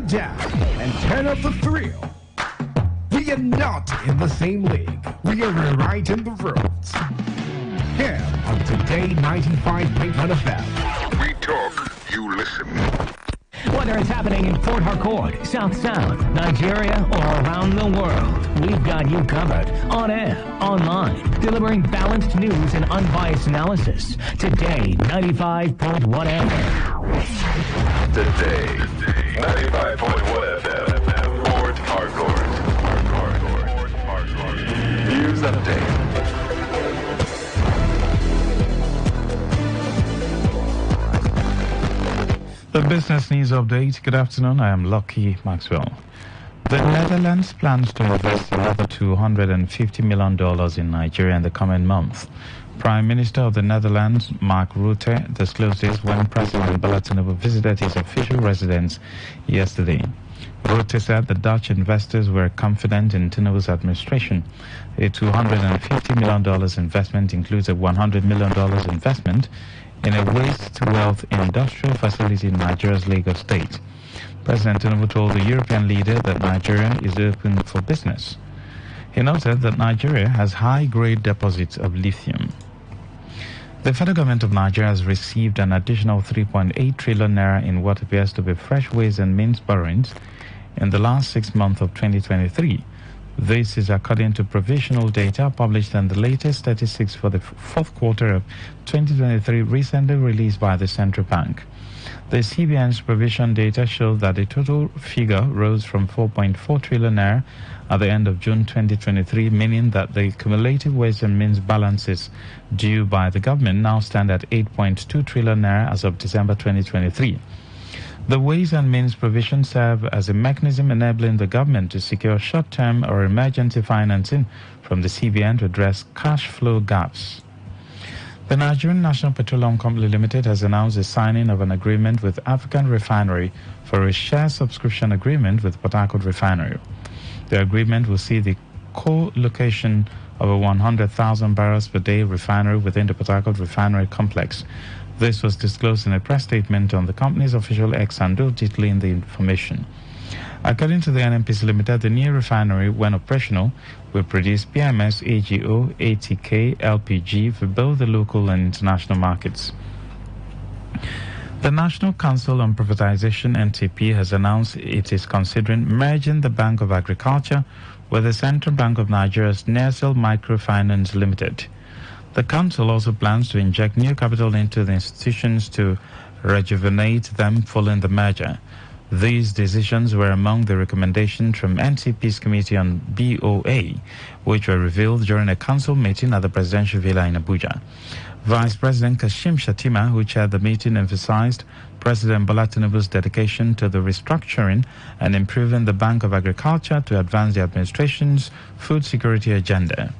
it down and turn up the thrill. We are not in the same league. We are rewriting the rules. Here on Today 95.1 FM. We talk, you listen. Whether it's happening in Port Harcourt, South, Nigeria, or around the world, we've got you covered. On air, online, delivering balanced news and unbiased analysis. Today 95.1 FM. Today 95.1 FM. Port Harcourt. News update. The business news update. Good afternoon. I am Lucky Maxwell. The Netherlands plans to invest another $250 million in Nigeria in the coming month. Prime Minister of the Netherlands, Mark Rutte, disclosed this when President Bola Tinubu visited his official residence yesterday. Rutte said the Dutch investors were confident in Tinubu's administration. A $250 million investment includes a $100 million investment in a waste-to-wealth industrial facility in Nigeria's Lagos state. President Tinubu told the European leader that Nigeria is open for business. He noted that Nigeria has high-grade deposits of lithium. The federal government of Nigeria has received an additional 3.8 trillion naira in what appears to be fresh ways and means borrowings in the last 6 months of 2023. This is according to provisional data published in the latest statistics for the fourth quarter of 2023 recently released by the central bank. The CBN's provision data shows that the total figure rose from 4.4 trillion naira at the end of June 2023, meaning that the cumulative ways and means balances due by the government now stand at 8.2 trillion naira as of December 2023. The Ways and Means provisions serve as a mechanism enabling the government to secure short-term or emergency financing from the CBN to address cash flow gaps. The Nigerian National Petroleum Company Limited has announced the signing of an agreement with African Refinery for a share subscription agreement with Port Harcourt Refinery. The agreement will see the co-location of a 100,000 barrels per day refinery within the Port Harcourt Refinery complex. This was disclosed in a press statement on the company's official X handle detailing the information. According to the NNPC Limited, the new refinery, when operational, will produce PMS, AGO, ATK, LPG for both the local and international markets. The National Council on Privatization, NTP, has announced it is considering merging the Bank of Agriculture with the Central Bank of Nigeria's Nersel Microfinance Limited. The council also plans to inject new capital into the institutions to rejuvenate them following the merger. These decisions were among the recommendations from NCP's Committee on BOA, which were revealed during a council meeting at the Presidential Villa in Abuja. Vice President Kashim Shettima, who chaired the meeting, emphasized President Bola Tinubu's dedication to the restructuring and improving the Bank of Agriculture to advance the administration's food security agenda.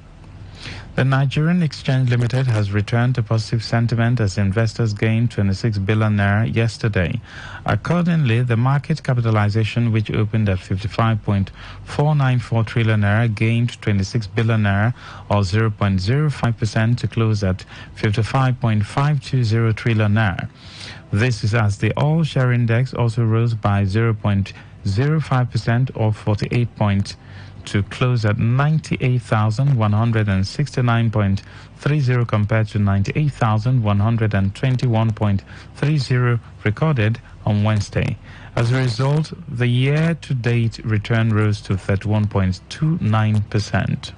The Nigerian Exchange Limited has returned to positive sentiment as investors gained 26 billion naira yesterday. Accordingly, the market capitalization, which opened at 55.494 trillion naira, gained 26 billion naira or 0.05% to close at 55.520 trillion naira. This is as the all-share index also rose by 0.05% or 48 points to close at 98,169.30 compared to 98,121.30 recorded on Wednesday. As a result, the year-to-date return rose to 31.29%.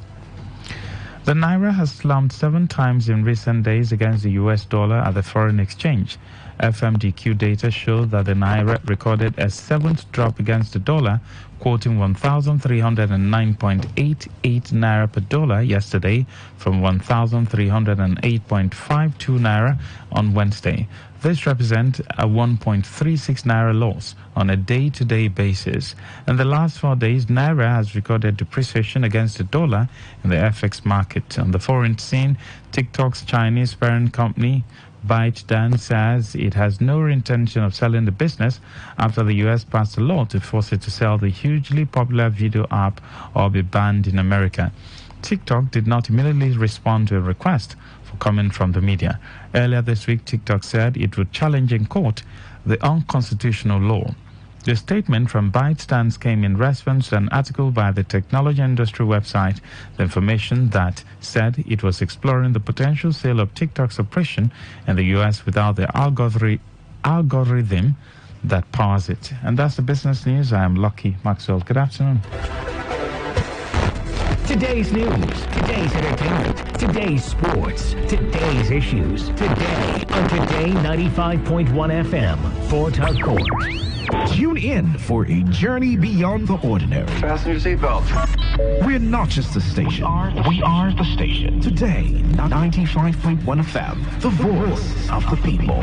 The Naira has slumped 7 times in recent days against the US dollar at the foreign exchange. FMDQ data showed that the Naira recorded a 7th drop against the dollar, quoting 1,309.88 Naira per dollar yesterday from 1,308.52 Naira on Wednesday. This represents a 1.36 Naira loss on a day-to-day basis. In the last 4 days, Naira has recorded depreciation against the dollar in the FX market. On the foreign scene, TikTok's Chinese parent company ByteDance says it has no intention of selling the business after the U.S. passed a law to force it to sell the hugely popular video app or be banned in America. TikTok did not immediately respond to a request for comment from the media. Earlier this week, TikTok said it would challenge in court the unconstitutional law. The statement from ByteStance came in response to an article by the technology industry website, The Information, that said it was exploring the potential sale of TikTok's operation in the U.S. without the algorithm that powers it. And that's the business news. I am Lucky Maxwell. Good afternoon. Today's news, today's entertainment, today's sports, today's issues, today on Today 95.1 FM, Fort Harcourt. Tune in for a journey beyond the ordinary. Fasten your seatbelts. We're not just a station. We are the station. Today, 95.1 FM, the voice of the people.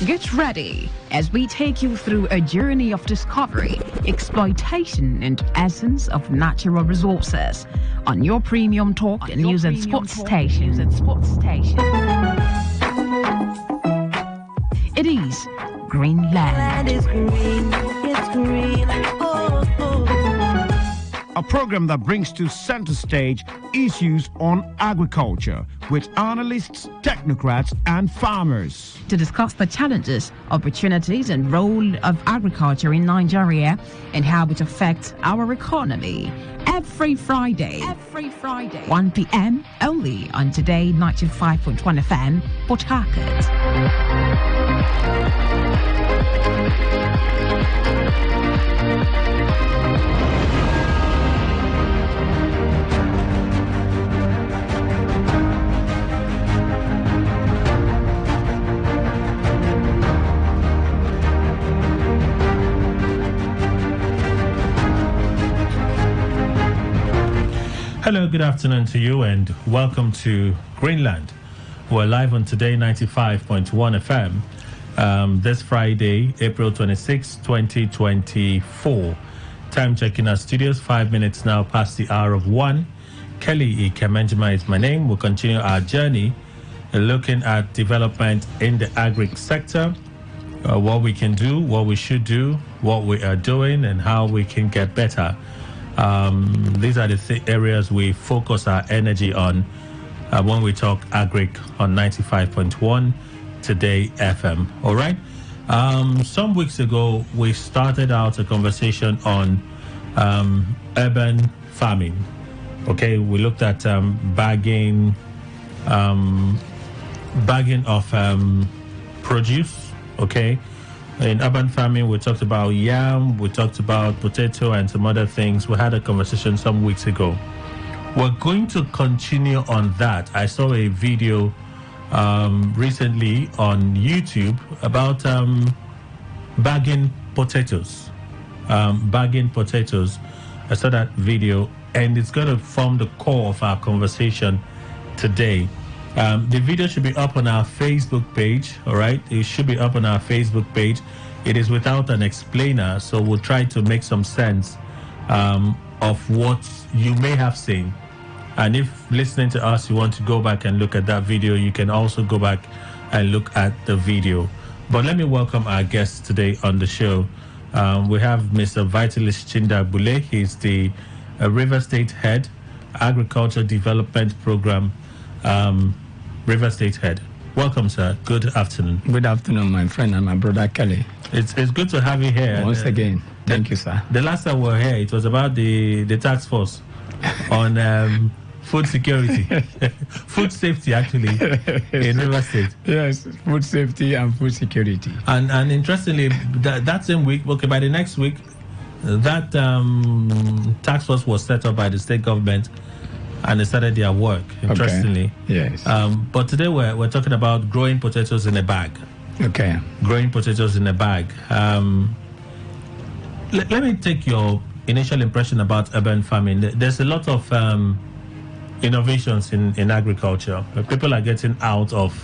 Get ready as we take you through a journey of discovery, exploitation, and essence of natural resources on your premium talk and news and sports station. It is Greenland. It's green. A program that brings to center stage issues on agriculture with analysts, technocrats, and farmers. To discuss the challenges, opportunities, and role of agriculture in Nigeria and how it affects our economy. Every Friday, 1 p.m. only on Today 95.1 FM, Port Harcourt. Hello, good afternoon to you and welcome to Greenland. We're live on Today 95.1 FM this Friday, April 26, 2024. Time checking our studios, 5 minutes now past the hour of 1. Kelly Ikemenjima is my name. We'll continue our journey looking at development in the agri sector, what we can do, what we should do, what we are doing, and how we can get better. These are the areas we focus our energy on when we talk agri on 95.1 Today FM. All right. Some weeks ago, we started out a conversation on urban farming. Okay, we looked at bagging of produce. Okay. In urban farming, we talked about yam, we talked about potato and some other things. We had a conversation some weeks ago. We're going to continue on that. I saw a video recently on YouTube about bagging potatoes. I saw that video, and it's going to form the core of our conversation today. The video should be up on our Facebook page, all right? It should be up on our Facebook page. It is without an explainer, so we'll try to make some sense of what you may have seen. And if listening to us, you want to go back and look at that video, you can also go back and look at the video. But let me welcome our guest today on the show. We have Mr. Vitalis Chindagbule. He's the River State Head, Agriculture Development Program, River State Head. Welcome, sir. Good afternoon. Good afternoon, my friend and my brother Kelly. It's good to have you here. Once again, thank you, sir. The last time we were here, it was about the task force on food security, food safety, actually, in River State. Yes, food safety and food security. And interestingly, that same week, okay, by the next week, that task force was set up by the state government, and they started their work, interestingly. Okay. Yes. But today we're talking about growing potatoes in a bag. Okay. Growing potatoes in a bag. Let me take your initial impression about urban farming. There's a lot of innovations in agriculture. People are getting out of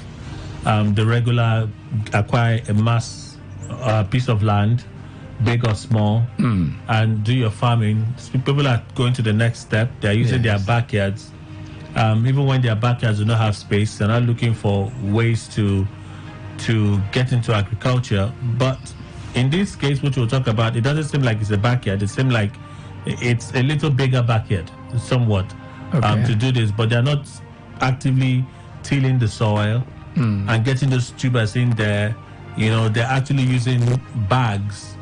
the regular acquire a mass piece of land, big or small, and do your farming. People are going to the next step. They're using their backyards. Even when their backyards do not have space, they're not looking for ways to get into agriculture. But in this case, which we'll talk about, it doesn't seem like it's a backyard. It seems like it's a little bigger backyard, somewhat, to do this. But they're not actively tilling the soil and getting those tubers in there. They're actually using bags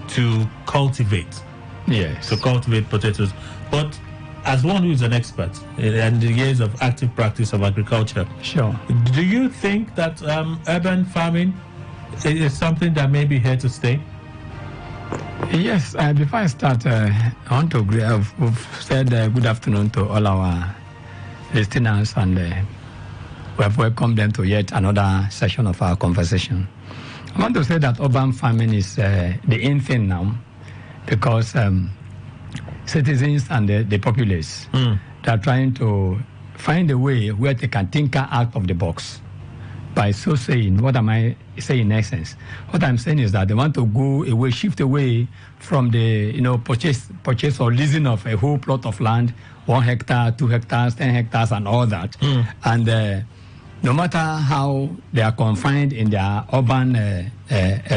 to cultivate. Yes. To cultivate potatoes. But as one who is an expert in the years of active practice of agriculture, Sure. do you think that urban farming is something that may be here to stay? Yes. Before I start, I want to agree. We've said good afternoon to all our listeners, and we have welcomed them to yet another session of our conversation. I want to say that urban farming is the in thing now, because citizens and the populace they are trying to find a way where they can tinker out of the box. By so saying, what am I saying in essence? What I'm saying is that they want to go away, shift away from the purchase or leasing of a whole plot of land, 1 hectare, 2 hectares, 10 hectares, and all that. And no matter how they are confined in their urban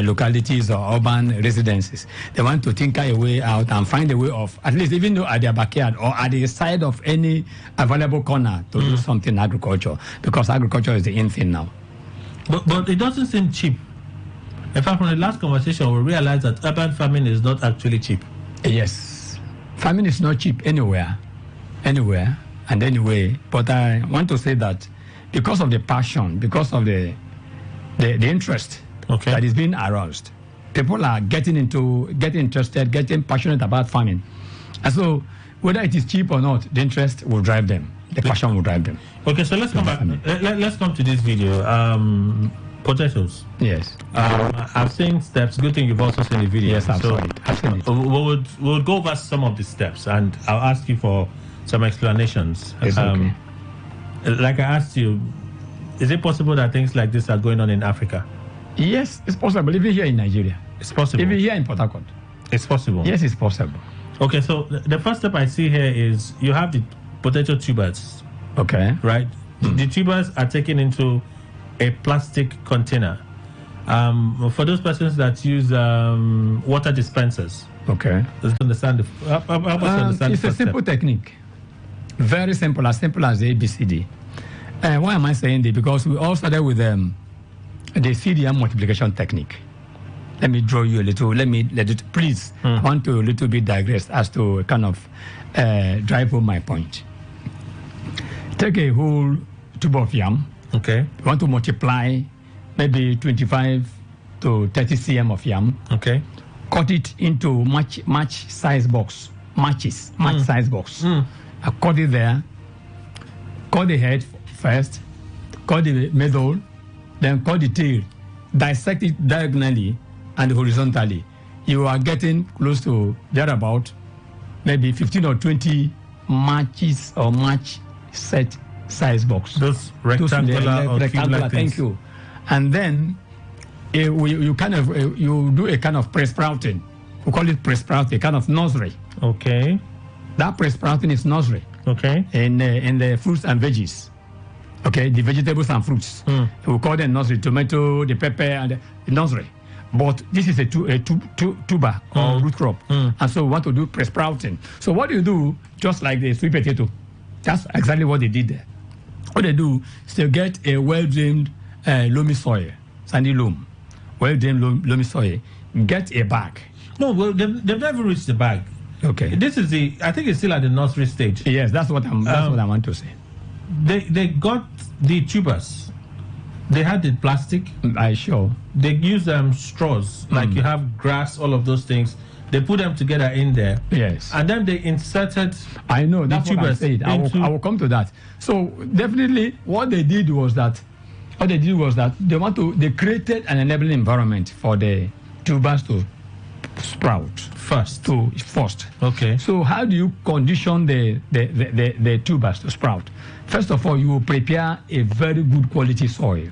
localities or urban residences, they want to tinker a way out and find a way of, at least even though at their backyard or at the side of any available corner, to do something agriculture, because agriculture is the in thing now. But it doesn't seem cheap. In fact, from the last conversation, we realized that urban farming is not actually cheap. Yes. Farming is not cheap anywhere. And anyway. But I want to say that because of the passion, because of the interest that is being aroused, people are getting interested, getting passionate about farming. And so whether it is cheap or not, the interest will drive them. The passion will drive them. Okay, so let's come back. Let's come to this video. Potatoes. Yes. I've seen steps. Good thing you've also seen the video. Yes, I've seen it. We'll go over some of the steps, and I'll ask you for some explanations. It's okay. Like I asked you, is it possible that things like this are going on in Africa? Yes, it's possible. Even here in Nigeria. It's possible. Even here in Port Harcourt. It's possible. Yes, it's possible. Okay, so the first step I see here is you have the potato tubers. Okay. Right? The tubers are taken into a plastic container. For those persons that use water dispensers. Okay. Let's understand it's a simple technique. Very simple, as simple as the ABCD. Why am I saying this? Because we all started with the CDM multiplication technique. Let me draw you a little. Please. I want to a little bit digress as to kind of drive home my point. Take a whole tube of yam. Okay. You want to multiply maybe 25 to 30 cm of yam. Okay. Cut it into match size box. Match size box. I cut it there. Cut the head first. Cut the middle. Then cut the tail. Dissect it diagonally and horizontally. You are getting close to thereabout maybe 15 or 20 matches or match set size box. Those rectangular or rectangular. Thank you. And then you do a kind of pre-sprouting. We call it pre-sprouting, kind of nursery. Okay. That pre-sprouting is nursery. Okay. In the fruits and veggies. Okay, the vegetables and fruits. We call them nursery. Tomato, the pepper, and the nursery. But this is a tuber or root crop. And so we want to do pre-sprouting. So what do you do, just like the sweet potato? That's exactly what they did there. What they do is to get a well-drained loamy soil, sandy loam, well-drained loamy soil, get a bag. No, well, they've never reached the bag. Okay. This is I think it's still at the nursery stage. Yes, that's what I want to say. They got the tubers. They had the plastic. Sure. They used straws, like you have grass, all of those things. They put them together in there. Yes. And then they inserted. I know, that's what I said. I will come to that. So definitely what they did was that they created an enabling environment for the tubers to sprout. First. Okay. So how do you condition the tubers to sprout? First of all, you will prepare a very good quality soil.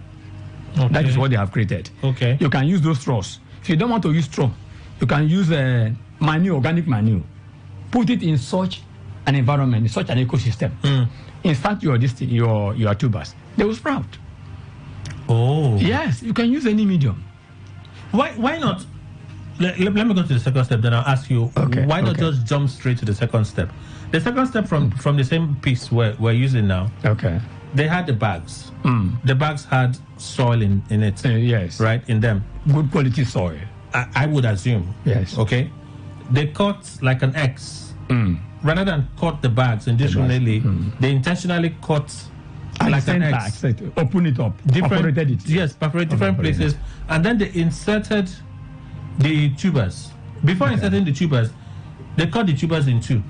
Okay. That is what they have created. Okay. You can use those straws. If you don't want to use straw, you can use manure, organic manure. Put it in such an environment, in such an ecosystem. Insert your tubers. They will sprout. Oh. Yes, you can use any medium. Why not? Let me go to the second step, then I'll ask you, why not just jump straight to the second step? The second step from the same piece we're using now. Okay. they had the bags. The bags had soil in it. Yes. Right, in them. Good quality soil. I would assume. Yes. Okay. They cut like an X. Rather than cut the bags intentionally, they intentionally cut like an X. Open it up. Perforated it. Yes, perforated different places. And then they inserted the tubers. Before inserting the tubers, they cut the tubers in two.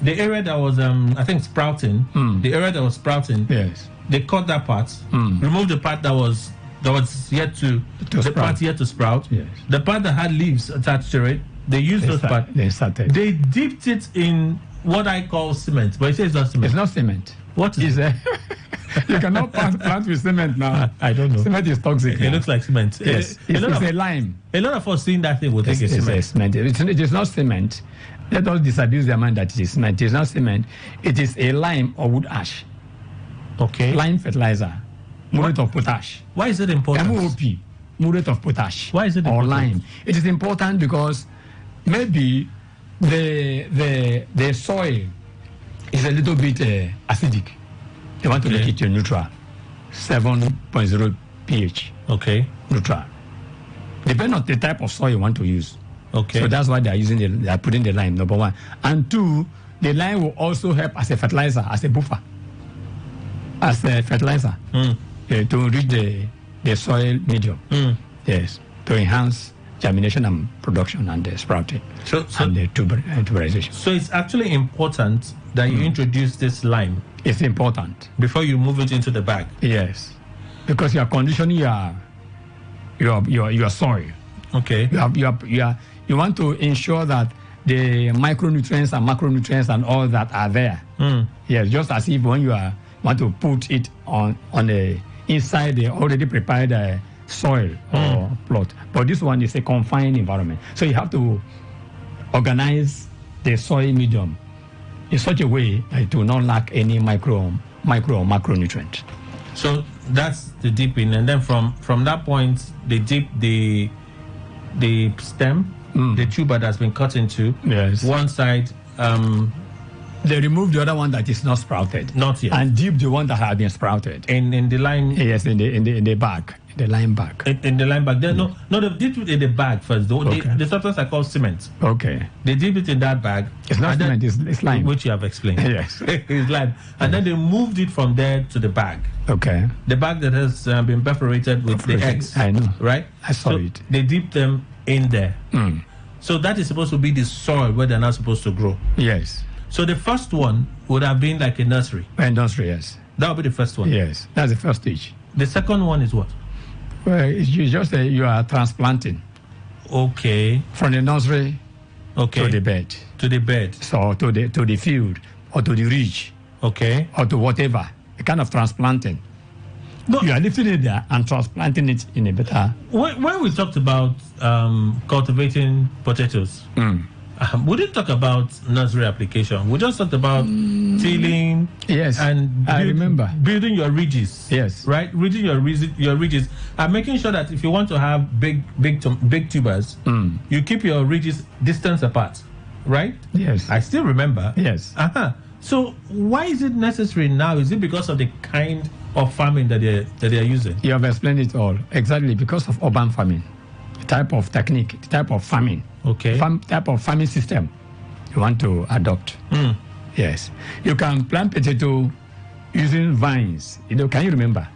The area that was, I think, sprouting, the area that was sprouting, yes, they cut that part, removed the part that was yet to sprout. Part yet to sprout. Yes. The part that had leaves attached to it, they used those parts. They dipped it in what I call cement, but it says it's not cement. It's not cement. What is it? You cannot plant with cement now. I don't know. Cement is toxic. It looks like cement. Yes, it's a lime. A lot of us seeing that thing will think it's cement. It is not cement. Let us disabuse their mind that it is cement. It is not cement. It is a lime or wood ash. Okay. Lime fertilizer. Muriate of potash. Why is it important? MOP. Muriate of potash. Why is it important? Or lime. It is important because maybe the soil is a little bit acidic. They want to make it neutral. 7.0 pH. Okay. Neutral. Depending on the type of soil you want to use. Okay. So that's why they are putting the lime, number one. And two, the lime will also help as a fertilizer, as a buffer. As a fertilizer. To reach the soil medium. Yes. To enhance germination and production and the sprouting. And the tuberization. So it's actually important that you introduce this lime. It's important. Before you move it into the bag. Yes. Because you are conditioning your soil. Okay. You want to ensure that the micronutrients and macronutrients and all that are there. Yes, just as if when you want to put it on the inside the already prepared soil or plot. But this one is a confined environment. So you have to organize the soil medium in such a way that it will not lack any micro or macronutrient. So that's the dipping, and then from that point they dip the stem, the tuber that's been cut into. Yes. One side. They remove the other one that is not sprouted. Not yet. And dip the one that has been sprouted. In the lime. Yes, in the bag. The lime bag. In the lime bag. They they dip it in the bag first. The substance are called cement. Okay. They dip it in that bag. It's not cement, it's lime. Which you have explained. Yes. It's lime. And then they moved it from there to the bag. Okay. The bag that has been perforated with the eggs. I know. Right? I saw it. They dip them in there. So that is supposed to be the soil where they're not supposed to grow. Yes. So the first one would have been like a nursery. A nursery, yes. That would be the first one. Yes. That's the first stage. The second one is what? Well, it's just you are transplanting. Okay. From the nursery to the bed. To the bed. So to the field or to the ridge. Okay. Or to whatever. A kind of transplanting. But you are lifting it there and transplanting it in a better. When we talked about cultivating potatoes, we didn't talk about nursery application. We just talked about tilling. Yes, and I remember building your ridges. Yes, right, ridging your ridges, and making sure that if you want to have big tubers, you keep your ridges distance apart. Right. Yes, I still remember. Yes. So why is it necessary now? Is it because of the kind of farming that they are using? You have explained it all exactly because of urban farming, the type of technique, the type of farming. Okay. Type of farming system you want to adopt. Yes. You can plant potato using vines. Can you remember?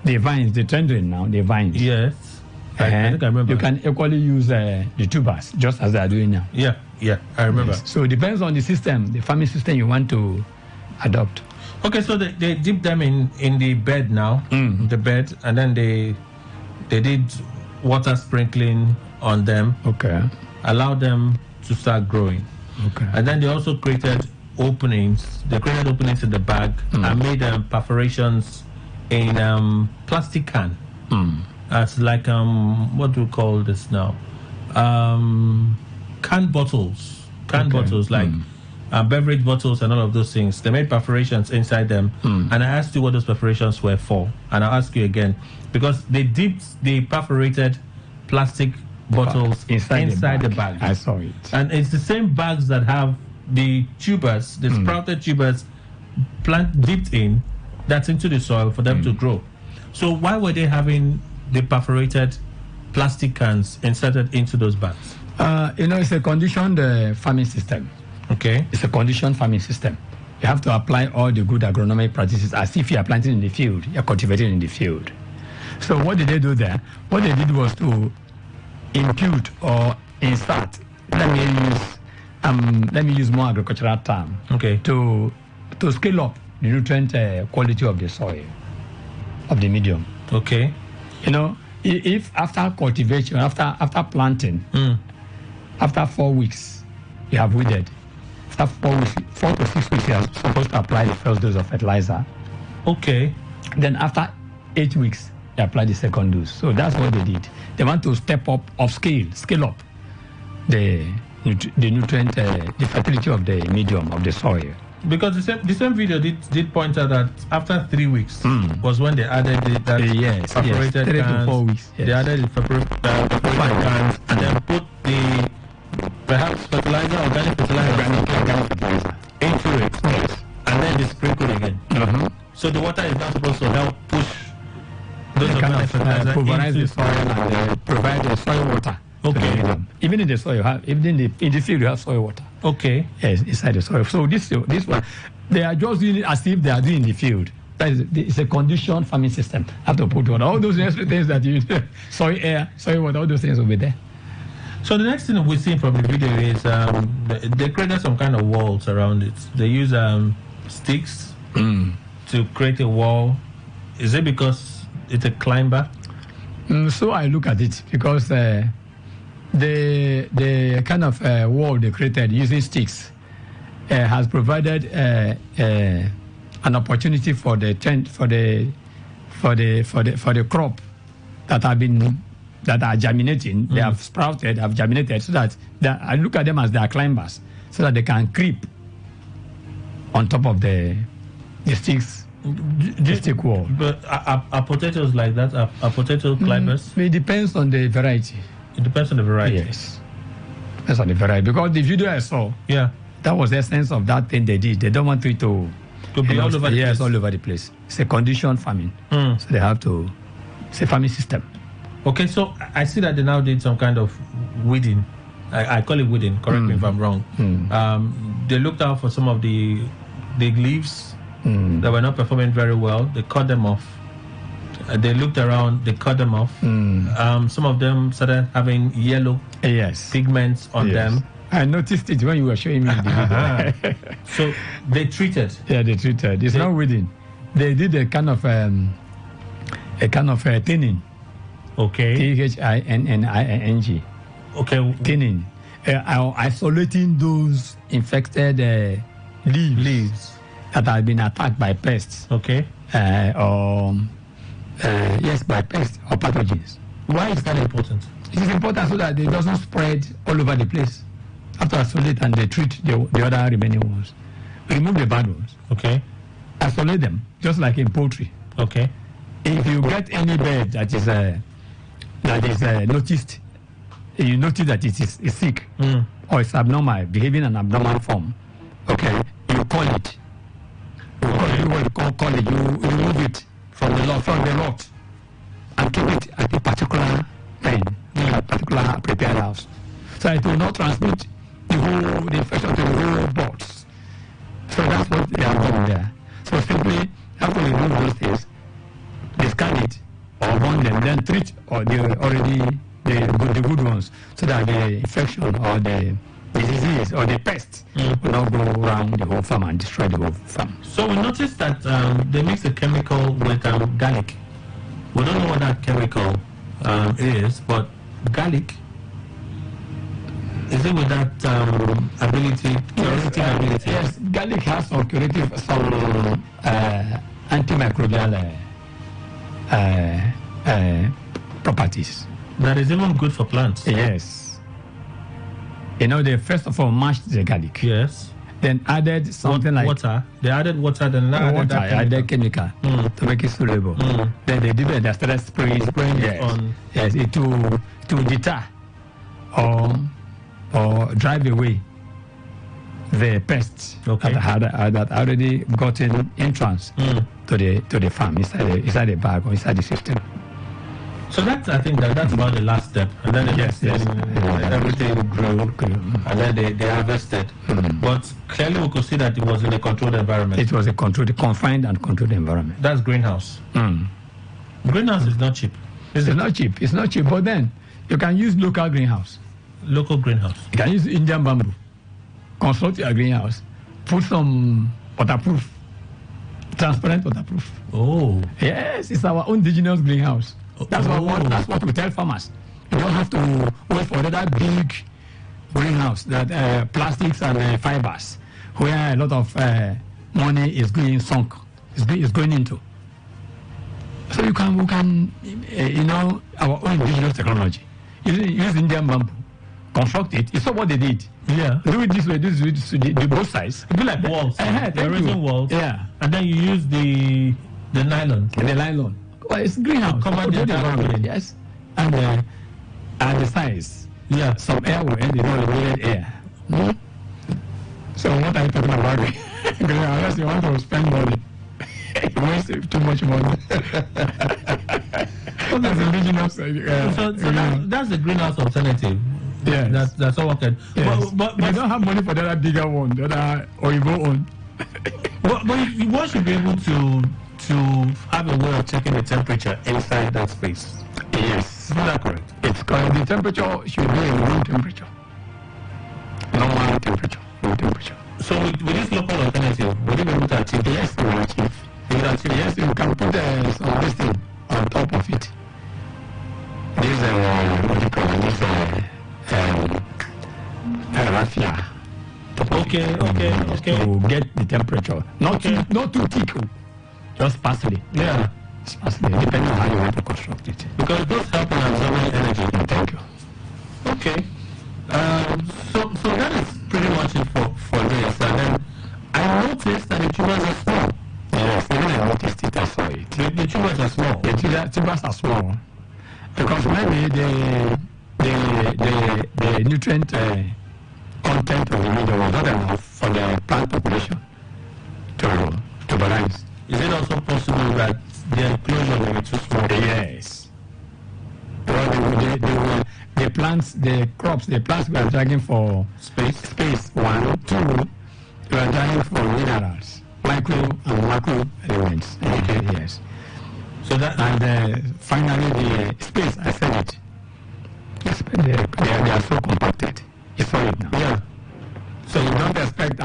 The vines, the trending now, the vines. Yes. I think I remember. You can equally use the tubers, just as they are doing now. Yeah, I remember. Yes. So it depends on the system, the farming system you want to adopt. Okay, so they dip them in the bed now, the bed, and then they did water sprinkling on them. Okay. Allow them to start growing. Okay. And then they also created openings. They created openings in the bag and made perforations in plastic can. As like what do we call this now? Canned bottles. Bottles like beverage bottles and all of those things. They made perforations inside them. And I asked you what those perforations were for. And I'll ask you again. Because they dipped the perforated plastic bottles inside the bag. I saw it. And it's the same bags that have the tubers, the sprouted tubers dipped in that's into the soil for them to grow. So why were they having the perforated plastic cans inserted into those bags? It's a conditioned farming system. Okay. It's a conditioned farming system. You have to apply all the good agronomic practices as if you are planting in the field, you're cultivating in the field. So what did they do there? What they did was to impute or insert. Let me use more agricultural term. Okay. To scale up the nutrient quality of the soil, of the medium. Okay. If after cultivation, after planting, after 4 weeks, you have weeded. After 4 to 6 weeks, you are supposed to apply the first dose of fertilizer. Okay. Then after 8 weeks, they apply the second dose. So that's what they did. They want to step up, scale up the nutrient, the fertility of the medium of the soil. Because the same video did point out that after 3 weeks was when they added perforated 3 cans. to 4 weeks. Yes. They added the perforated cans and then put the perhaps fertilizer, organic fertilizer into it, and then they sprinkle again. So the water is not supposed to help push those organic fertilizer pulverize into the soil and provide the soil water. Okay. Even in the soil, in the field, you have soil water. Okay. Yes, inside the soil. So this one, they are just doing it as if they are doing in the field. That is, it's a conditioned farming system. Have to put water. All those extra things that you soil air, soil water, all those things will be there. So the next thing we've seen from the video is they created some kind of walls around it. They use sticks to create a wall. Is it because it's a climber? So I look at it because the kind of wall they created using sticks has provided an opportunity for the crop that are germinating. They have sprouted, have germinated, so that I look at them as they are climbers, so that they can creep on top of the sticks. The stick wall. But are potatoes like that? Are potato climbers? It depends on the variety. It depends on the variety. Yes. Depends on the variety. Because the video I saw, that was the essence of that thing they did. They don't want it to be all over the place. Yes, all over the place. It's a conditioned farming. So they have to, it's a farming system. Okay, so I see that they now did some kind of weeding. I call it weeding, correct me if I'm wrong. They looked out for some of the leaves that were not performing very well. They cut them off. They looked around, they cut them off. Some of them started having yellow pigments on them. I noticed it when you were showing me the video. So they treated. Yeah, they treated. It's not weeding. They did a kind of thinning. Okay. THINNING. Okay. Thinning. Isolating those infected leaves that have been attacked by pests. Okay. Yes, by pests or pathogens. Why is that important? It is important so that it doesn't spread all over the place. After isolate and they treat the other remaining ones. Remove the bad ones. Okay. Isolate them, just like in poultry. Okay. If you get any bird that is noticed, you notice that it is sick or it's abnormal, behaving in an abnormal form, okay, you call it. You call it. You remove it from the lot, and keep it at a particular pen, a particular prepared house, so it will not transmit the infection to the whole box. So that's what they are doing there. So simply have to remove those things, discard it, or burn them, then treat the good ones, so that the infection or the disease or the pest will not go around the whole farm and destroy the whole farm. So we noticed that they mix a chemical with garlic. We don't know what that chemical is, but garlic, is it with that curative ability? Yes, garlic has some antimicrobial properties. That is even good for plants. Yes. They first of all mashed the garlic. Yes. Then added something like water. They added water, then added chemical to make it soluble. Then they did it. They started spraying it on. Yes, it to deter or drive away the pests Okay. that already gotten entrance to the farm inside the bag or inside the system. So that's, I think that's about the last step, and then the next thing, everything grew, and then they harvested. But clearly, we could see that it was in a controlled environment. It was a confined and controlled environment. That's greenhouse. Greenhouse is not cheap. It's not cheap. It's not cheap. But then you can use local greenhouse. Local greenhouse. You can use Indian bamboo. Construct your greenhouse. Put some waterproof, transparent waterproof. Oh. Yes, it's our own indigenous greenhouse. That's what we tell farmers. You don't have to wait for that big greenhouse that plastics and fibers, where a lot of money is going into. So we can our own indigenous technology. Use Indian bamboo, construct it. You saw what they did. Yeah. Do it this way. Do both sides. It'd be like walls. They're raising walls. Yeah. And then you use the nylon. The nylon. Well, it's greenhouse. Cover the environment. Yes. And the size. Yeah. Some air will end, the air. So what are you talking about? Unless you want to spend money. You waste too much money. That's indigenous. So that's the greenhouse alternative. Yeah. That's all okay. Yes. But you don't have money for the other bigger one, the other Oibo one. but one should be able to have a way of checking the temperature inside that space. Yes. Is that correct? It's correct. The temperature should be a room temperature. Normal temperature. Room temperature. So with this local alternative, would you be able to achieve? Yes, you will achieve. Yes, you can put some this thing on top of it. This what you call it? Raffia. Okay. To get the temperature. Not too thick. Just partially. Yeah. Partially, depending on how you want to construct it. Because those help in absorbing energy. Thank you. Okay. So that is pretty much it for this. And then I noticed that the tubers are small. Yes, when I noticed it, I saw it. The tubers are small. The tubers are small because maybe the nutrient content of the medium was not enough for the plant population to balance. Is it also possible that the enclosure will be too small? Yes. Well, the plants we are dragging for space 1, 2, we are dragging for minerals, micro and macro elements. Okay, yes. So that and finally the space, I said it. They are so compacted. It's solid now. Yeah. So you don't expect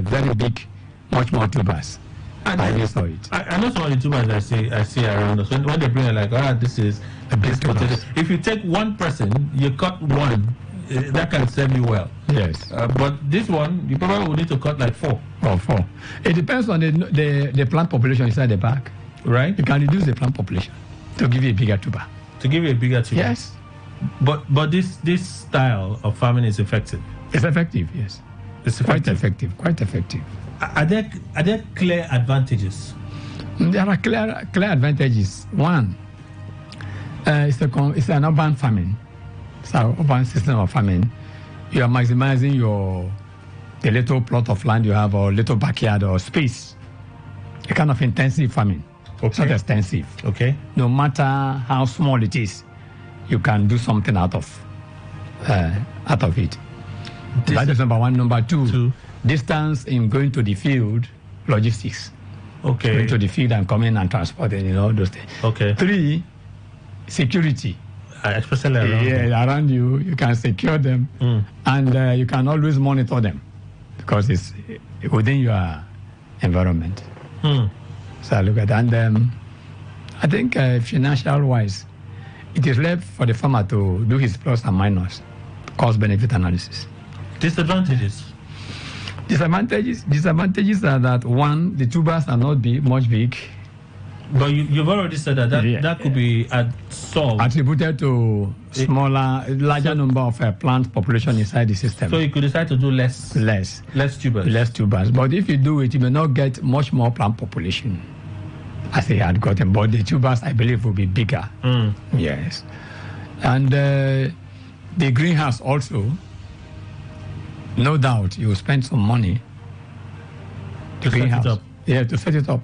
very big, much more tubers. And I saw it. I know some of the tubers I see around us. When they bring it, like, this is a big potato. If you take one person, you cut one, that can serve you well. Yes. But this one, you probably will need to cut like 4. Or 4. It depends on the plant population inside the bag. Right. You can reduce the plant population to give you a bigger tuber. To give you a bigger tuber. Yes. But this style of farming is effective. It's effective, yes. It's effective. Quite effective. Are there clear advantages? There are clear advantages. One, it's an urban farming. It's an urban system of farming. You are maximizing the little plot of land you have or little backyard or space. A kind of intensive farming. Okay. It's not extensive. Okay. No matter how small it is, you can do something out of it. That is number one. Number two, distance in going to the field, logistics. Okay. Going to the field and coming and transporting, those things. Okay. 3, security. Especially around around you, you can secure them, and you can always monitor them because it's within your environment. So I look at that, and I think financial-wise, it is left for the farmer to do his plus and minus, cost-benefit analysis. Disadvantages are that, one, the tubers are not much big. But you've already said that could be solved. Attributed to larger number of plant population inside the system. So you could decide to do less tubers. Less tubers. But if you do it, you may not get much more plant population as they had gotten. But the tubers, I believe, will be bigger. Yes. And the greenhouse also no doubt you will spend some money To set it up. Yeah, to set it up.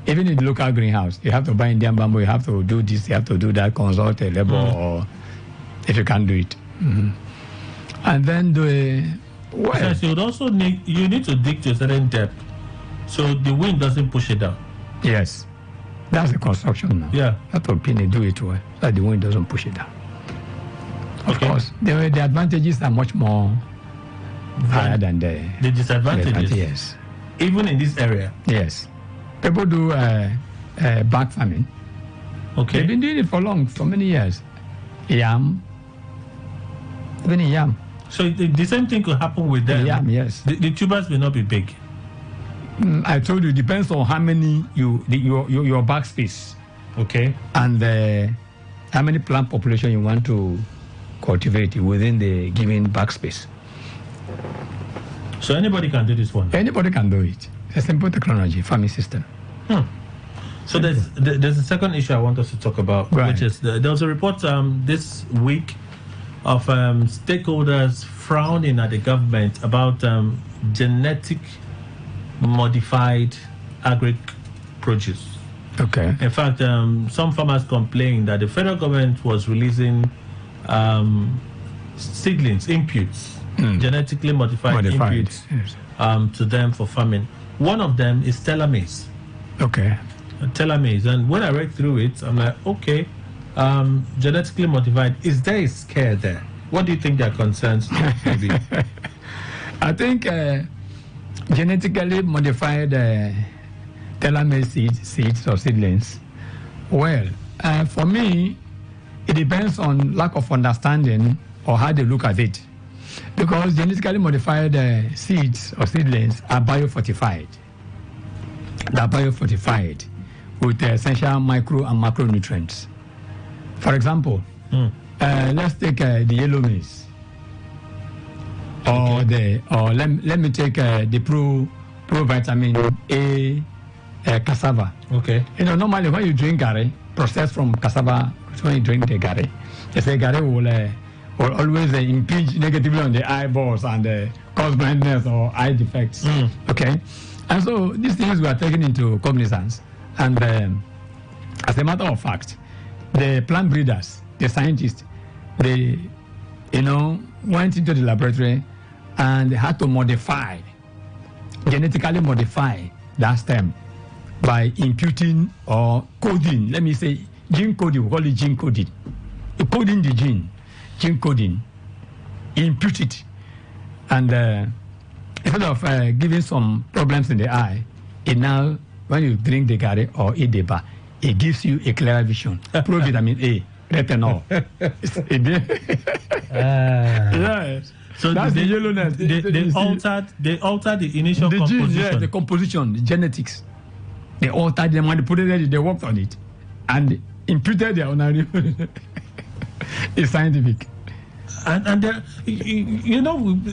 Even in the local greenhouse, you have to buy Indian bamboo, you have to do this, you have to do that, consult a labor, or if you can't do it. And then Yes, you would also need to dig to a certain depth so the wind doesn't push it down. Yes, that's the construction now. Yeah. That will do it well, so that the wind doesn't push it down. Of course, the advantages are much more higher than the disadvantages. Yes. Even in this area. Yes. People do back farming. Okay. They've been doing it for many years. Yam. Even in yam. So the same thing could happen with them. Yam, yes. The tubers may not be big. I told you, it depends on how many your back space. Okay. And how many plant population you want to cultivate within the given back space. So anybody can do this one? Anybody can do it. It's a simple technology, farming system. So there's a second issue I want us to talk about, which is there was a report this week of stakeholders frowning at the government about genetic modified agric produce. Okay. In fact, some farmers complained that the federal government was releasing seedlings, inputs, genetically modified inputs, yes. To them for farming. One of them is telomerase. Okay. Telomerase. And when I read through it, I'm like, okay, genetically modified, is there a scare there? What do you think their concerns may be? I think genetically modified telomerase seeds or seedlings, well, for me, it depends on lack of understanding or how they look at it. Because genetically modified seeds or seedlings are biofortified. They are biofortified with essential micro and macronutrients. For example, let's take the yellow maize, or let me take the pro vitamin A cassava. Okay. Normally when you drink gari processed from cassava, when you drink the gari, they say gari will always impinge negatively on the eyeballs and cause blindness or eye defects. Okay, and so these things were taken into cognizance, and as a matter of fact, the plant breeders, the scientists, they went into the laboratory and they had to genetically modify that stem by imputing or coding, let me say gene coding, we call it gene coding. Coding the gene coding, impute it, and instead of giving some problems in the eye, it now, when you drink the gari or eat the bar, it gives you a clearer vision. Pro vitamin A, retinol. Yes. So that's the yellowness. They altered the initial composition. Gene, yeah, the composition, the genetics. They altered them, manipulated it, they worked on it, and imputed their own. It's scientific. And there,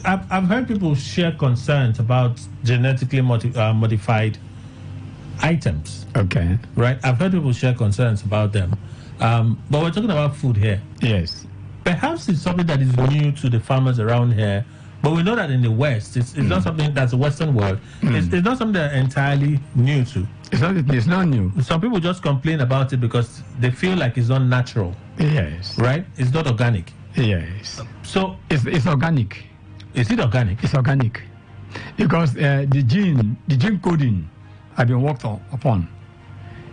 I've heard people share concerns about genetically modified items. Okay. Right? I've heard people share concerns about them. But we're talking about food here. Yes. Perhaps it's something that is new to the farmers around here, but we know that in the West, it's not something that's a Western world. It's not something they're entirely new to. It's not new. Some people just complain about it because they feel like it's not natural. Yes. Right? It's not organic. Yes. So it's organic. Is it organic? It's organic. Because the gene coding have been worked upon.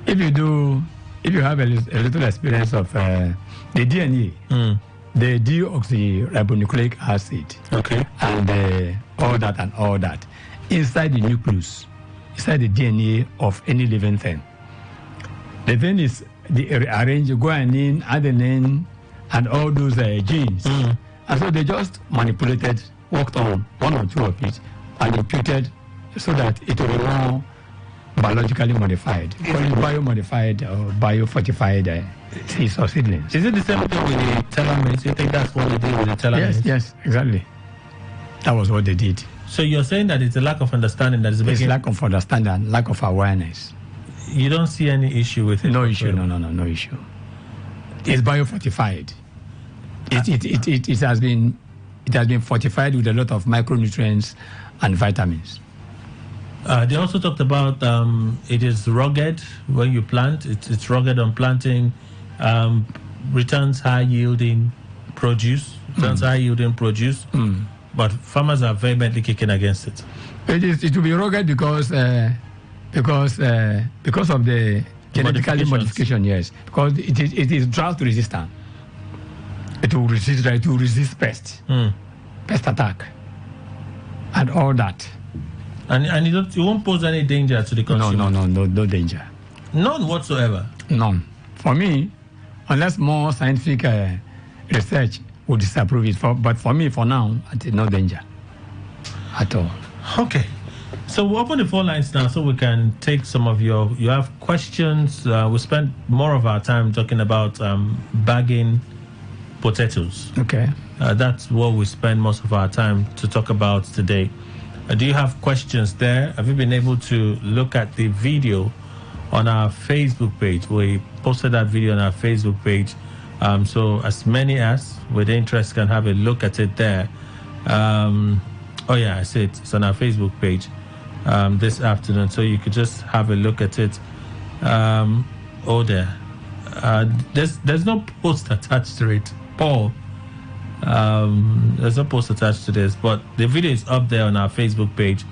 If you have a little experience of the DNA, the deoxyribonucleic acid, okay, and all that, inside the nucleus, inside the DNA of any living thing. The thing is arrange guanine, adenine, and all those genes. And so they just manipulated, worked on one or two of it, and imputed so that it will be more biologically modified, biomodified or biofortified seeds or seedlings. Is it the same thing with the telomerase? You think that's what they did with the telomerase? Yes, exactly. That was what they did. So you're saying that it's a lack of understanding that is making... It's lack of understanding, lack of awareness. You don't see any issue with it? No issue, no issue. It's biofortified. It has been it has been fortified with a lot of micronutrients and vitamins. They also talked about it is rugged when you plant. It's rugged on planting, returns high yielding produce. But farmers are vehemently kicking against it. It will be rugged because of the genetically modification. Yes, because it is drought resistant. It will resist pest attack, and all that. And it won't pose any danger to the consumer? No danger. None whatsoever? None. For me, unless more scientific research would disapprove it. But for me, for now, no danger at all. Okay. So we'll open the phone lines now so we can take some of you have questions. We spent more of our time talking about bagging potatoes. Okay. That's what we spend most of our time to talk about today. Do you have questions there? Have you been able to look at the video on our Facebook page? We posted that video on our Facebook page. So as many as with interest can have a look at it there. Oh yeah, I see it. It's on our Facebook page this afternoon. So you could just have a look at it. There. There's no post attached to it, Paul. There's no post attached to this, but the video is up there on our Facebook page.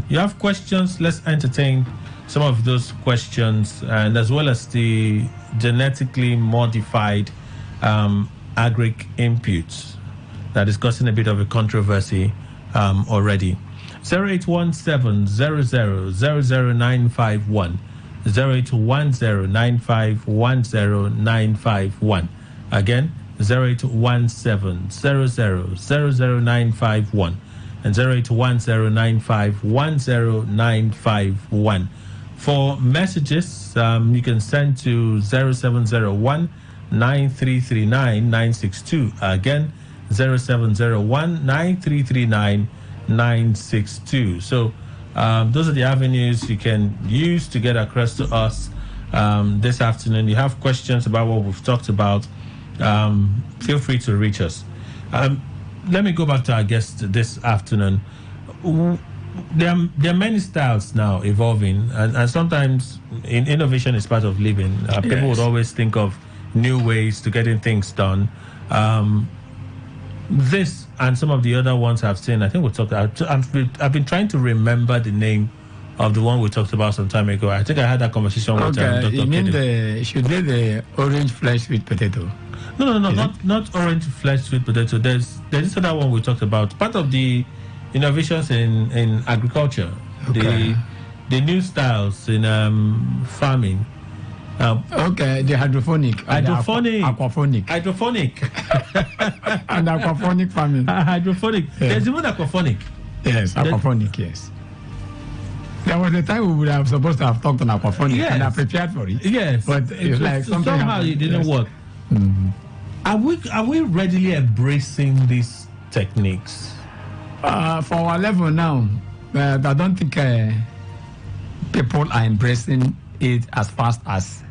You have questions? Let's entertain some of those questions, and as well as the genetically modified agric inputs that is causing a bit of a controversy already. 0817-000951, 0810-9510-951. Again, 0817-000951 and 0810-9510-951. For messages, you can send to 0701-9339-962. Again, 0701-9339-962. So those are the avenues you can use to get across to us this afternoon. You have questions about what we've talked about, feel free to reach us. Let me go back to our guest this afternoon. There are many styles now evolving, and sometimes innovation is part of living. People would always think of new ways to getting things done. This and some of the other ones I've seen, I think we talked. I've been trying to remember the name of the one we talked about some time ago. I think I had that conversation with Dr. You mean the orange flesh sweet potato? No, not orange flesh sweet potato. There's this other one we talked about. Part of the innovations in agriculture, the new styles in farming. The hydroponic, aquaponic, and aquaponic farming. Hydroponic. Yeah. There's even aquaponic. Yes, aquaponic. Yes. There was a time we would have supposed to have talked on aquaponic, and I prepared for it. Yes, but it's like somehow it didn't work. Mm-hmm. Are we readily embracing these techniques? For our level now, I don't think people are embracing it as fast as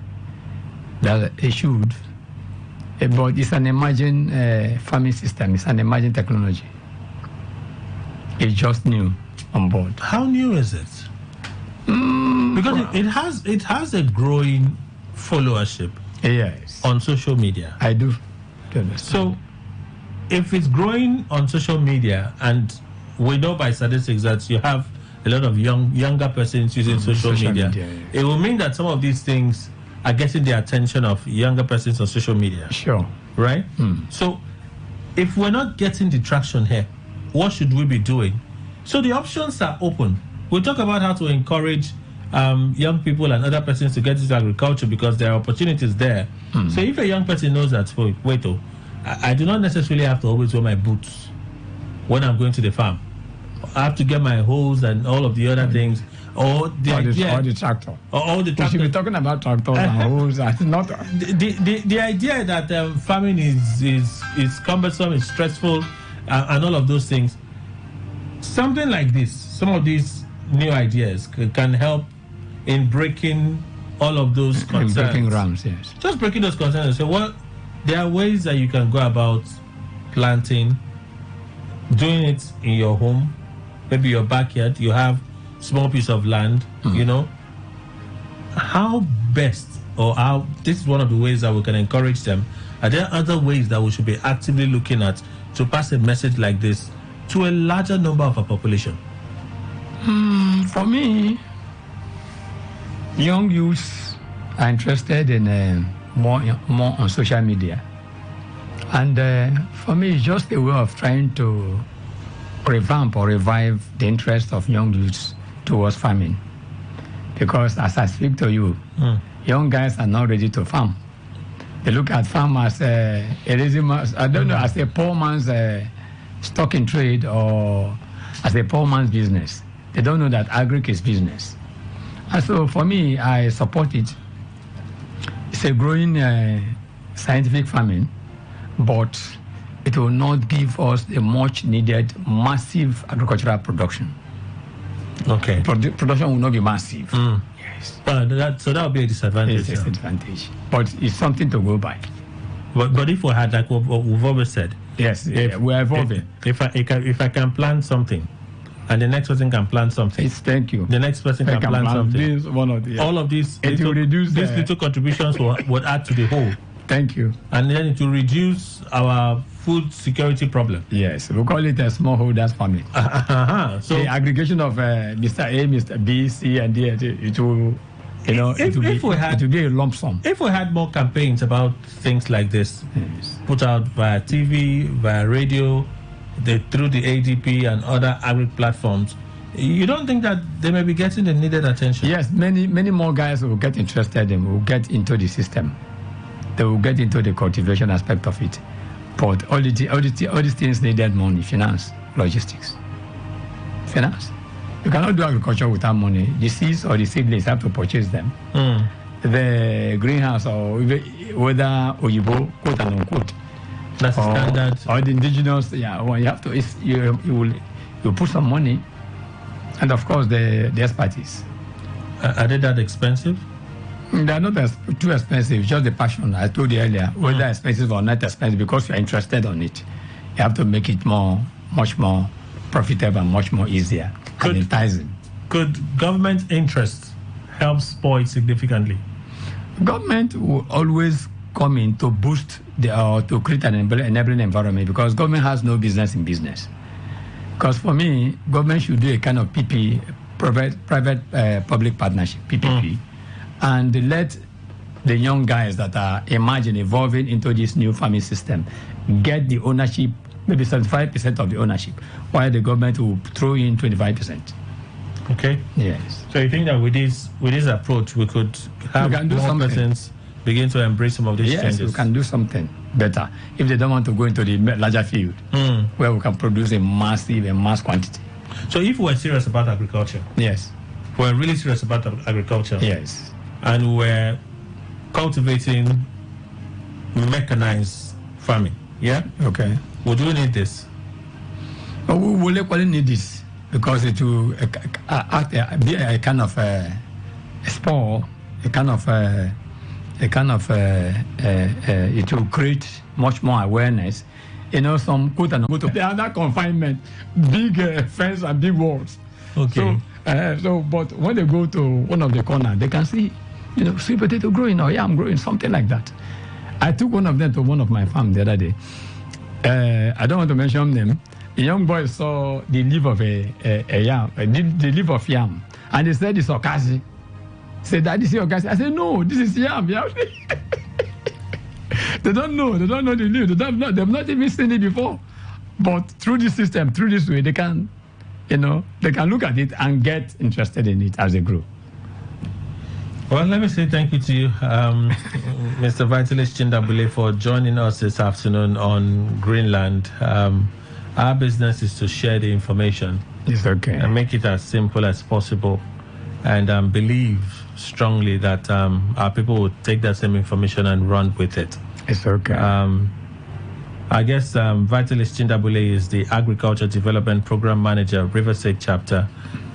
they should. But it's an emerging farming system. It's an emerging technology. It's just new on board. How new is it? Because it has a growing followership. Yes. On social media. I do. So, if it's growing on social media, and we know by statistics that you have a lot of younger persons using social media, it will mean that some of these things are getting the attention of younger persons on social media. Sure. Right? So, if we're not getting the traction here, what should we be doing? So the options are open. We talk about how to encourage young people and other persons to get into agriculture because there are opportunities there. So if a young person knows that, I do not necessarily have to always wear my boots when I'm going to the farm. I have to get my hose and all of the other things. Or the tractor. Or the tractor. We should be talking about tractors and hose. Not the idea that farming is cumbersome, is stressful, and all of those things. Something like this, some of these new ideas can help in breaking all of those concerns. In breaking rams, yes. Just breaking those concerns. So, there are ways that you can go about planting doing it in your home, maybe your backyard, you have small piece of land, you know, how best, or how, this is one of the ways that we can encourage them. Are there other ways that we should be actively looking at to pass a message like this to a larger number of our population? For me, young youths are interested in more on social media. And for me, it's just a way of trying to revamp or revive the interest of young youths towards farming. Because as I speak to you, young guys are not ready to farm. They look at farm as a poor man's stock in trade, or as a poor man's business. They don't know that agric is business. And so for me, I support it. It's a growing scientific farming, but it will not give us the much needed massive agricultural production. Okay. Production will not be massive. Yes. So that would be a disadvantage. It's a disadvantage. But it's something to go by. But if we had, like what we've always said, yes, we're evolving. If I can plant something, and the next person can plant something. Thank you. The next person can plant something. This, one of the, all of these, it will reduce these little contributions would add to the whole. Thank you. And then it will reduce our food security problem. Yes, we call it a smallholders farming. So the aggregation of Mr. A, Mr. B, C, and D, it will, it will be a lump sum. If we had more campaigns about things like this, yes, put out via TV, via radio, through the ADP and other agri platforms, you don't think that they may be getting the needed attention? Yes, many more guys will get interested and will get into the system. They will get into the cultivation aspect of it. But all these things needed money: finance, logistics. Finance. You cannot do agriculture without money. The seeds or the seedlings have to purchase them. The greenhouse, or whether Oyibo, quote and unquote, that's standard. Or the indigenous, well, you have to. You put some money, and of course the expertise. Are they that expensive? They're not too expensive. Just the passion. I told you earlier, whether expensive or not expensive, because you're interested on it, you have to make it much more profitable and much more easier and enticing. Could government interest help spoil it significantly? Government will always come in to boost to create an enabling environment, because government has no business in business. Because for me, government should do a kind of PP, private-public partnership, PPP, and let the young guys that are evolving into this new farming system get the ownership, maybe 75% of the ownership, while the government will throw in 25%. Okay. Yes. So you think that with this approach, we could have more persons begin to embrace some of these changes? Yes, we can do something better if they don't want to go into the larger field, where we can produce a mass quantity. So if we're serious about agriculture, yes, we're really serious about agriculture, yes, and we're cultivating mechanized farming, okay, we do need this. We will equally need this, because it will be a kind of spore, it will create much more awareness. Some quote and unquote, they are under confinement, big fence and big walls. Okay. But when they go to one of the corners, they can see, sweet potato growing or yam growing, something like that. I took one of them to one of my farms the other day. I don't want to mention them. A young boy saw the leaf of a yam, the leaf of yam, and he said it's okazi. Said, "Daddy, see okazi?" I said, "No, this is yam." They don't know the leaf. They've not even seen it before. But through this system, through this way, they can, they can look at it and get interested in it as they grow. Well, let me say thank you to you, Mr. Vitalis Chindabule, for joining us this afternoon on Greenland. Our business is to share the information. It's okay. And make it as simple as possible. And believe strongly that our people will take that same information and run with it. It's okay. I guess Vitalis Chindabule is the Agriculture Development Program Manager, Riverside Chapter.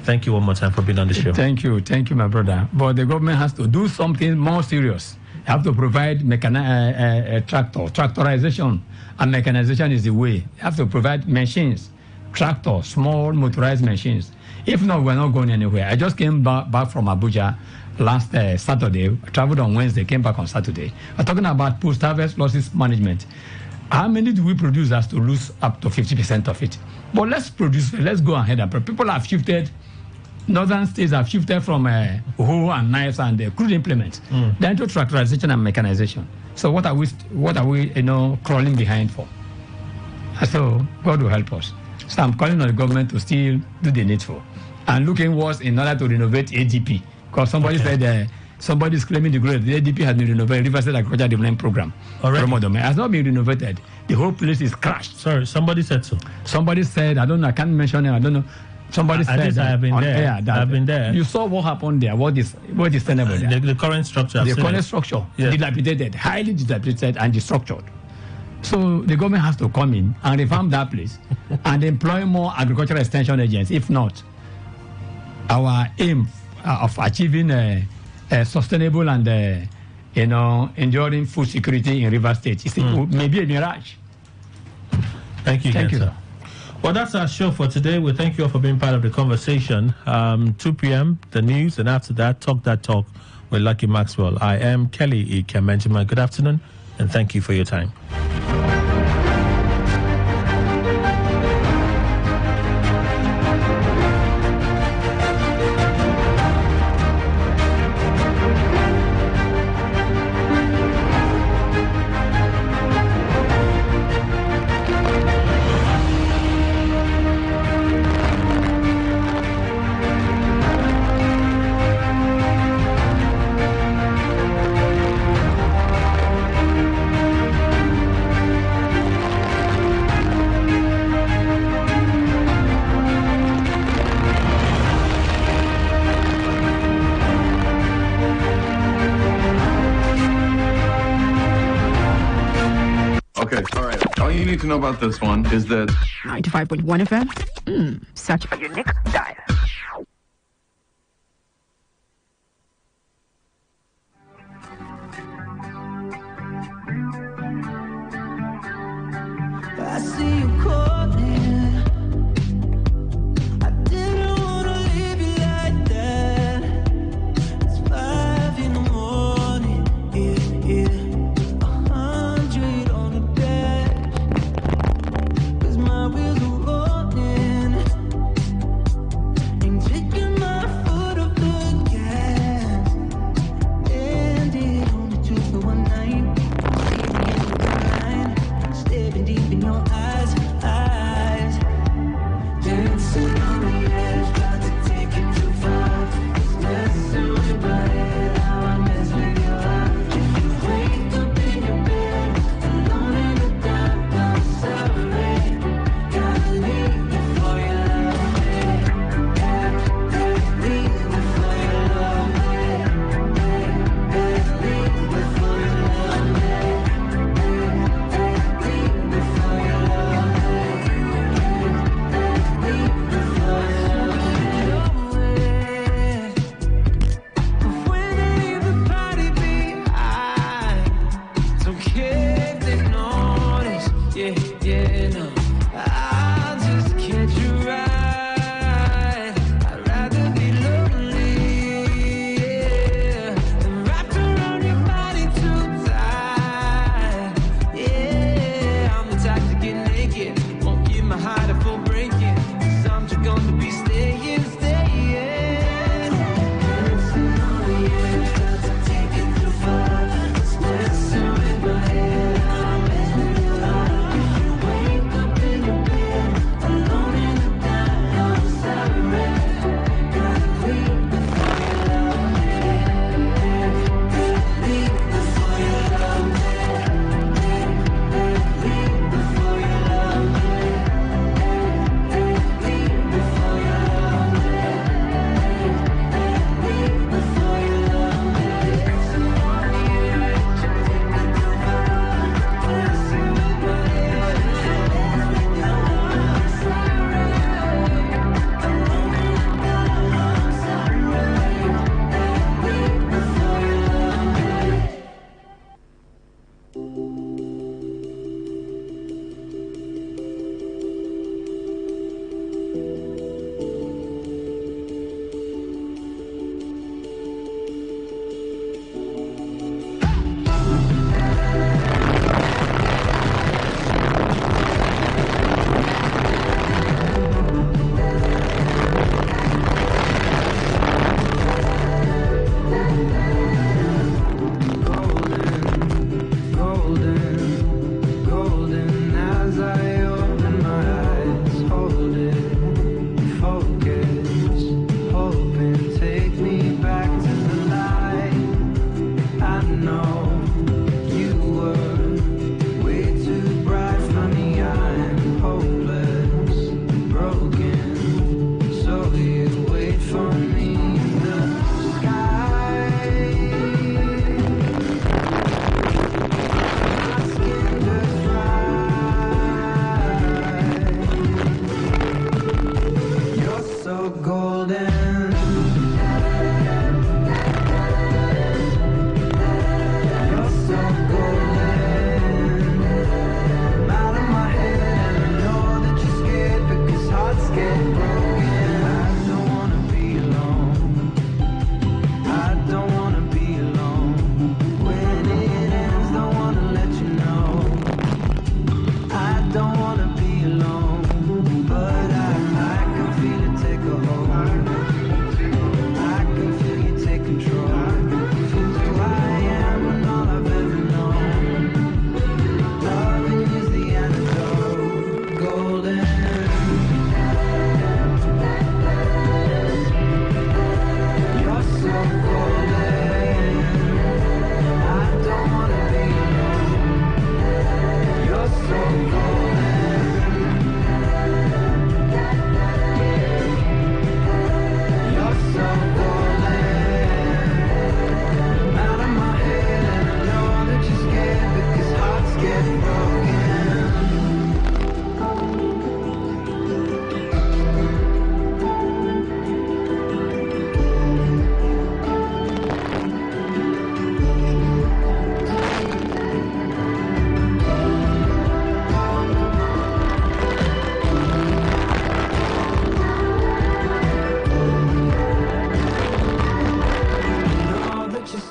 Thank you one more time for being on the show. Thank you, my brother. But the government has to do something more serious. They have to provide tractorization, and mechanization is the way. They have to provide machines tractors, small motorized machines. If not, we're not going anywhere. I just came back from Abuja last Saturday. I traveled on Wednesday, came back on Saturday. We're talking about post-harvest losses management. How many do we produce as to lose up to 50% of it? But let's go ahead. And people have shifted. Northern states have shifted from hoe and knives and crude implements then to tractorization and mechanization. So what are we crawling behind for? So God will help us. So I'm calling on the government to still do the needful and looking worse in order to renovate ADP. Because somebody said somebody is claiming the ADP has been renovated. River State Agriculture Development Program. It has not been renovated. The whole place is crashed. Sorry, somebody said so. Somebody said, I don't know, I can't mention it, I don't know. Somebody said that I've been on there. air that I've been there. You saw what happened there. What is tenable there? The current structure. The current structure, dilapidated, highly dilapidated and destructured. So the government has to come in and reform that place and employ more agricultural extension agents. If not, our aim of achieving a sustainable and enduring food security in River State is maybe a mirage. Thank you, Thank you. Sir. Well, that's our show for today. We thank you all for being part of the conversation. 2 p.m., the news, and after that, Talk That Talk with Lucky Maxwell. I am Kelly E. Kemenjima. Good afternoon, and thank you for your time. Okay, all right. All you need to know about this one is that 95.1 FM. Such a unique dial. I see you calling. I didn't wanna leave you like that. It's 5 in the morning. Yeah. 100 on the dash. 'Cause my wheels are rolling.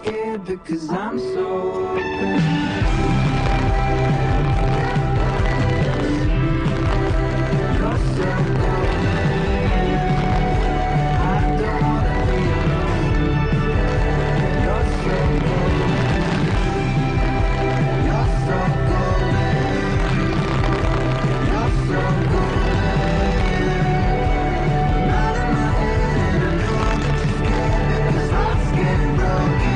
scared because I'm so open. You're so golden. I don't wanna be alone. You're so golden. You're so golden. You're so golden. I'm out of my head and I know I'm too scared because hearts get broken.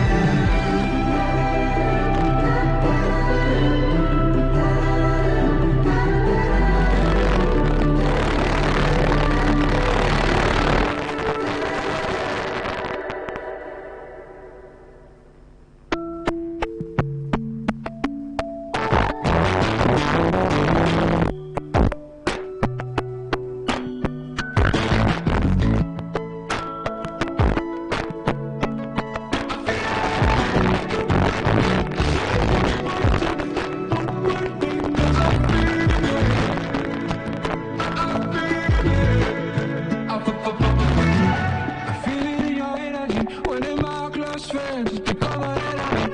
I feel it in your energy when in my close friends become an enemy.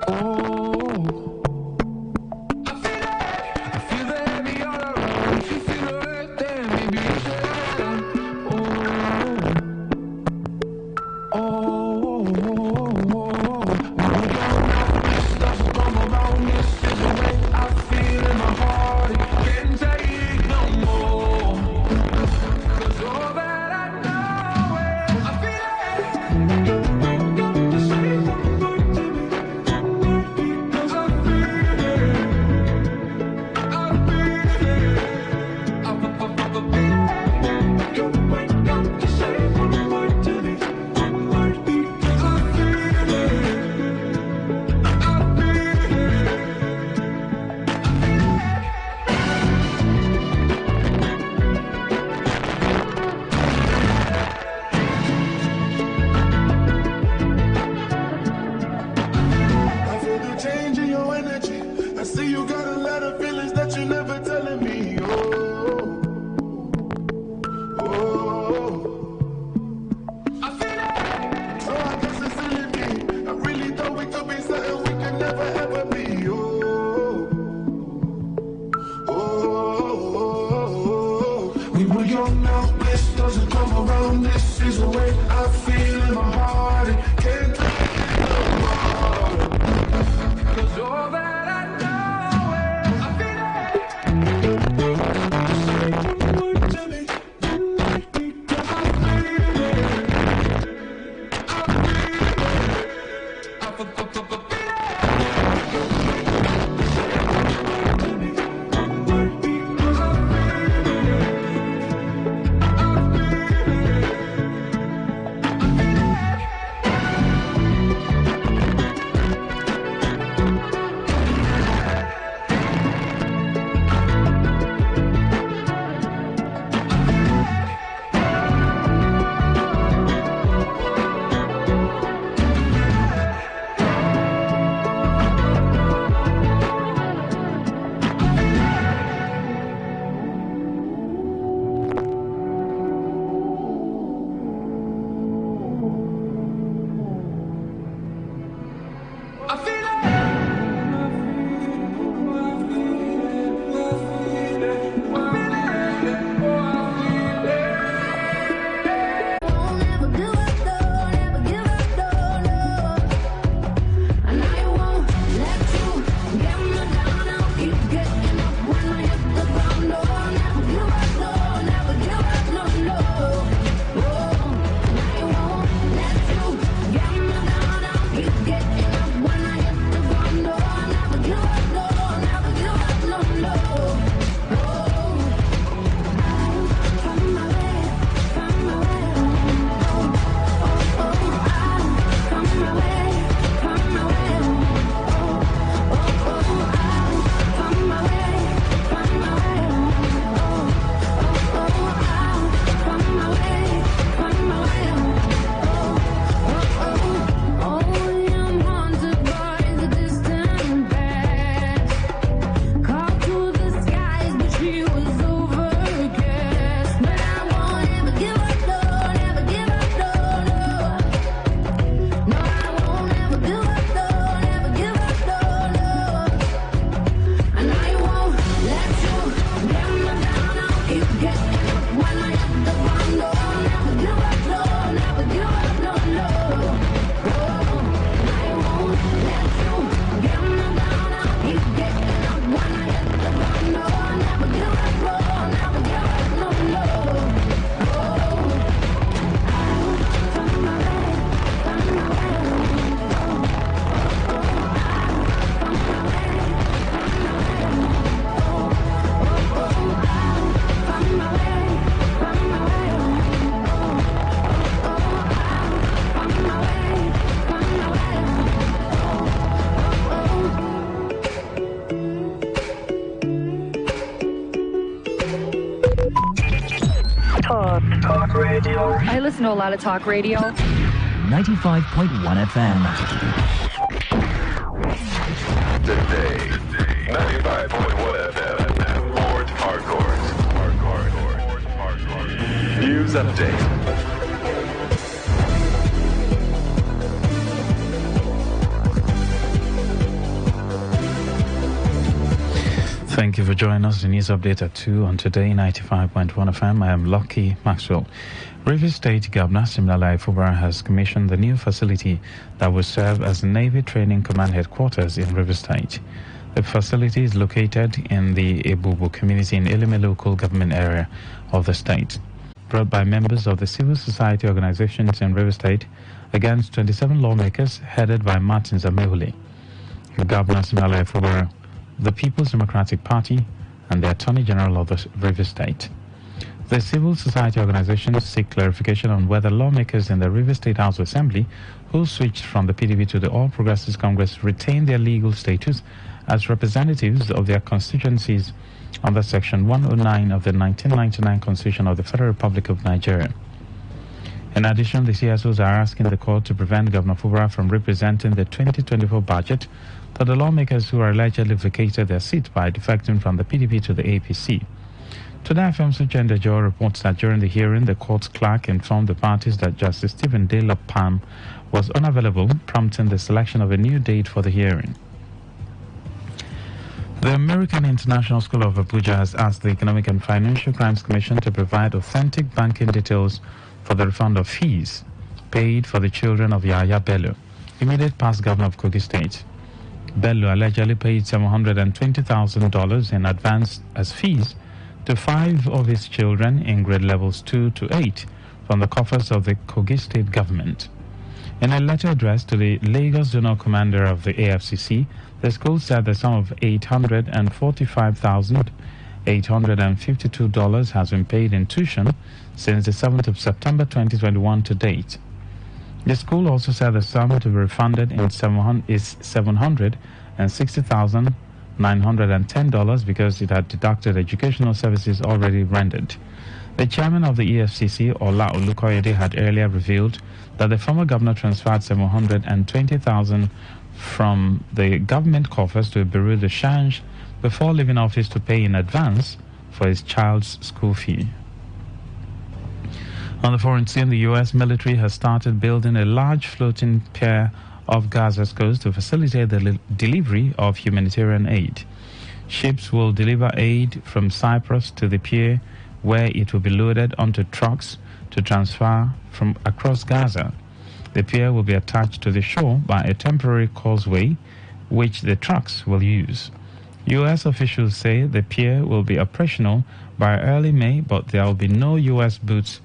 Oh, I feel the heavy all around. If you feel the hurt, then maybe you should let them. This stuff come around. This is the way I feel in my heart. It can't take no more. 'Cause all that I know is I feel it. listen to a lot of talk radio. 95.1 FM. Today, 95.1 FM. Fort Harcourt. News update. Thank you for joining us. The news update at 2 on Today 95.1 FM. I am Lucky Maxwell. Rivers State Governor Siminalayi Fubara has commissioned the new facility that will serve as the Navy Training Command headquarters in Rivers State. The facility is located in the Ebubu community in Elime local government area of the state. Brought by members of the civil society organizations in Rivers State against 27 lawmakers headed by Martin Zamehule. Governor Siminalayi Fubara, the People's Democratic Party, and the Attorney General of the Rivers State. The civil society organizations seek clarification on whether lawmakers in the Rivers State House Assembly who switched from the PDP to the All Progressives Congress retain their legal status as representatives of their constituencies under Section 109 of the 1999 Constitution of the Federal Republic of Nigeria. In addition, the CSOs are asking the court to prevent Governor Fubara from representing the 2024 budget to the lawmakers who are allegedly vacated their seat by defecting from the PDP to the APC. Today FM's Uchende Joe reports that during the hearing, the court's clerk informed the parties that Justice Stephen De Palm was unavailable, prompting the selection of a new date for the hearing. The American International School of Abuja has asked the Economic and Financial Crimes Commission to provide authentic banking details for the refund of fees paid for the children of Yahya Bello, immediate past governor of Kogi State. Bello allegedly paid $720,000 in advance as fees to 5 of his children in grade levels 2 to 8 from the coffers of the Kogi State government. In a letter addressed to the Lagos Zonal Commander of the AFCC, the school said the sum of $845,852 has been paid in tuition since the 7th of September 2021 to date. The school also said the sum to be refunded is $760,910 because it had deducted educational services already rendered. The chairman of the EFCC, Ola Olukoyede, had earlier revealed that the former governor transferred $720,000 from the government coffers to Bureau de Change before leaving office to pay in advance for his child's school fee. On the foreign scene, the U.S. military has started building a large floating pier off Gaza's coast to facilitate the delivery of humanitarian aid. Ships will deliver aid from Cyprus to the pier, where it will be loaded onto trucks to transfer from across Gaza. The pier will be attached to the shore by a temporary causeway, which the trucks will use. U.S. officials say the pier will be operational by early May, but there will be no U.S. boots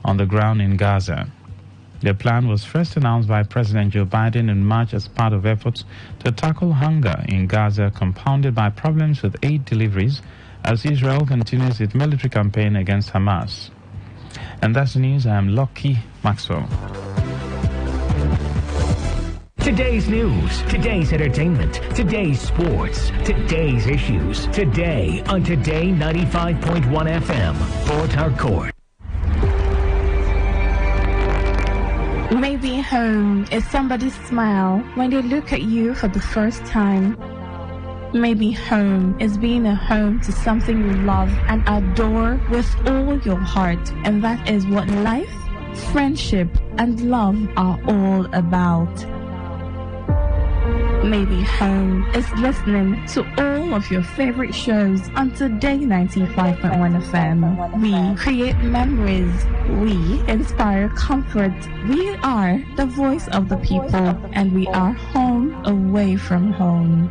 on the ground in Gaza. The plan was first announced by President Joe Biden in March as part of efforts to tackle hunger in Gaza, compounded by problems with aid deliveries as Israel continues its military campaign against Hamas. And that's the news. I am Lucky Maxwell. Today's news, today's entertainment, today's sports, today's issues. Today on Today 95.1 FM, Fort Harcourt. Maybe home is somebody's smile when they look at you for the first time. Maybe home is being a home to something you love and adore with all your heart. And that is what life, friendship, and love are all about. Maybe home is listening to all of your favorite shows on Today 95.1 FM. We create memories. We inspire comfort. We are the voice of the people, and we are home away from home.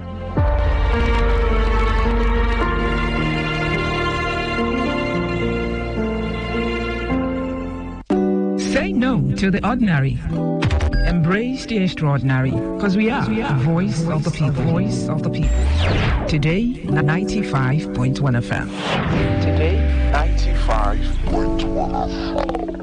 Say no to the ordinary. Embrace the extraordinary, because we are the voice of the people. Voice of the people. Today, 95.1 FM. Today, 95.1 FM.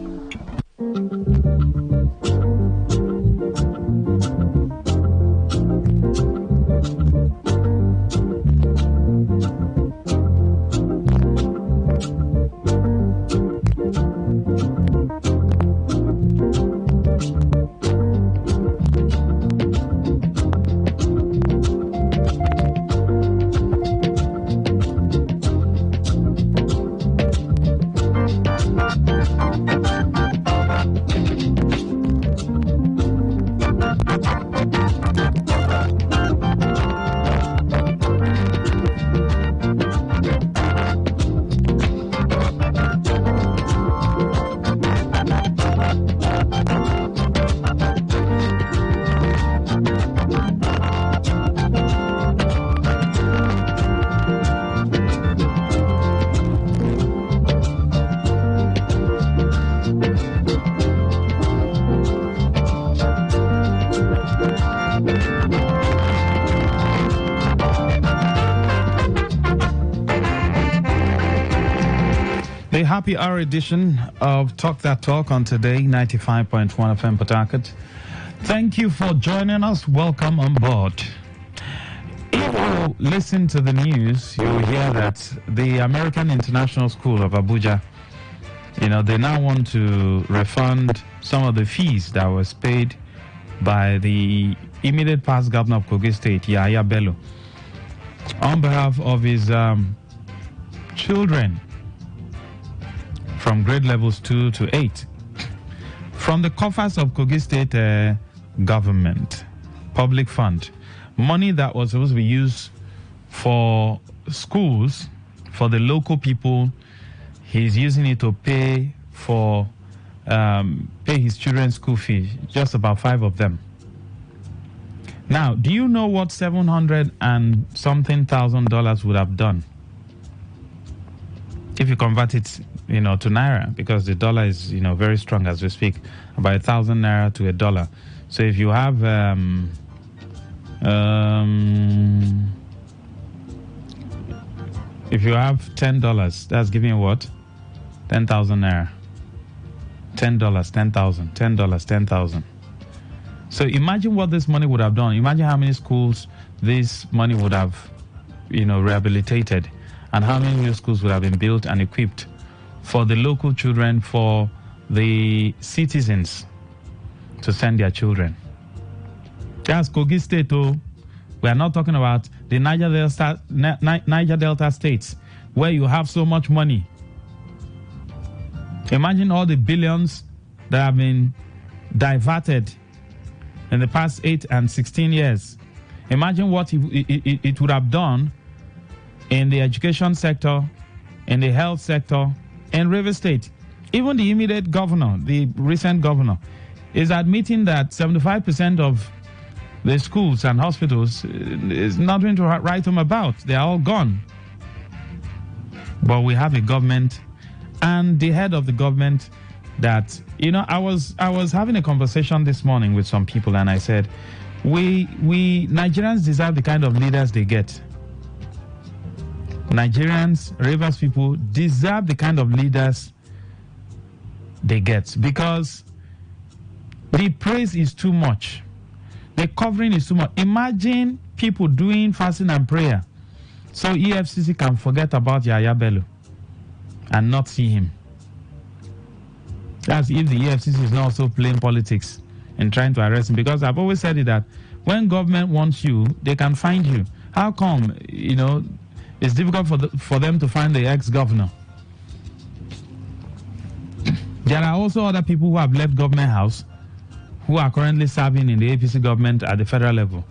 happy hour edition of Talk That Talk on Today 95.1 FM Port Harcourt. Thank you for joining us. Welcome on board. If you listen to the news, you'll hear that the American International School of Abuja, they now want to refund some of the fees that was paid by the immediate past governor of Kogi State, Yahaya Bello, on behalf of his children from grade levels 2 to 8 from the coffers of Kogi State government, public fund, money that was supposed to be used for schools, for the local people. He's using it to pay for pay his children's school fees, just about 5 of them. Now, do you know what $700 and something thousand would have done if you convert it, to naira? Because the dollar is, very strong as we speak, about 1,000 naira to $1. So if you have $10, that's giving you what? 10,000 naira. $10, 10,000. $10, 10,000. So imagine what this money would have done. Imagine how many schools this money would have, rehabilitated, and how many new schools would have been built and equipped for the local children, for the citizens to send their children. That's Kogi State, oh. We are not talking about the Niger Delta states, where you have so much money. Imagine all the billions that have been diverted in the past 8 and 16 years. Imagine what it would have done in the education sector, in the health sector, in River State. Even the immediate governor, the recent governor, is admitting that 75% of the schools and hospitals is nothing to write home about. They are all gone. But we have a government and the head of the government that, I was having a conversation this morning with some people, and I said, we Nigerians deserve the kind of leaders they get. Nigerians, Rivers people, deserve the kind of leaders they get, because the praise is too much. The covering is too much. Imagine people doing fasting and prayer so EFCC can forget about Yahaya Bello and not see him. That's if the EFCC is not also playing politics and trying to arrest him. Because I've always said it, that when government wants you, they can find you. How come, it's difficult for them to find the ex-governor? There are also other people who have left government house who are currently serving in the APC government at the federal level.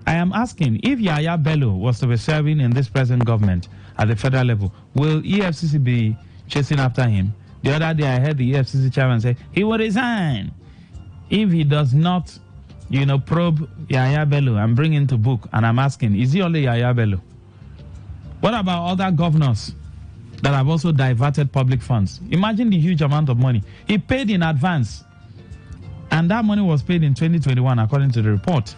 I am asking, if Yahaya Bello was to be serving in this present government at the federal level, will EFCC be chasing after him? The other day I heard the EFCC chairman say he will resign if he does not, probe Yahaya Bello and bring him to book. And I'm asking, is he only Yahaya Bello? What about other governors that have also diverted public funds? Imagine the huge amount of money. He paid in advance. And that money was paid in 2021, according to the report.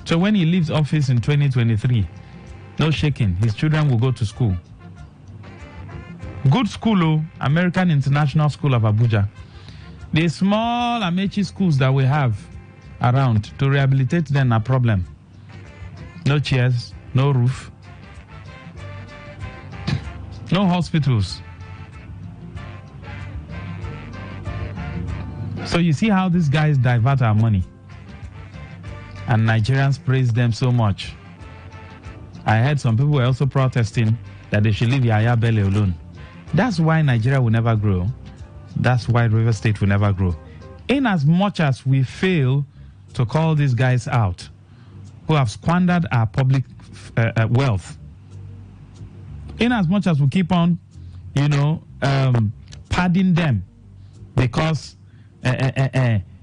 So when he leaves office in 2023, no shaking, his children will go to school. Good school, American International School of Abuja. The small Amechi schools that we have around, to rehabilitate them, a problem. No chairs, no roof, no hospitals. So you see how these guys divert our money. And Nigerians praise them so much. I heard some people were also protesting that they should leave Yahaya Bello alone. That's why Nigeria will never grow. That's why River State will never grow. In as much as we fail to call these guys out, who have squandered our public wealth, in as much as we keep on, padding them because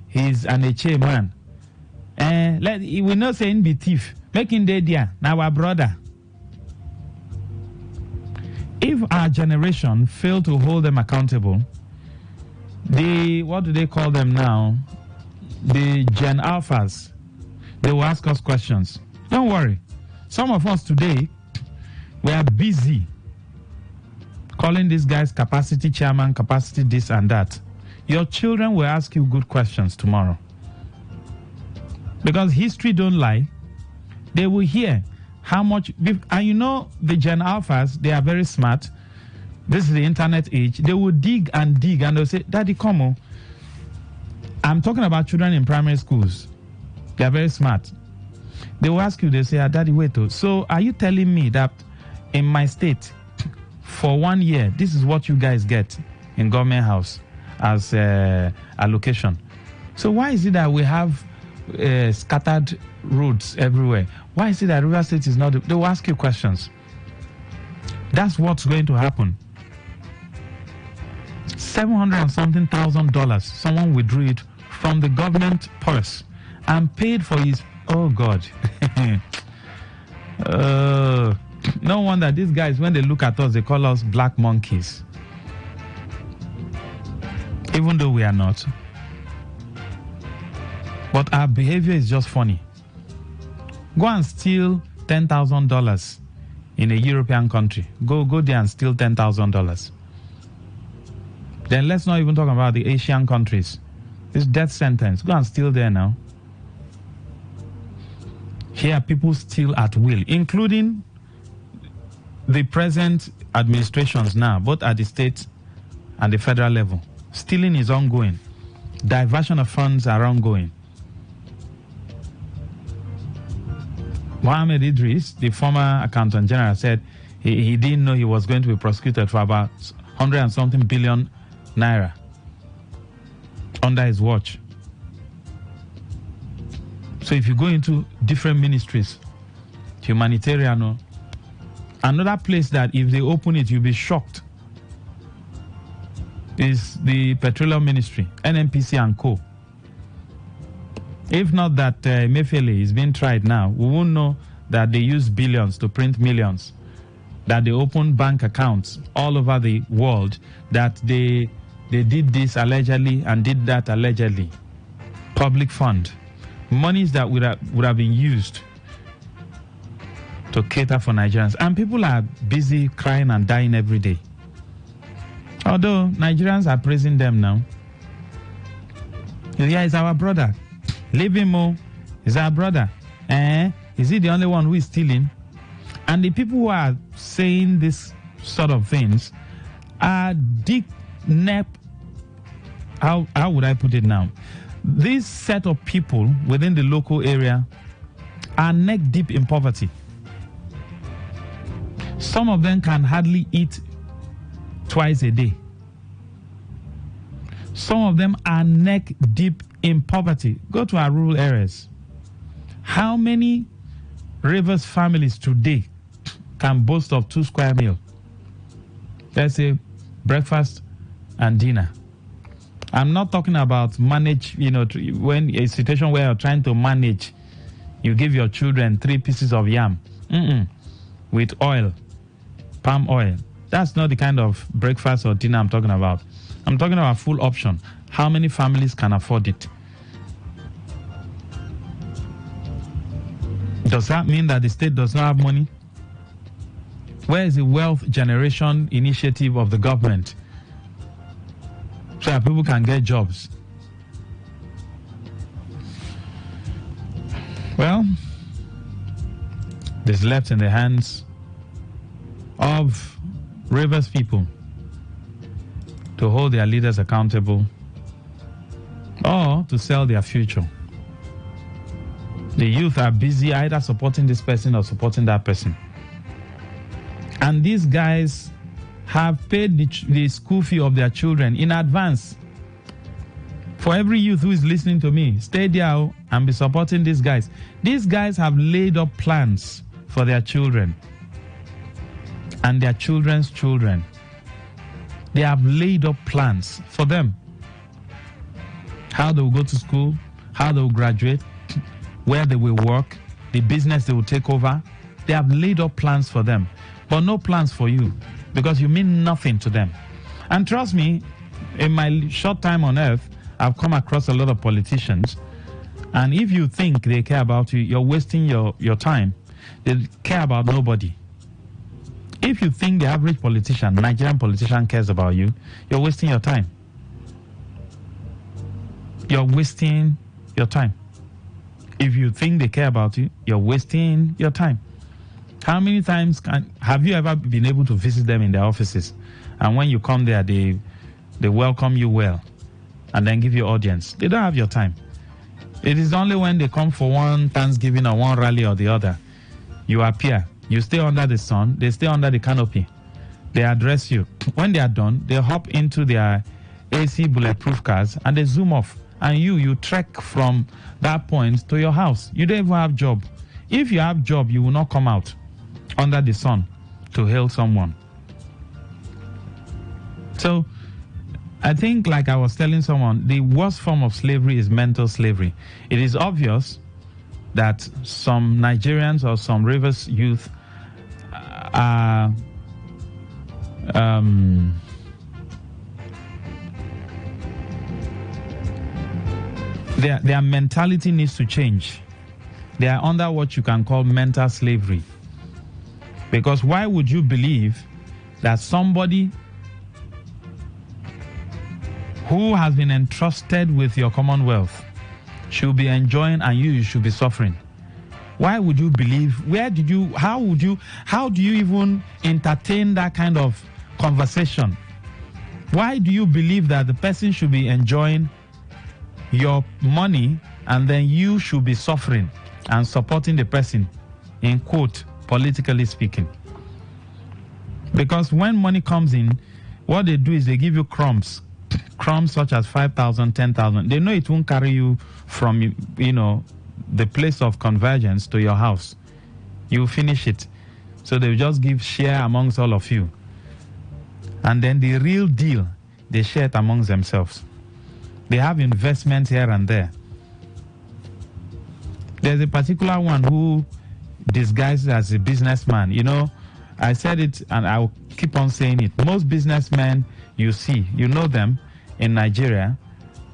he's an HA man. We not saying be thief. Making the idea now our brother. If our generation fail to hold them accountable, what do they call them now? The Gen Alphas. They will ask us questions. Don't worry. Some of us today, we are busy calling these guys capacity chairman, capacity this and that. Your children will ask you good questions tomorrow. Because history don't lie. They will hear how much, and you know the Gen Alphas, they are very smart. This is the internet age. They will dig and they'll say, Daddy, come on. I'm talking about children in primary schools. They are very smart. They will ask you, they say, Daddy, wait. So are you telling me that in my state, for 1 year, this is what you guys get in government house as allocation? So why is it that we have scattered roads everywhere? Why is it that River State is not? They will ask you questions. That's what's going to happen. $700 and something thousand, someone withdrew it from the government purse and paid for his. Oh God. No wonder these guys, when they look at us, they call us black monkeys. Even though we are not. But our behavior is just funny. Go and steal $10,000 in a European country. Go there and steal $10,000. Then let's not even talk about the Asian countries. This death sentence. Go and steal there now. Here, people steal at will, including the present administrations now, both at the state and the federal level. Stealing is ongoing. Diversion of funds are ongoing. Mohammed Idris, the former accountant general, said he didn't know he was going to be prosecuted for about 100 and something billion naira under his watch. So if you go into different ministries, humanitarian, another place that if they open it, you'll be shocked, is the petroleum ministry, NNPC and co. If not that Mefele is being tried now, we won't know that they use billions to print millions, that they open bank accounts all over the world, that they did this allegedly and did that allegedly. Public fund. Monies that would have been used to cater for Nigerians. And people are busy crying and dying every day. Although Nigerians are praising them now. Yeah, he's our brother. Leave him, oh. He's our brother. Is he the only one who is stealing? And the people who are saying this sort of things are deep neck. How would I put it now? This set of people within the local area are neck deep in poverty. Some of them can hardly eat twice a day. Some of them are neck deep in poverty. Go to our rural areas. How many Rivers families today can boast of 2 square meals? Let's say breakfast and dinner. I'm not talking about manage, when a situation where you're trying to manage, you give your children 3 pieces of yam with oil, palm oil. That's not the kind of breakfast or dinner I'm talking about. I'm talking about full option. How many families can afford it? Does that mean that the state does not have money? Where is the wealth generation initiative of the government so that people can get jobs? Well, this left in the hands of Rivers people to hold their leaders accountable or to sell their future. The youth are busy either supporting this person or supporting that person. And these guys have paid the school fee of their children in advance. For every youth who is listening to me, stay there and be supporting these guys. These guys have laid up plans for their children and their children's children. They have laid up plans for them. How they will go to school, how they will graduate, where they will work, the business they will take over. They have laid up plans for them, but no plans for you because you mean nothing to them. And trust me, in my short time on earth, I've come across a lot of politicians, and if you think they care about you, you're wasting your time. They care about nobody. If you think the average politician, Nigerian politician, cares about you, you're wasting your time. You're wasting your time. If you think they care about you, you're wasting your time. How many times have you ever been able to visit them in their offices? And when you come there, they welcome you well and then give you audience. They don't have your time. It is only when they come for one Thanksgiving or one rally or the other, you appear. You stay under the sun. They stay under the canopy. They address you. When they are done, they hop into their AC bulletproof cars and they zoom off. And you trek from that point to your house. You don't even have job. If you have job, you will not come out under the sun to hail someone. So I think, like I was telling someone, the worst form of slavery is mental slavery. It is obvious that some Nigerians or some Rivers youth are their mentality needs to change. They are under what you can call mental slavery. Because why would you believe that somebody who has been entrusted with your commonwealth should be enjoying and you should be suffering? Why would you believe? How do you even entertain that kind of conversation? Why do you believe that the person should be enjoying your money and then you should be suffering and supporting the person, in quote, politically speaking? Because when money comes in, what they do is they give you crumbs such as 5,000, 10,000. They know it won't carry you from, the place of convergence to your house. You finish it. So they just give share amongst all of you. And then the real deal, they share it amongst themselves. They have investments here and there. There's a particular one who disguises as a businessman. I said it and I'll keep on saying it. Most businessmen you see, you know them in Nigeria,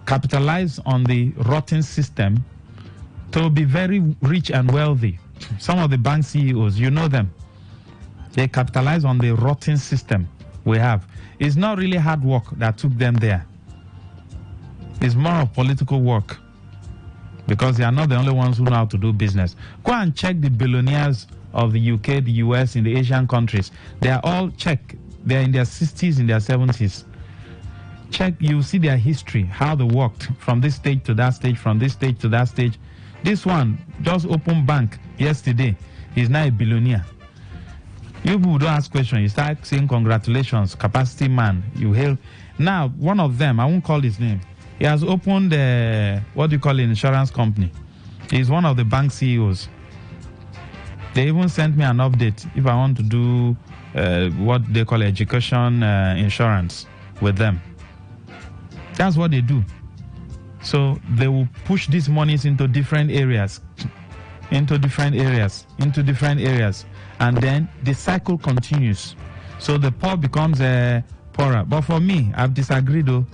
capitalize on the rotten system to be very rich and wealthy. Some of the bank CEOs, you know them. They capitalize on the rotten system we have. It's not really hard work that took them there. It's more of political work, because they are not the only ones who know how to do business. Go and check the billionaires of the UK, the US, in the Asian countries. They are all, they're in their 60s, in their 70s. Check, you see their history, how they worked from this stage to that stage, from this stage to that stage. This one just opened bank yesterday. He's now a billionaire. You people don't ask questions. You start saying congratulations, capacity man. You hail. Now, one of them, I won't call his name. He has opened insurance company. He's one of the bank CEOs. They even sent me an update if I want to do what they call education insurance with them. That's what they do. So they will push these monies into different areas, and then the cycle continues. So the poor becomes poorer. But for me, I've disagreed though.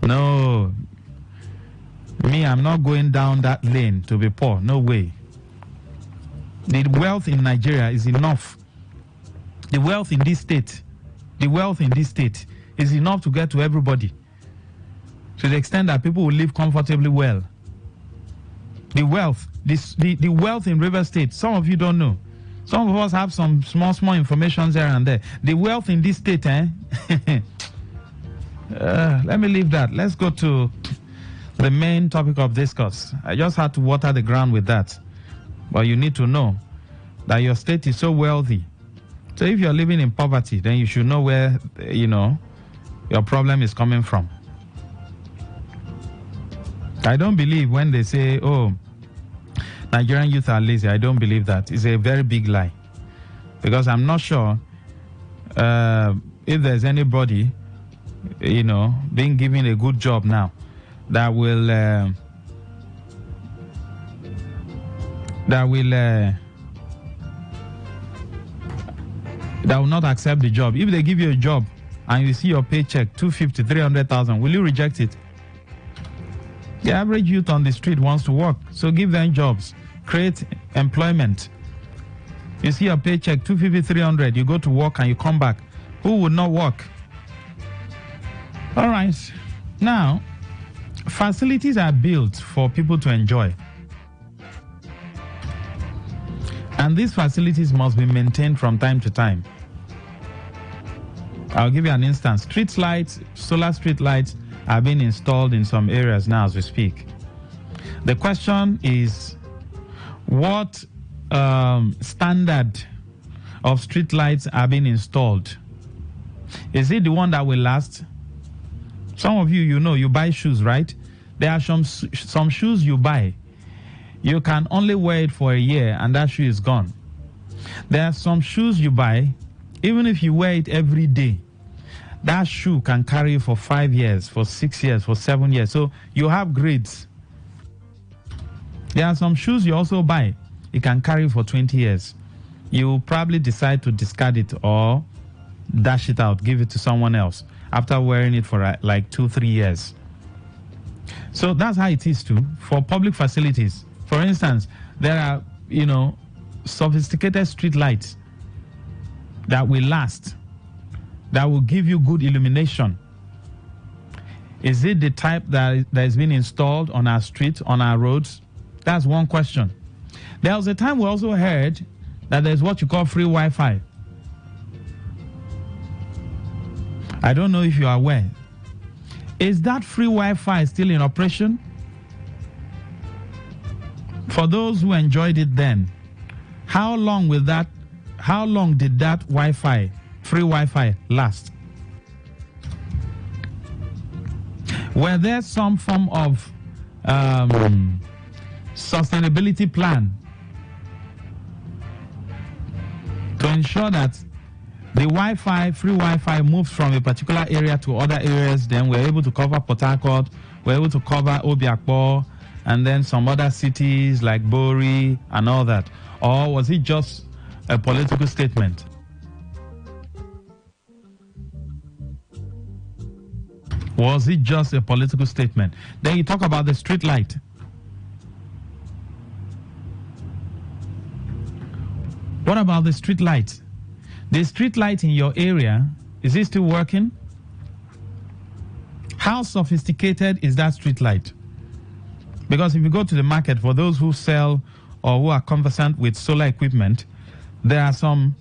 No, me, I'm not going down that lane to be poor. No way. The wealth in Nigeria is enough. The wealth in this state is enough to get to everybody, to the extent that people will live comfortably well. The wealth in River State, some of you don't know. Some of us have some small information there and there. The wealth in this state, let me leave that. Let's go to the main topic of discourse. I just had to water the ground with that. But you need to know that your state is so wealthy. So if you're living in poverty, then you should know where, your problem is coming from. I don't believe when they say, Nigerian youth are lazy. I don't believe that. It's a very big lie. Because I'm not sure if there's anybody, being given a good job now that will not accept the job. If they give you a job and you see your paycheck 250, 300,000, will you reject it? The average youth on the street wants to work, so give them jobs, create employment. You see a paycheck, 250, 300. You go to work and you come back. Who would not work? All right. Now, facilities are built for people to enjoy. And these facilities must be maintained from time to time. I'll give you an instance. Street lights, solar street lights are being installed in some areas now as we speak. The question is, what standard of street lights are being installed? Is it the one that will last? Some of you, you buy shoes, right? There are some shoes you buy. You can only wear it for a year and that shoe is gone. There are some shoes you buy, even if you wear it every day, that shoe can carry you for 5 years, for 6 years, for 7 years. So you have grades. There are some shoes you also buy. It can carry for 20 years. You probably decide to discard it or dash it out, give it to someone else after wearing it for like 2-3 years. So that's how it is too for public facilities. For instance, there are, sophisticated street lights that will last, that will give you good illumination. Is it the type that is being installed on our streets, on our roads? That's one question. There was a time we also heard that there's what you call free Wi-Fi. I don't know if you are aware. Is that free Wi-Fi still in operation? For those who enjoyed it then, how long did that Wi-Fi, free Wi-Fi, last? Were there some form of sustainability plan to ensure that the Wi-Fi, free Wi-Fi moves from a particular area to other areas? Then we're able to cover Port Harcourt, we're able to cover Obiakpo, and then some other cities like Bori and all that. Or was it just a political statement? Was it just a political statement? Then you talk about the street light. What about the street light? The street light in your area, is it still working? How sophisticated is that street light? Because if you go to the market, for those who sell or who are conversant with solar equipment, there are some,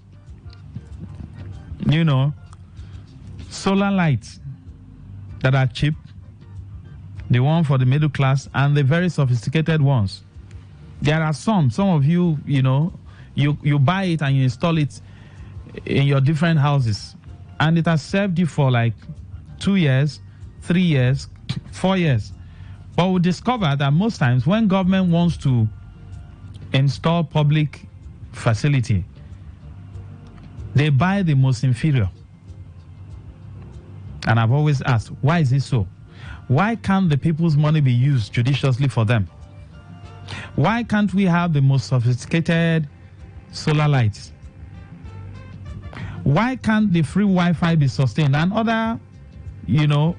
solar lights that are cheap, the one for the middle class, and the very sophisticated ones. There are some of you, you buy it and you install it in your different houses, and it has served you for like 2 years, 3 years, 4 years. But we discover that most times when government wants to install public facility, they buy the most inferior. And I've always asked, why is it so? Why can't the people's money be used judiciously for them? Why can't we have the most sophisticated solar lights? Why can't the free Wi-Fi be sustained and other,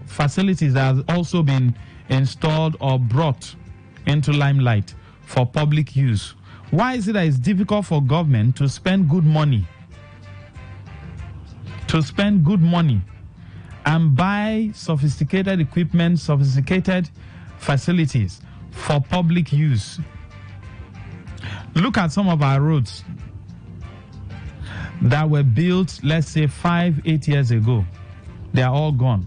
facilities that have also been installed or brought into limelight for public use? Why is it that it's difficult for government to spend good money? And buy sophisticated equipment, sophisticated facilities for public use? Look at some of our roads that were built, let's say 5-8 years ago. They are all gone.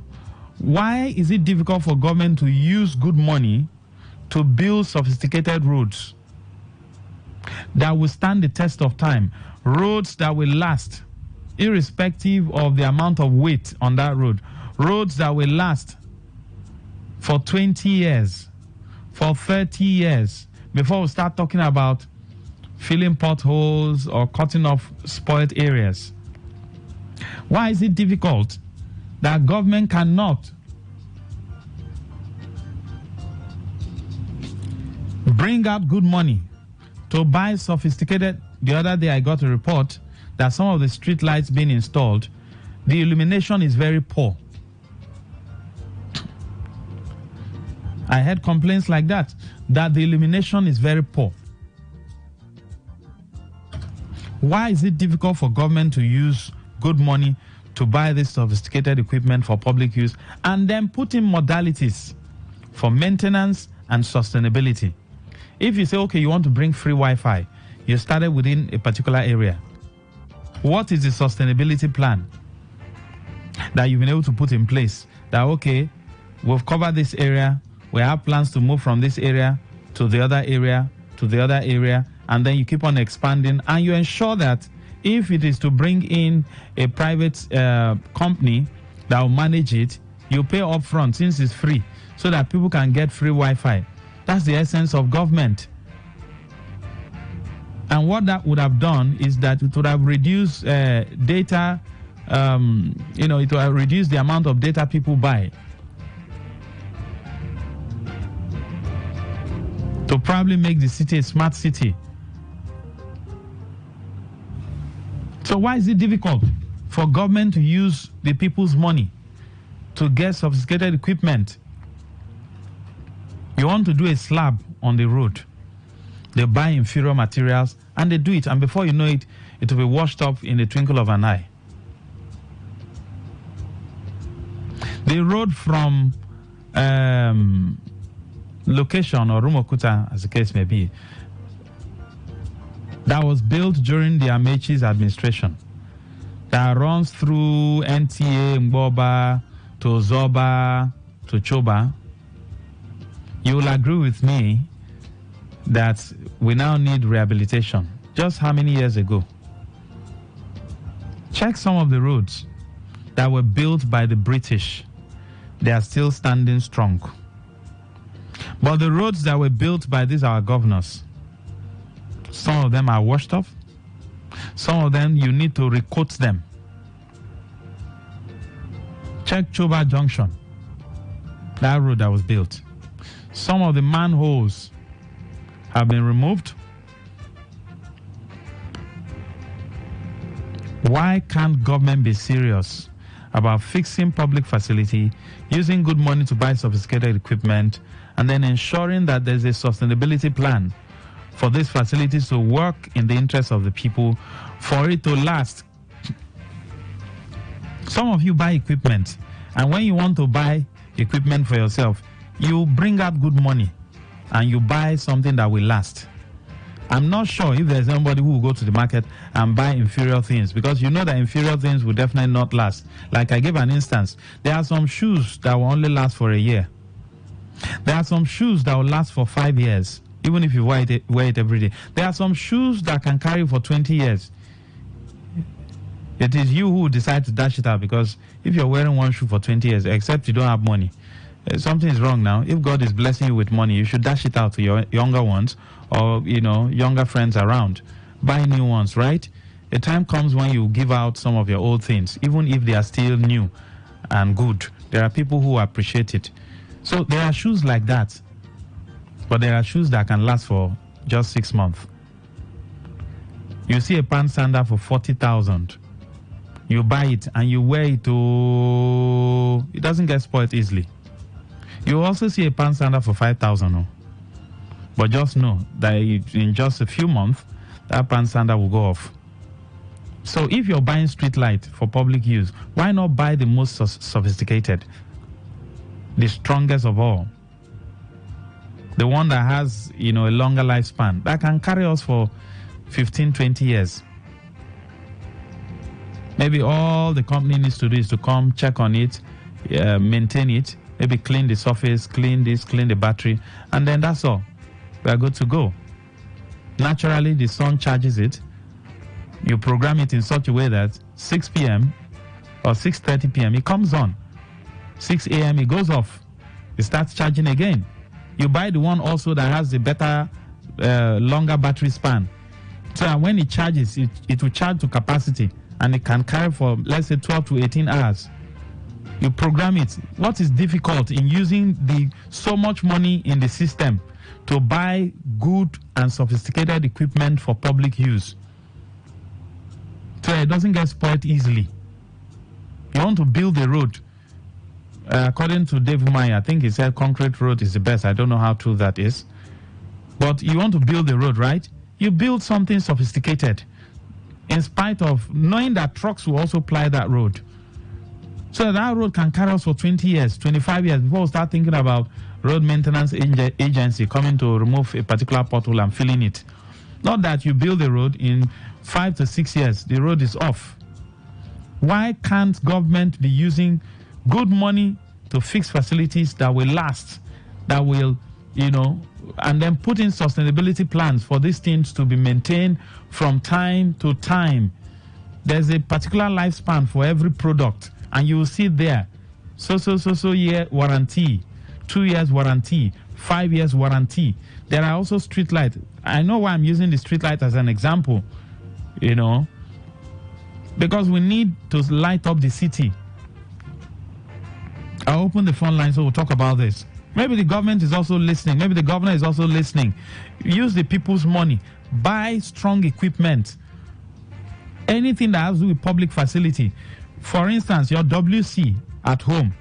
Why is it difficult for government to use good money to build sophisticated roads that will stand the test of time? Roads that will last, irrespective of the amount of weight on that road. Roads that will last for 20 years, for 30 years, before we start talking about filling potholes or cutting off spoiled areas. Why is it difficult that government cannot bring out good money to buy sophisticated? The other day I got a report that some of the street lights being installed, the illumination is very poor. I heard complaints like that the illumination is very poor. Why is it difficult for government to use good money to buy this sophisticated equipment for public use and then put in modalities for maintenance and sustainability? If you say, okay, you want to bring free Wi-Fi, you started within a particular area. What is the sustainability plan that you've been able to put in place? That, okay, we've covered this area, we have plans to move from this area to the other area, to the other area, and then you keep on expanding, and you ensure that if it is to bring in a private company that will manage it, you pay upfront since it's free, so that people can get free Wi-Fi. That's the essence of government. And what that would have done is that it would have reduced data, it would have reduced the amount of data people buy. To probably make the city a smart city. So why is it difficult for government to use the people's money to get sophisticated equipment? You want to do a slab on the road. They buy inferior materials and they do it, and before you know it, it will be washed up in the twinkle of an eye. The road from location or Rumokuta, as the case may be, that was built during the Amechi's administration, that runs through NTA, Mboba, to Zoba, to Choba. You will agree with me that we now need rehabilitation. Just how many years ago? Check some of the roads that were built by the British. They are still standing strong. But the roads that were built by these our governors, some of them are washed off. Some of them you need to recoat them. Check Choba Junction, that road that was built. Some of the manholes have been removed. Why can't government be serious about fixing public facility, using good money to buy sophisticated equipment, and then ensuring that there's a sustainability plan for these facilities to work in the interest of the people, for it to last? Some of you buy equipment, and when you want to buy equipment for yourself, you bring out good money and you buy something that will last. I'm not sure if there's anybody who will go to the market and buy inferior things, because you know that inferior things will definitely not last. Like I gave an instance, there are some shoes that will only last for a year. There are some shoes that will last for 5 years, even if you wear it every day. There are some shoes that can carry for 20 years. It is you who decide to dash it out, because if you're wearing one shoe for 20 years, except you don't have money, something is wrong now. If God is blessing you with money, you should dash it out to your younger ones, or younger friends around. Buy new ones, right? A time comes when you give out some of your old things, even if they are still new and good. There are people who appreciate it. So there are shoes like that, but there are shoes that can last for just 6 months. You see a pant sandal for 40,000. You buy it and you wear it to... It doesn't get spoiled easily. You also see a pant sandal for 5,000. But just know that in just a few months, that pant sandal will go off. So if you're buying street light for public use, why not buy the most sophisticated, the strongest of all, the one that has a longer lifespan, that can carry us for 15, 20 years? Maybe all the company needs to do is to come check on it, maintain it, maybe clean the surface, clean this, clean the battery, and then that's all. We are good to go. Naturally, the sun charges it. You program it in such a way that 6 p.m. or 6:30 p.m. it comes on. 6 a.m. it goes off. It starts charging again. You buy the one also that has the better, longer battery span. So when it charges, it will charge to capacity, and it can carry for, let's say, 12 to 18 hours. You program it. What is difficult in using so much money in the system to buy good and sophisticated equipment for public use, so it doesn't get spoiled easily? You want to build a road. According to Dave Umai, I think he said concrete road is the best. I don't know how true that is. But you want to build a road, right? You build something sophisticated. in spite of knowing that trucks will also ply that road. So that road can carry us for 20 years, 25 years before we start thinking about road maintenance agency coming to remove a particular pothole and filling it. Not that you build a road in 5 to 6 years, the road is off. Why can't government be using good money to fix facilities that will last, that will, and then put in sustainability plans for these things to be maintained from time to time? There's a particular lifespan for every product, and you will see there, so year warranty, 2 years warranty, 5 years warranty. There are also street lights. I know why I'm using the street light as an example, because we need to light up the city. I'll open the phone line so we'll talk about this. Maybe the government is also listening. Maybe the governor is also listening. Use the people's money. Buy strong equipment. Anything that has to do with public facility. For instance, your WC at home.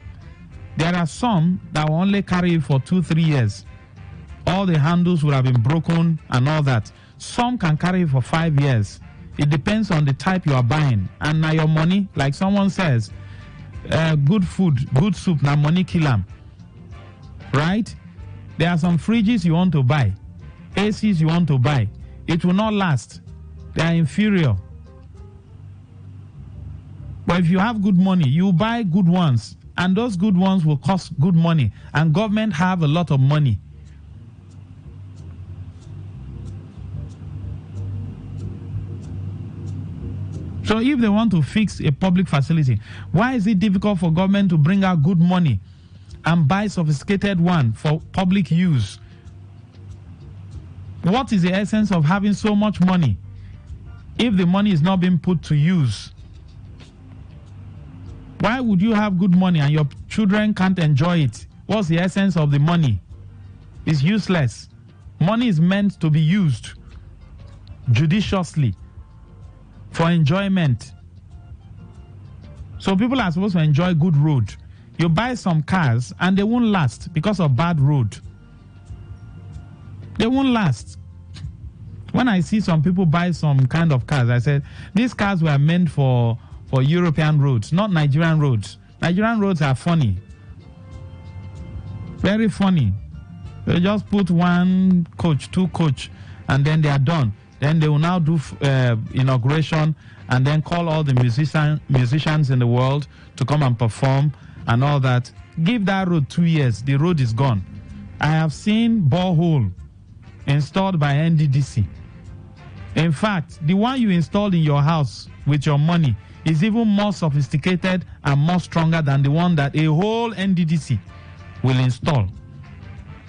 There are some that will only carry for 2-3 years. All the handles would have been broken and all that. Some can carry for 5 years. It depends on the type you are buying. And now your money, like someone says, good food, good soup, now money kill them. Right? There are some fridges you want to buy, ACs you want to buy. It will not last. They are inferior. But if you have good money, you buy good ones. And those good ones will cost good money. And government have a lot of money. So if they want to fix a public facility, why is it difficult for government to bring out good money and buy sophisticated one for public use? What is the essence of having so much money if the money is not being put to use? Why would you have good money and your children can't enjoy it? What's the essence of the money? It's useless. Money is meant to be used judiciously for enjoyment. So people are supposed to enjoy good road. You buy some cars and they won't last because of bad road. They won't last. When I see some people buy some kind of cars, I said, these cars were meant for European roads, not Nigerian roads. Nigerian roads are funny. Very funny. They just put 1 coach, 2 coach, and then they are done. Then they will now do inauguration and then call all the musicians in the world to come and perform and all that. Give that road 2 years, the road is gone. I have seen borehole installed by NDDC. In fact, the one you installed in your house with your money is even more sophisticated and more stronger than the one that a whole NDDC will install.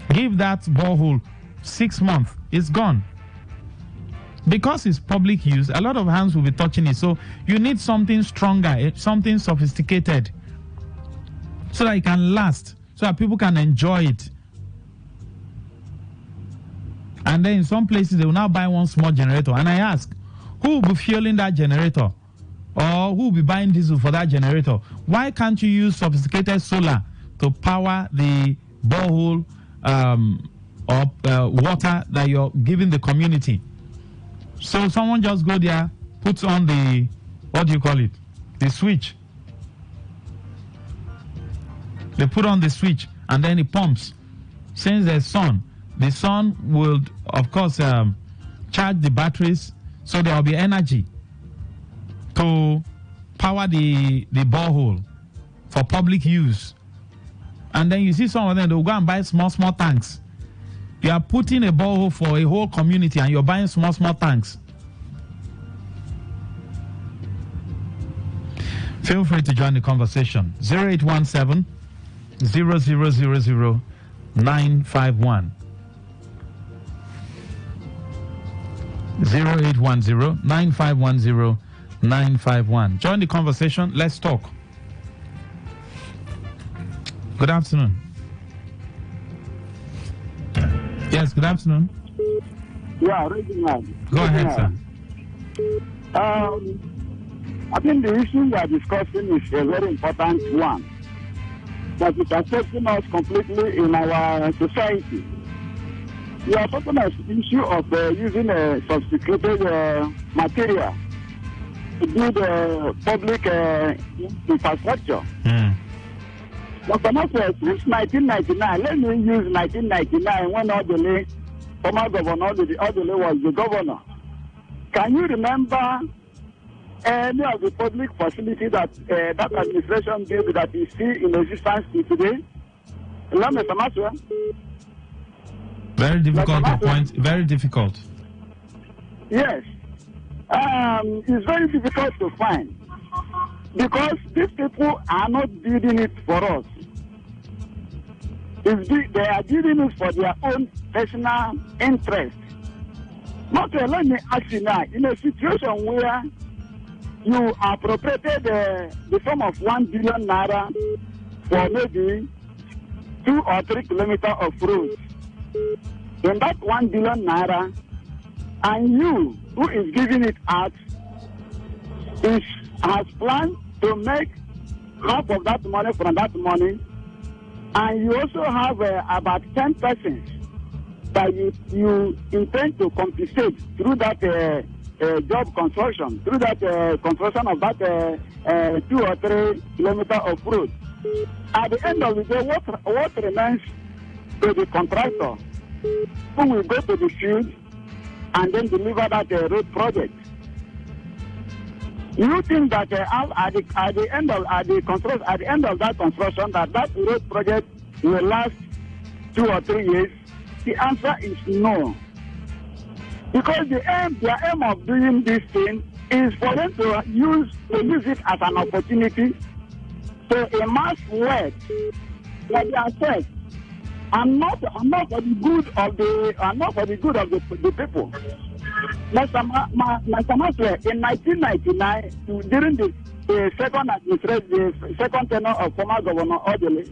Give that borehole 6 months, it's gone. Because it's public use, a lot of hands will be touching it. So you need something stronger, something sophisticated, so that it can last, so that people can enjoy it. And then in some places, they will now buy one small generator. And I ask, who will be fueling that generator? Or who will be buying diesel for that generator? Why can't you use sophisticated solar to power the borehole or water that you're giving the community? So someone just go there, puts on the, what do you call it? The switch. They put on the switch and then it pumps. Since there's sun, the sun will, of course, charge the batteries, so there will be energy to power the borehole for public use. And then you see some of them, they'll go and buy small tanks. You are putting a borehole for a whole community and you're buying small tanks. Feel free to join the conversation. 0817 0000 951. 0810 9510 951. Join the conversation. Let's talk. Good afternoon. Yes, good afternoon. Yeah, Reginald. Go ahead, sir. I think the issue we are discussing is a very important one, that is affecting us completely in our society. We are talking about the issue of using a sophisticated material build public infrastructure. But Maxwell, since 1999, let me use 1999 when Odele, former governor Odele was the governor. Can you remember any of the public facilities that that administration built that is still in existence today? Hello, Mr. Maxwell? Very difficult to point. Very difficult. Yes. It's very difficult to find because these people are not building it for us. They are building it for their own personal interest. Not let me ask you now, in a situation where you appropriated the sum of 1 billion naira for maybe 2 or 3 kilometers of roads, then that 1 billion naira, and you, who is giving it out, has planned to make half of that money from that money, and you also have about 10 persons that you intend to compensate through that job construction, through that construction of that 2 or 3 kilometers of road. At the end of the day, what remains to the contractor who will go to the field and then deliver that road project? You think that at the end of that construction, that road project will last 2 or 3 years? The answer is no. Because their aim of doing this thing is for them to use it as an opportunity to amass wealth for themselves, and not for the good of the people. Mr. Maxwell, in 1999, during the second tenure of former Governor Odele,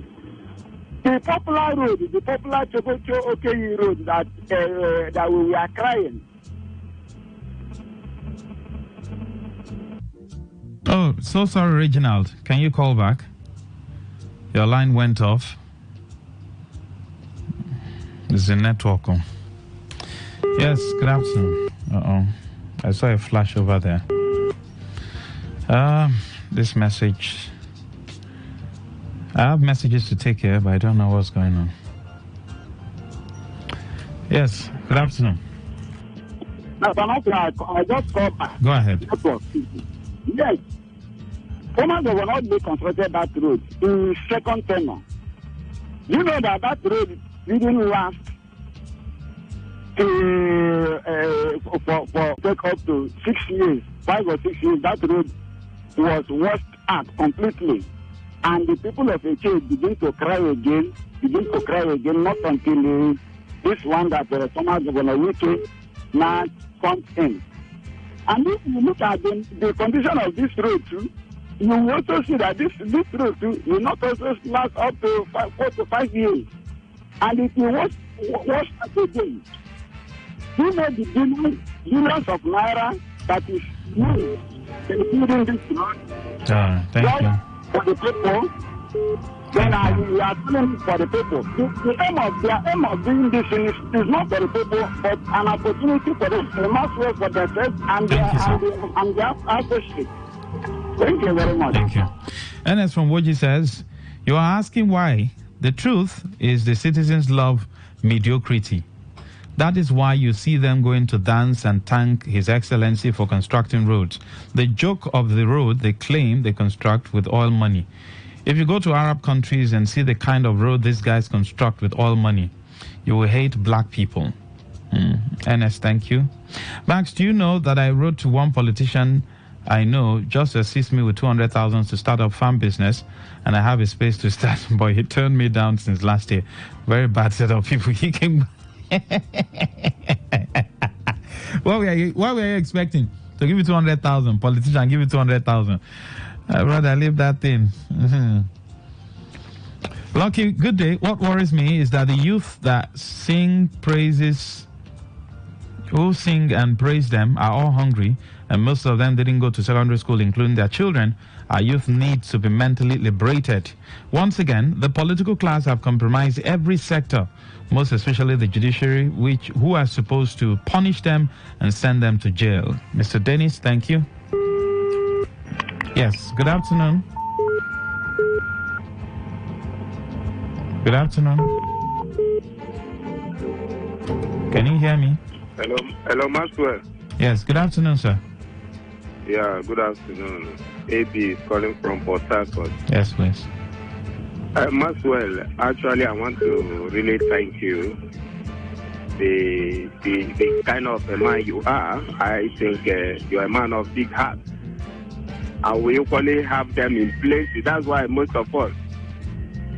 the popular Chokocho Okeyi road that we were crying. Oh, so sorry, Reginald. Can you call back? Your line went off. It's the network. Yes, good afternoon. I saw a flash over there. This message. I have messages to take here, but I don't know what's going on. Yes, good afternoon. I just called back. Go ahead. Yes. Former Governor they constructed that road in second tenure. You know that road didn't last for take up to 6 years, 5 or 6 years. That road was washed out completely. And the people of Eche begin to cry again, not until this one that former Governor UK now comes in. And if you look at the condition of this road too, you will also see that this road too will not also last up to 4 to 5 years. And if you watch out again, you know the billions of naira that is used including this road. Thank you. For the people, then we are doing for the people. The aim of doing this is not for the people, but an opportunity for them to mass work for themselves and their associates. Thank you very much. Thank you. And as from what he says, you are asking why. The truth is the citizens love mediocrity. That is why you see them going to dance and thank His Excellency for constructing roads. The joke of the road they claim they construct with oil money. If you go to Arab countries and see the kind of road these guys construct with oil money, you will hate black people. Ernest, thank you. Max, do you know that I wrote to one politician I know just to assist me with 200,000 to start up farm business, and I have a space to start, but he turned me down since last year. Very bad set of people. He came. What were you expecting? To give you 200,000, politician give you 200,000. Brother, leave that thing. Lucky, good day. What worries me is that the youth that who sing and praise them are all hungry, and most of them didn't go to secondary school, including their children. Our youth needs to be mentally liberated. Once again, the political class have compromised every sector, most especially the judiciary, who are supposed to punish them and send them to jail. Mr. Dennis, thank you. Yes, good afternoon. Good afternoon. Can you hear me? Hello, Maxwell. Yes, good afternoon, sir. Yeah, good afternoon. AB is calling from Port Harcourt. Yes, please. Maxwell, actually, I want to really thank you. The kind of a man you are, I think you're a man of big heart. And we equally have them in place. That's why most of us,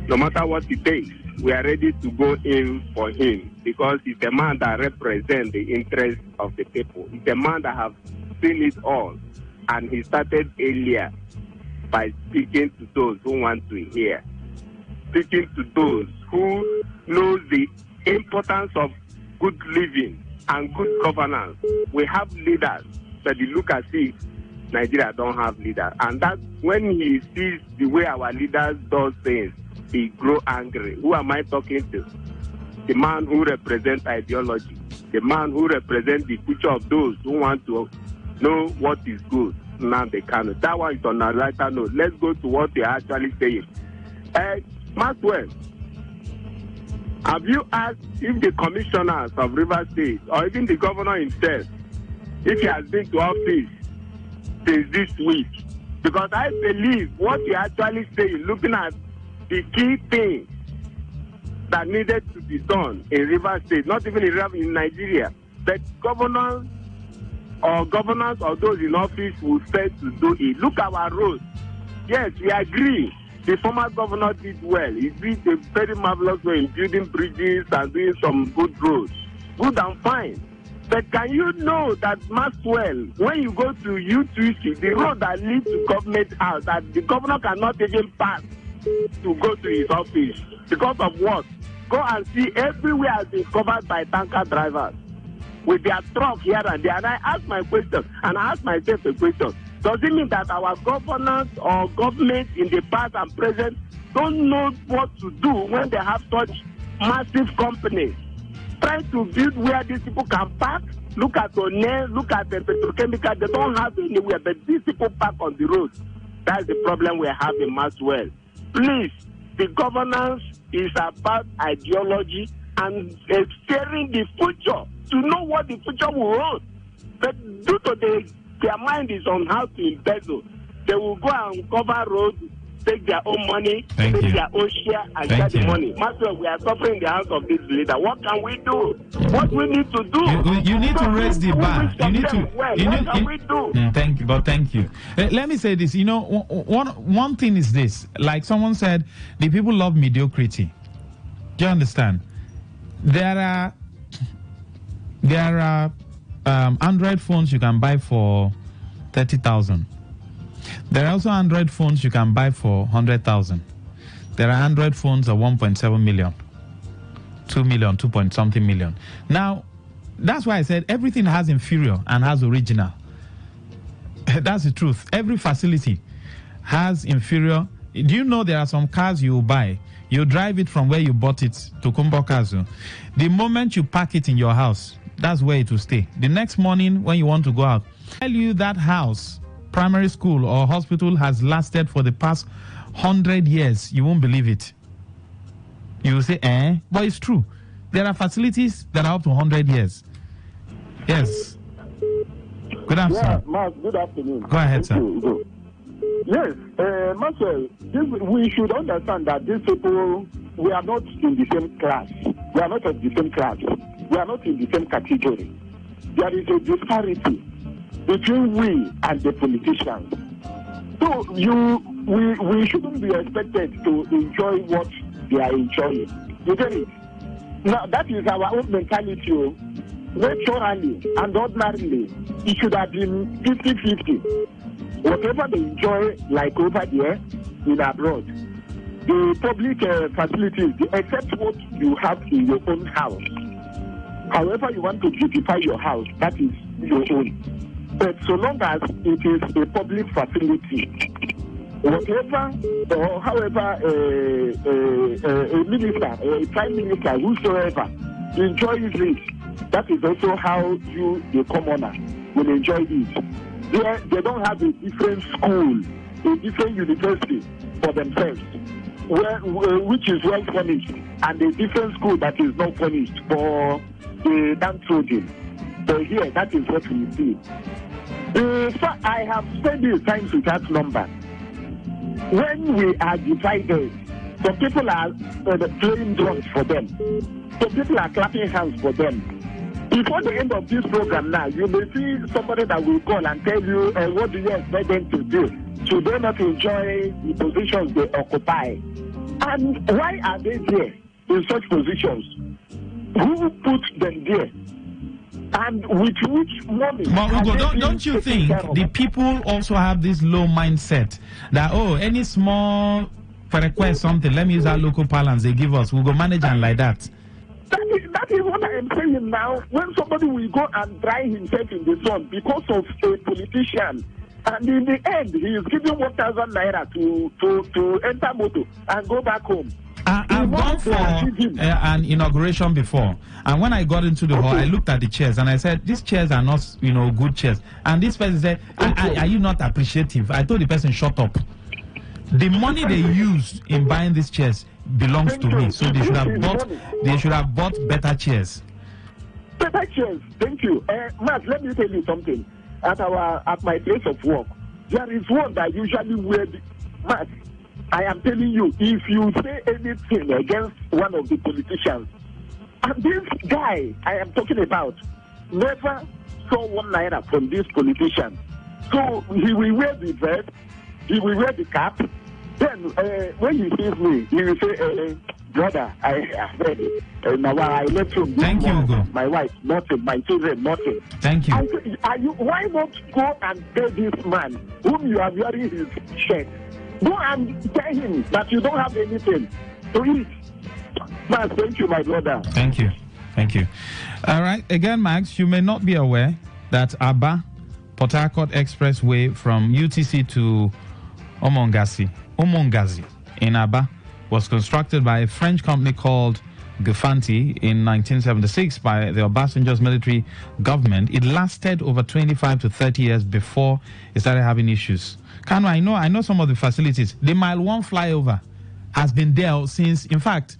no matter what it takes, we are ready to go in for him because he's a man that represents the interests of the people. He's a man that has seen it all. And he started earlier by speaking to those who want to hear. Speaking to those who know the importance of good living and good governance. We have leaders, but you look at it, Nigeria don't have leaders. And that's when he sees the way our leaders do things, he grow angry. Who am I talking to? The man who represents ideology. The man who represents the future of those who want to know what is good. Now they can. That one is on a lighter note. Let's go to what they're actually saying. Maxwell, have you asked if the commissioners of River State or even the governor himself, if he has been to office since this week? Because I believe what you actually say, looking at the key things that needed to be done in River State, not even in Nigeria, but governors or those in office will fail to do it. Look at our roads. Yes, we agree. The former governor did well. He did a very marvelous way in building bridges and doing some good roads. Good and fine. But can you know that, Maxwell, when you go to U2C, the road that leads to government house, that the governor cannot even pass to go to his office because of what? Go and see everywhere has been covered by tanker drivers with their truck here and there. And I ask my question, and I ask myself a question. Does it mean that our governors or government in the past and present don't know what to do when they have such massive companies trying to build where these people can park? Look at One, look at the petrochemical. They don't have anywhere, but these people park on the road. That's the problem we have in Maxwell. Please, the governance is about ideology and steering the future to know what the future will hold. But due to their mind is on how to embezzle, they will go and cover roads, take their own money, take their own share, and get the money. Maxwell, we are suffering the hands of this leader. What can we do? What we need to do? You need to raise the bar. You need to. What can we do? Thank you. Let me say this. You know, one thing is this. Like someone said, the people love mediocrity. Do you understand? There are Android phones you can buy for 30,000. There are also Android phones you can buy for 100,000. There are Android phones of 1.7 million, 2 million, 2 point something million. Now, that's why I said everything has inferior and has original. That's the truth. Every facility has inferior. Do you know there are some cars you buy? You drive it from where you bought it to Kumbokazu. The moment you park it in your house, that's where it will stay. The next morning when you want to go out, tell you that house, primary school or hospital has lasted for the past 100 years. You won't believe it. You will say, but it's true. There are facilities that are up to 100 years. Yes. Good afternoon. Yeah, Mark, good afternoon. Go ahead, sir. Yes, Marcel, we should understand that these people, we are not in the same class. We are not of the same class. We are not in the same category. There is a disparity between we and the politicians. So we shouldn't be expected to enjoy what they are enjoying. You get it? Now, that is our own mentality. Naturally and ordinarily, it should have been 50-50. Whatever they enjoy, like over there in abroad, the public facilities, except what you have in your own house. However you want to beautify your house, that is your own. But so long as it is a public facility, whatever or however a minister, a prime minister, whosoever enjoys it, that is also how you, the commoner, will enjoy it. They don't have a different school a different university for themselves, which is well furnished, and a different school that is not furnished for the downtrodden. So here, that is what we see. So I have said this times without number. When we are divided, some people are playing drums for them. Some people are clapping hands for them. Before the end of this program now, you may see somebody that will call and tell you, what do you expect them to do? Should they not enjoy the positions they occupy? And why are they there in such positions? Who put them there? And with which money? But Ugo, don't you think the people also have this low mindset that, any small request something, let me use that local parlance they give us, we'll go manage and like that? That is what I am saying now. When somebody will go and dry himself in the sun because of a politician, and in the end, he is giving 1,000 naira to enter motor and go back home. I've gone for an inauguration before, and when I got into the hall, I looked at the chairs and I said, these chairs are not, good chairs. And this person said, are you not appreciative? I told the person, shut up. The money they used in buying these chairs belongs to me, so they should have bought better chairs. Better chairs, thank you. Matt, let me tell you something. At my place of work, there is one that usually wear Matt, I am telling you, if you say anything against one of the politicians, and this guy I am talking about never saw 1 naira from this politician. So he will wear the vest, he will wear the cap. Then when he sees me, he will say, brother, now I left him. Thank you, Ugo. My wife, nothing. My children, nothing. Thank you. Why not go and tell this man whom you are wearing his shirt? Go and tell him that you don't have anything to eat. Max, thank you, my brother. Thank you. Thank you. All right. Again, Max, you may not be aware that Aba Port Harcourt Expressway from UTC to Omongazi in Aba was constructed by a French company called Gafanti in 1976 by the Obasanjo's military government. It lasted over 25 to 30 years before it started having issues. Kano, I know some of the facilities. The Mile 1 flyover has been there since, in fact,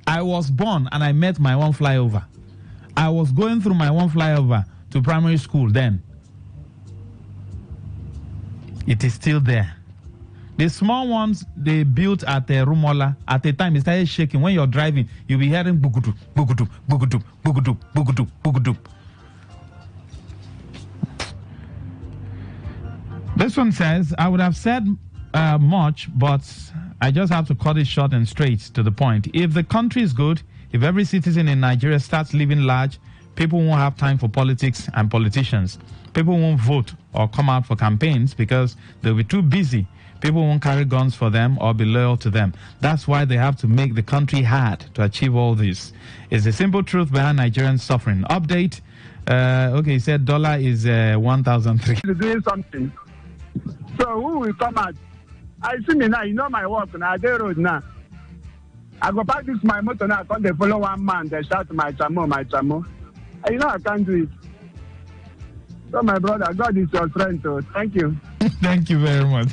I was born and I met my 1 flyover. I was going through my 1 flyover to primary school then. It is still there. The small ones they built at Rumola, at the time it started shaking. When you're driving, you'll be hearing bugudu, bugudu, bugudu, bugudu, bugudu, bugudu. This one says, I would have said much, but I just have to cut it short and straight to the point. If the country is good, if every citizen in Nigeria starts living large, people won't have time for politics and politicians. People won't vote or come out for campaigns because they'll be too busy. People won't carry guns for them or be loyal to them. That's why they have to make the country hard to achieve all this. It's the simple truth behind Nigerian suffering. Update. Okay, he said dollar is 1,003. Doing something. So who will come out? I see me now, you know my work now, they road now. I go back this my motor now, come they follow one man, they shout my chamo. And you know I can't do it. So my brother, God is your friend, so thank you. Thank you very much.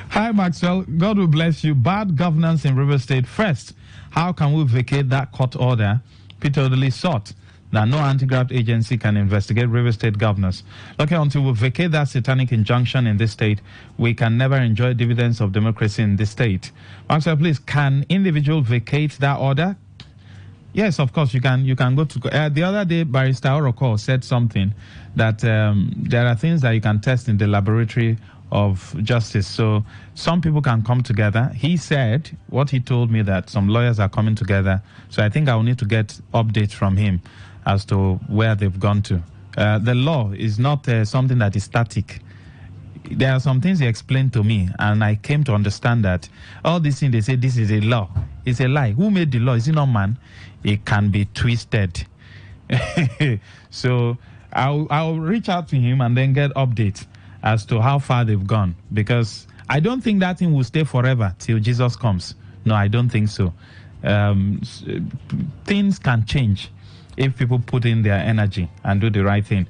Hi Maxwell, God will bless you. Bad governance in River State. First, how can we vacate that court order Peter Odili sought? That no anti-graft agency can investigate River State governors. Okay, until we vacate that satanic injunction in this state, we can never enjoy dividends of democracy in this state. Maxwell, please, can individual vacate that order? Yes, of course, you can go to... the other day, Barrister Oroko said something that there are things that you can test in the laboratory of justice. So some people can come together. He said, what he told me, that some lawyers are coming together. So I think I will need to get updates from him as to where they've gone to. The law is not something that is static. There are some things he explained to me, and I came to understand that all these things they say this is a law. It's a lie. Who made the law? Is it not man? It can be twisted. So I'll reach out to him and then get updates as to how far they've gone, because I don't think that thing will stay forever till Jesus comes. No, I don't think so. Things can change if people put in their energy and do the right thing.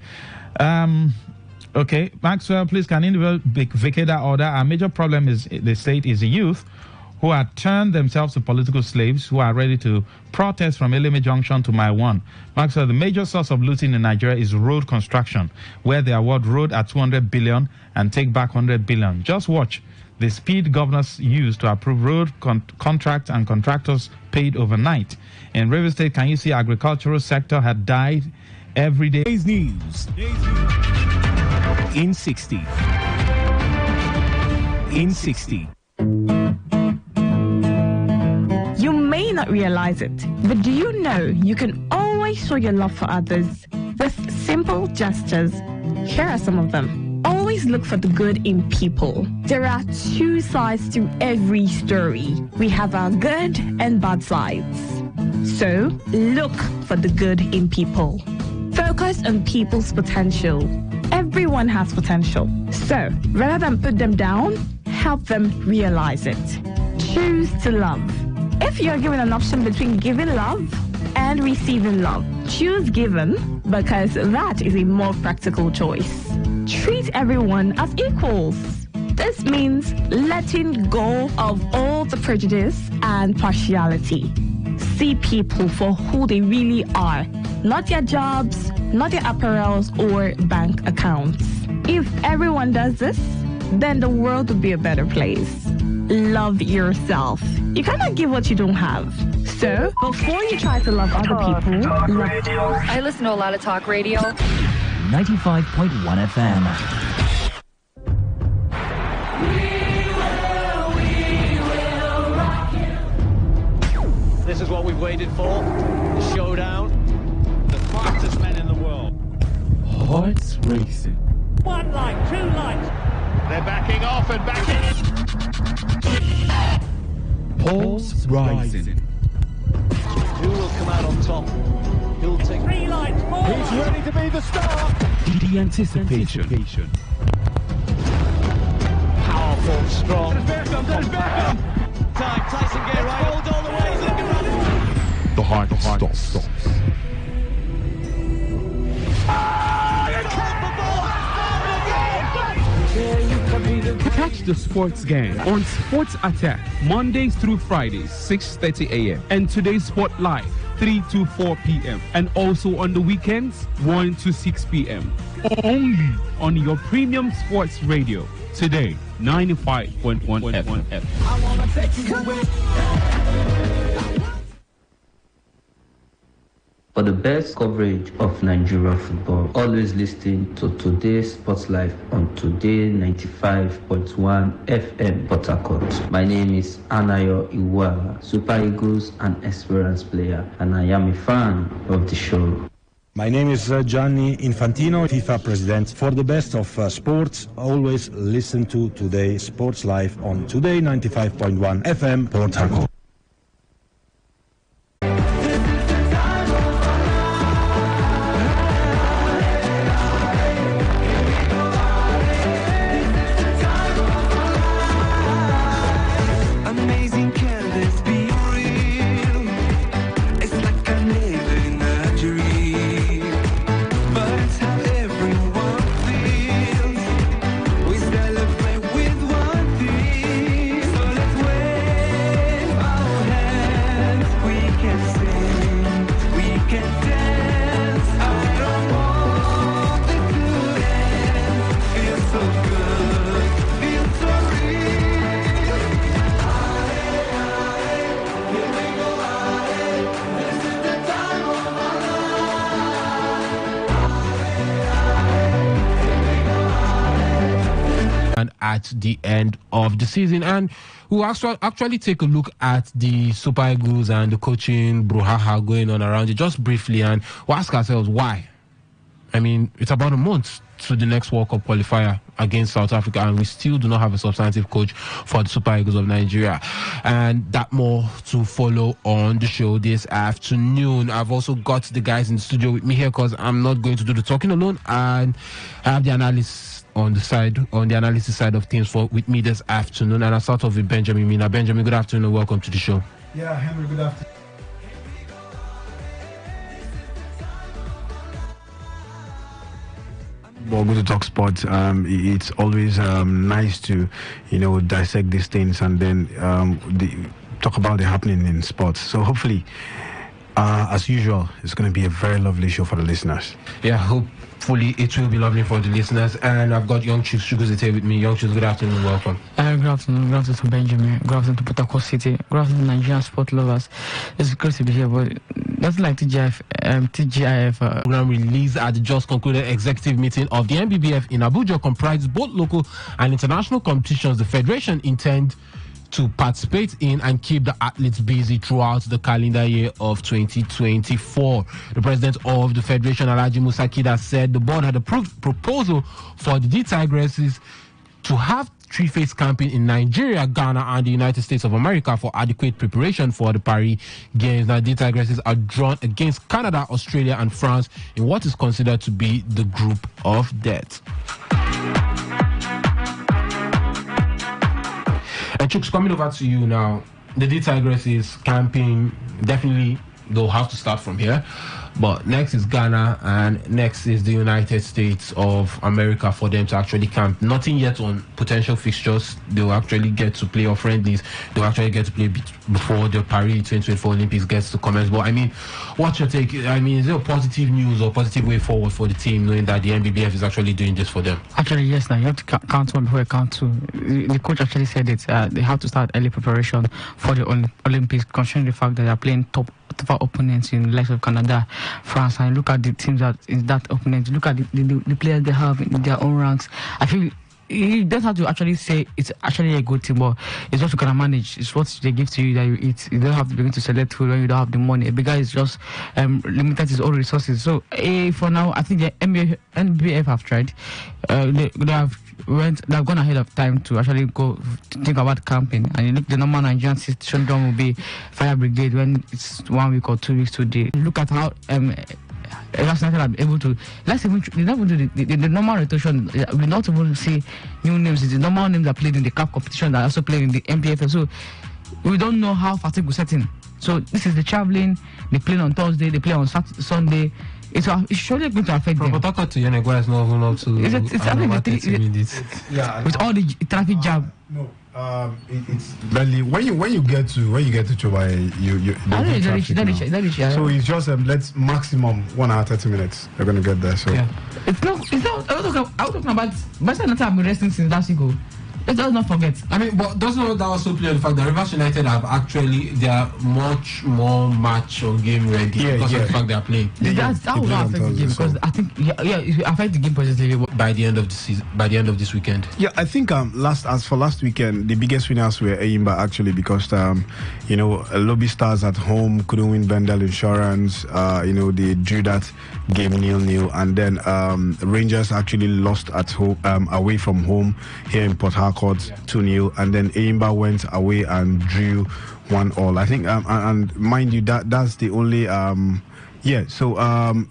Okay, Maxwell, please can individual vacate that order? Our major problem is the state is the youth who have turned themselves to political slaves who are ready to protest from Eleme Junction to Mile 1. Maxwell, the major source of looting in Nigeria is road construction, where they award road at 200 billion and take back 100 billion. Just watch the speed governors use to approve road contracts and contractors paid overnight. In River State, can you see agricultural sector had died every day? Today's news. In 60. In 60. You may not realize it, but do you know you can always show your love for others with simple gestures? Here are some of them. Always look for the good in people. There are two sides to every story. We have our good and bad sides. So, look for the good in people. Focus on people's potential. Everyone has potential. So, rather than put them down, help them realize it. Choose to love. If you're given an option between giving love and receiving love, choose given because that is a more practical choice. Treat everyone as equals. This means letting go of all the prejudice and partiality. See people for who they really are, not their jobs, not their apparels or bank accounts. If everyone does this, then the world would be a better place. Love yourself. You cannot give what you don't have. So, before you try to love other people, love. I listen to a lot of talk radio. 95.1 FM. This is what we've waited for. The showdown. The fastest men in the world. Hearts racing. One light, two lights. They're backing off and backing. Pulse rising. Who will come out on top? Who'll take 3 lights, 4 He's ready to be the star. The anticipation. Powerful, strong. Compact. Time, Tyson Gay right hold all the way. He's looking around. The heart stops. Catch the sports game on Sports Attack Mondays through Fridays 6:30 a.m. and Today's Sport Live 3 to 4 p.m. and also on the weekends 1 to 6 p.m. Only on your premium sports radio. Today 95.1 FM. I wanna take you away. For the best coverage of Nigeria football, always listen to Today's Sports Live on Today95.1 FM Port Harcourt. My name is Anayo Iwala, Super Eagles and Esperance player, and I am a fan of the show. My name is Gianni Infantino, FIFA president. For the best of sports, always listen to Today Sports Live on Today 95.1 FM Port Harcourt. At the end of the season, and we'll actually take a look at the Super Eagles and the coaching brouhaha going on around it just briefly, and we'll ask ourselves why. I mean, it's about a month to the next World Cup qualifier against South Africa, and we still do not have a substantive coach for the Super Eagles of Nigeria. And that more to follow on the show this afternoon. I've also got the guys in the studio with me here because I'm not going to do the talking alone, and I have the analysts on the analysis side of things with me this afternoon. And I'll start off with Benjamin Mina. Benjamin, good afternoon and welcome to the show. Yeah, Henry, good afternoon. Well, good to talk sports. It's always nice to, dissect these things and then talk about the happening in sports. So hopefully, as usual, it's going to be a very lovely show for the listeners. Yeah, hopefully it will be lovely for the listeners. And I've got Young Chiefs Sugars here with me. Young Chiefs, good afternoon, welcome. Good afternoon to Benjamin. Good afternoon to Port Harcourt City. Good afternoon to Nigerian sport lovers. It's great to be here, but nothing like TGIF program released at the just concluded executive meeting of the NBBF in Abuja comprised both local and international competitions. The federation intends to participate in and keep the athletes busy throughout the calendar year of 2024. The president of the federation, Alhaji Musa Kida, said the board had approved proposal for the D Tigresses to have three-phase camping in Nigeria, Ghana, and the United States of America for adequate preparation for the Paris Games. Now, the Tigresses are drawn against Canada, Australia, and France in what is considered to be the group of death. And Chooks, coming over to you now, the D Tigresses camping, definitely they'll have to start from here. But next is Ghana and next is the United States of America for them to actually camp. Nothing yet on potential fixtures. They'll actually get to play or friendlies. They'll actually get to play before the Paris 2024 Olympics gets to commence. But I mean, what's your take? I mean, is there a positive news or positive way forward for the team knowing that the NBBF is actually doing this for them? Actually, yes. Now you have to count one before you count two. The coach actually said it. They have to start early preparation for the Olympics, considering the fact that they are playing tougher opponents in the likes of Canada, France, and look at the teams that is that opponent. Look at the players they have in their own ranks. I feel you don't have to actually say it's actually a good team, but it's what you can manage. It's what they give to you that you eat. You don't have to begin to select food when you don't have the money. A big guy is just limited his own resources. So for now, I think the NBF have tried. They've gone ahead of time to actually go to think about camping. And you look, the normal Nigerian situation will be fire brigade when it's 1 week or 2 weeks today. Look at how last night I'm able to. Let's even they not even do the normal rotation. We not even see new names. It's the normal names that played in the CAF competition that also played in the MPFL. So we don't know how fatigue will set in. So this is the traveling. They play on Thursday. They play on Sunday. It's surely going to affect them. But talk to Yenegwa is not even up to. With all the traffic jam. No. It's barely when you get to Choba, so it's just let's maximum 1 hour 30 minutes. They're gonna get there. So yeah. It's not. I was talking about. But I've been resting since last week. Let's not forget. I mean, but doesn't that also play on the fact that Rivers United have actually they are much more match or game ready because of the fact they are playing. That will not affect the game because I think it will affect the game positively by the end of the season, by the end of this weekend. Yeah, I think last weekend the biggest winners were Eyimba actually because Lobby Stars at home couldn't win Bendel Insurance. They drew that game 0-0, and then Rangers actually lost at home away from home here in Port Harcourt 2-0, and then Eyimba went away and drew 1-1. I think and mind you that's the only so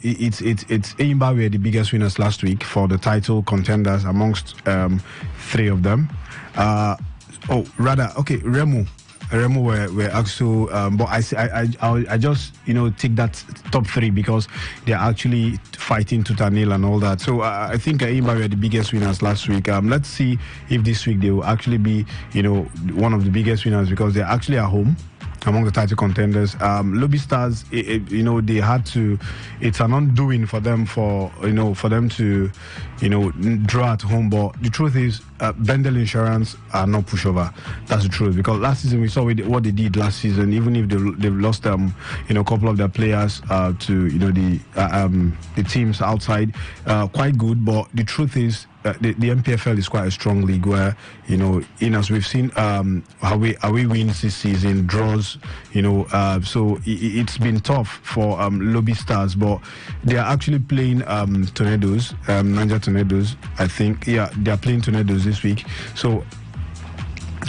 it's Eyimba were the biggest winners last week for the title contenders amongst three of them. Remo were also, but I just take that top three because they're actually fighting tooth and nail and all that. So I think Eyimba were the biggest winners last week. Let's see if this week they will actually be one of the biggest winners because they're actually at home among the title contenders. Lobby Stars, they had to. It's an undoing for them for them to draw at home. But the truth is, Bendel Insurance are not pushover. That's the truth, because last season we saw what they did last season. Even if they've lost a couple of their players to the teams outside, quite good. But the truth is, the MPFL is quite a strong league where as we've seen away wins this season, draws, so it's been tough for Lobby Stars, but they are actually playing Tornadoes, Niger Tornadoes. I think they are playing Tornadoes this week. So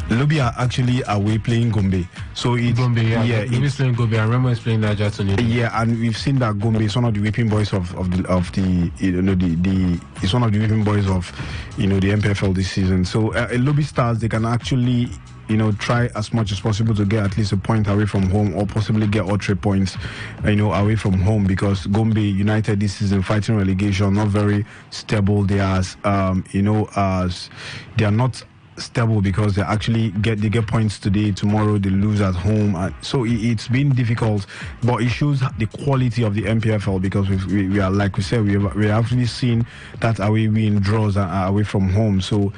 Lobby are actually away playing Gombe. So it's Gombe, yeah, it's playing Gombe, and Remo is playing Niger Tornado. Yeah, and we've seen that Gombe is one of the whipping boys of the it's one of the whipping boys of the MPFL this season. So Lobby Stars, they can actually try as much as possible to get at least a point away from home, or possibly get all 3 points away from home, because Gombe United this season fighting relegation, not very stable. They are they are not stable because they get points today, tomorrow they lose at home, so it's been difficult, but it shows the quality of the MPFL, because we are, like we said, we actually seen that away win draws away from home. So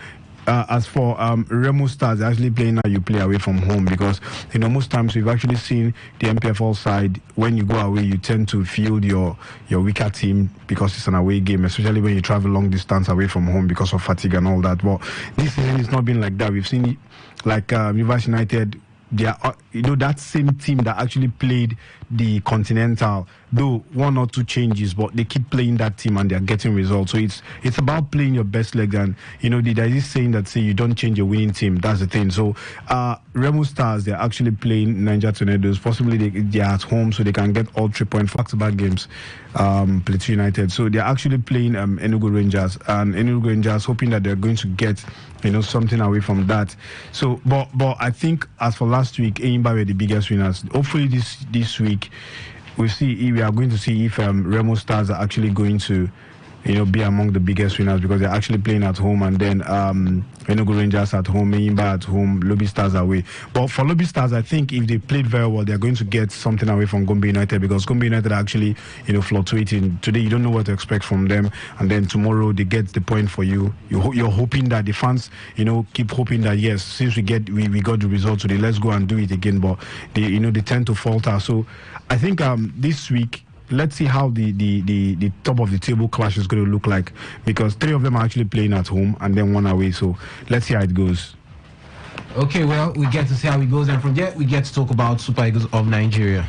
as for Remo Stars, actually playing how you play away from home, because most times we've actually seen the MPFL side, when you go away you tend to field your weaker team because it's an away game, especially when you travel long distance away from home because of fatigue and all that. But this season it's not been like that. We've seen like Rivers United, they are that same team that actually played the Continental, though 1 or 2 changes, but they keep playing that team and they're getting results. So it's about playing your best leg, and there's this saying that say you don't change a winning team. That's the thing. So Remo Stars, they're actually playing Niger Tornadoes. Possibly they're at home, so they can get all 3 points back-to-back games. Plateau United, so they're actually playing Enugu Rangers, and Enugu Rangers hoping that they're going to get something away from that. So but I think as for last week, Eimba were the biggest winners. Hopefully this week we are going to see if Remo Stars are actually going to be among the biggest winners, because they're actually playing at home, and then Enugu Rangers at home, Eimba at home, Lobby Stars away. But for Lobby Stars, I think if they played very well, they're going to get something away from Gombe United, because Gombe United are actually fluctuating. Today you don't know what to expect from them, and then tomorrow they get the point for you. You're hoping that the fans keep hoping that yes, since we got the result today, let's go and do it again. But they tend to falter. So I think this week, let's see how the top of the table clash is going to look like, because 3 of them are actually playing at home and then 1 away. So let's see how it goes. Okay, well, we get to see how it goes, and from there we get to talk about Super Eagles of Nigeria.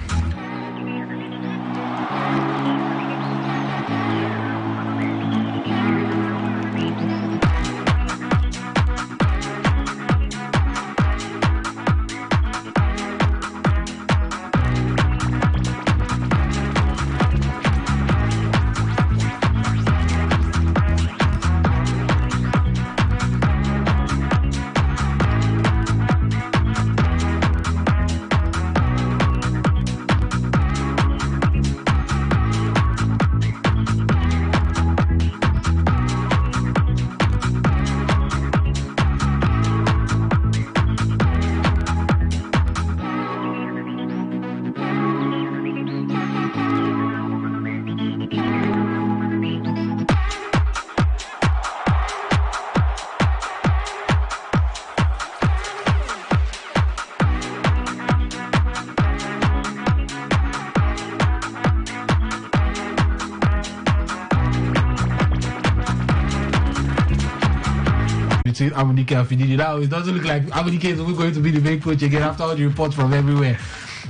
Amunike and Fididi. Now it doesn't look like Amunike is going to be the main coach again after all the reports from everywhere.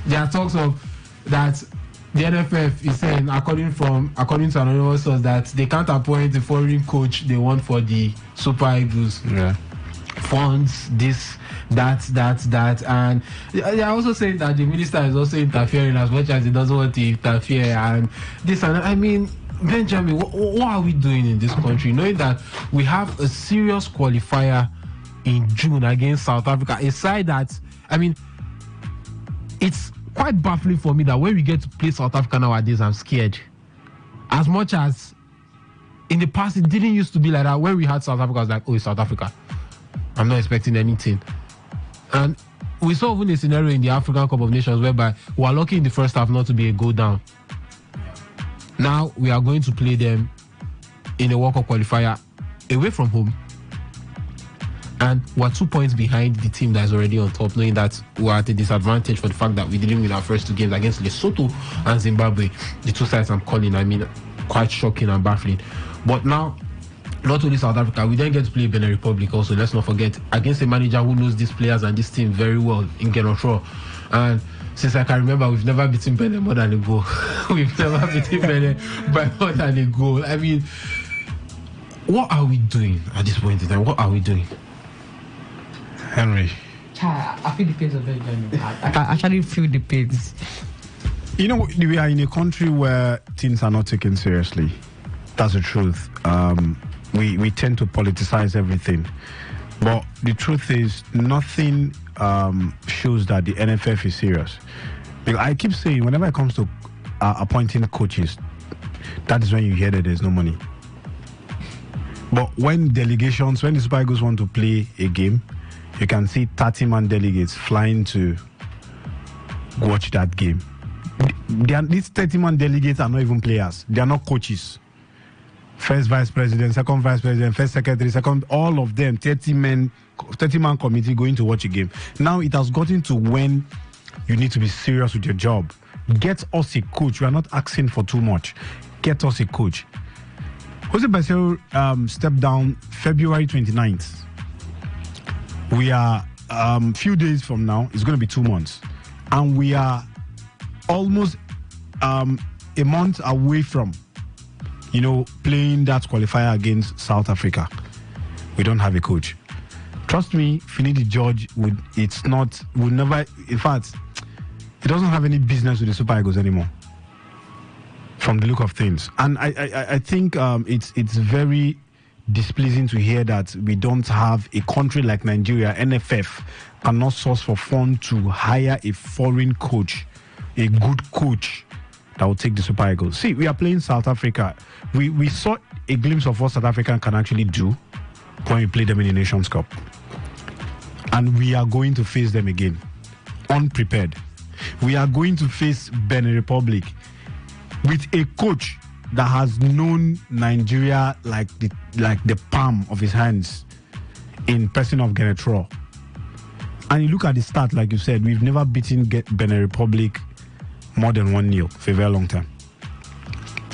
There are talks of that the NFF is saying, according to anonymous source, that they can't appoint the foreign coach they want for the Super Eagles. Yeah. Funds, this, that, and they are also saying that the minister is also interfering as much as he doesn't want to interfere, and this and that. I mean, Benjamin, what are we doing in this country, knowing that we have a serious qualifier in June against South Africa, a side that, I mean, it's quite baffling for me that when we get to play South Africa nowadays, I'm scared. As much as in the past, it didn't used to be like that. When we had South Africa, I was like, oh, it's South Africa. I'm not expecting anything. And we saw even a scenario in the African Cup of Nations whereby we were lucky in the first half not to be a goal down. Now we are going to play them in a World Cup qualifier away from home, and we're 2 points behind the team that is already on top, knowing that we're at a disadvantage for the fact that we didn't win our first 2 games against Lesotho and Zimbabwe. The 2 sides I'm calling, I mean, quite shocking and baffling. But now, not only South Africa, we then get to play Benin Republic also. Let's not forget, against a manager who knows these players and this team very well in Genotro. And since I can remember, we've never beaten Benin more than a goal. We've never beaten Benin by more than a goal. I mean, what are we doing at this point in time? What are we doing? Henry, I feel the pains of it. I actually feel the pains. You know, we are in a country where things are not taken seriously. That's the truth. We tend to politicize everything. But the truth is, nothing shows that the NFF is serious. Because I keep saying, whenever it comes to appointing coaches, that is when you hear that there's no money. But when delegations, when the Super Eagles want to play a game, you can see 30-man delegates flying to watch that game. These 30-man delegates are not even players. They are not coaches. First vice president, second vice president, first secretary, second, all of them, 30-man committee going to watch a game. Now it has gotten to when you need to be serious with your job. Get us a coach. We are not asking for too much. Get us a coach. Jose Basel stepped down February 29th. We are few days from now. It's going to be 2 months. And we are almost a month away from, playing that qualifier against South Africa. We don't have a coach. Trust me, Finidi George would never, in fact, he doesn't have any business with the Super Eagles anymore, from the look of things. And I think it's very displeasing to hear that we don't have a country like Nigeria. NFF cannot source for funds to hire a foreign coach, a good coach that will take the Super Eagles. See, we are playing South Africa. We saw a glimpse of what South Africa can actually do when we play them in the Nations Cup. And we are going to face them again, unprepared. We are going to face Benin Republic with a coach that has known Nigeria like the palm of his hands, in person of Genetro. And you look at the start, like you said, we've never beaten Benin Republic more than 1-0 for a very long time.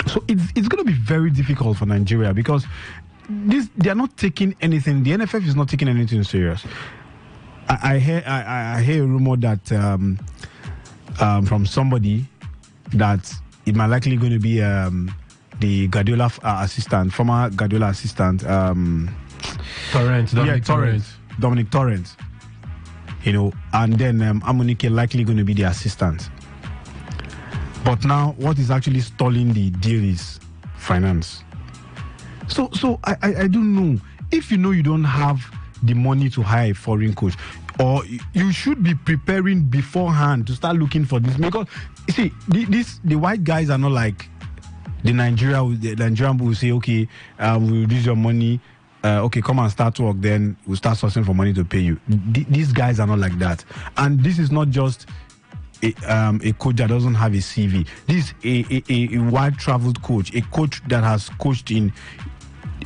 So it's going to be very difficult for Nigeria, because they are not taking anything. The NFF is not taking anything serious. I hear a rumor that from somebody that it might likely going to be the Guardiola assistant, former Guardiola assistant, Dominic Torrent. And then Amunike likely going to be the assistant. But now, what is actually stalling the deal is finance. So I don't know. If you don't have the money to hire a foreign coach, or you should be preparing beforehand to start looking for this. Because, you see, the white guys are not like the Nigerian will say, okay, we'll reduce your money. Okay, come and start work, then we'll start sourcing for money to pay you. These guys are not like that. And this is not just a coach that doesn't have a CV. This is a wide-traveled coach, a coach that has coached in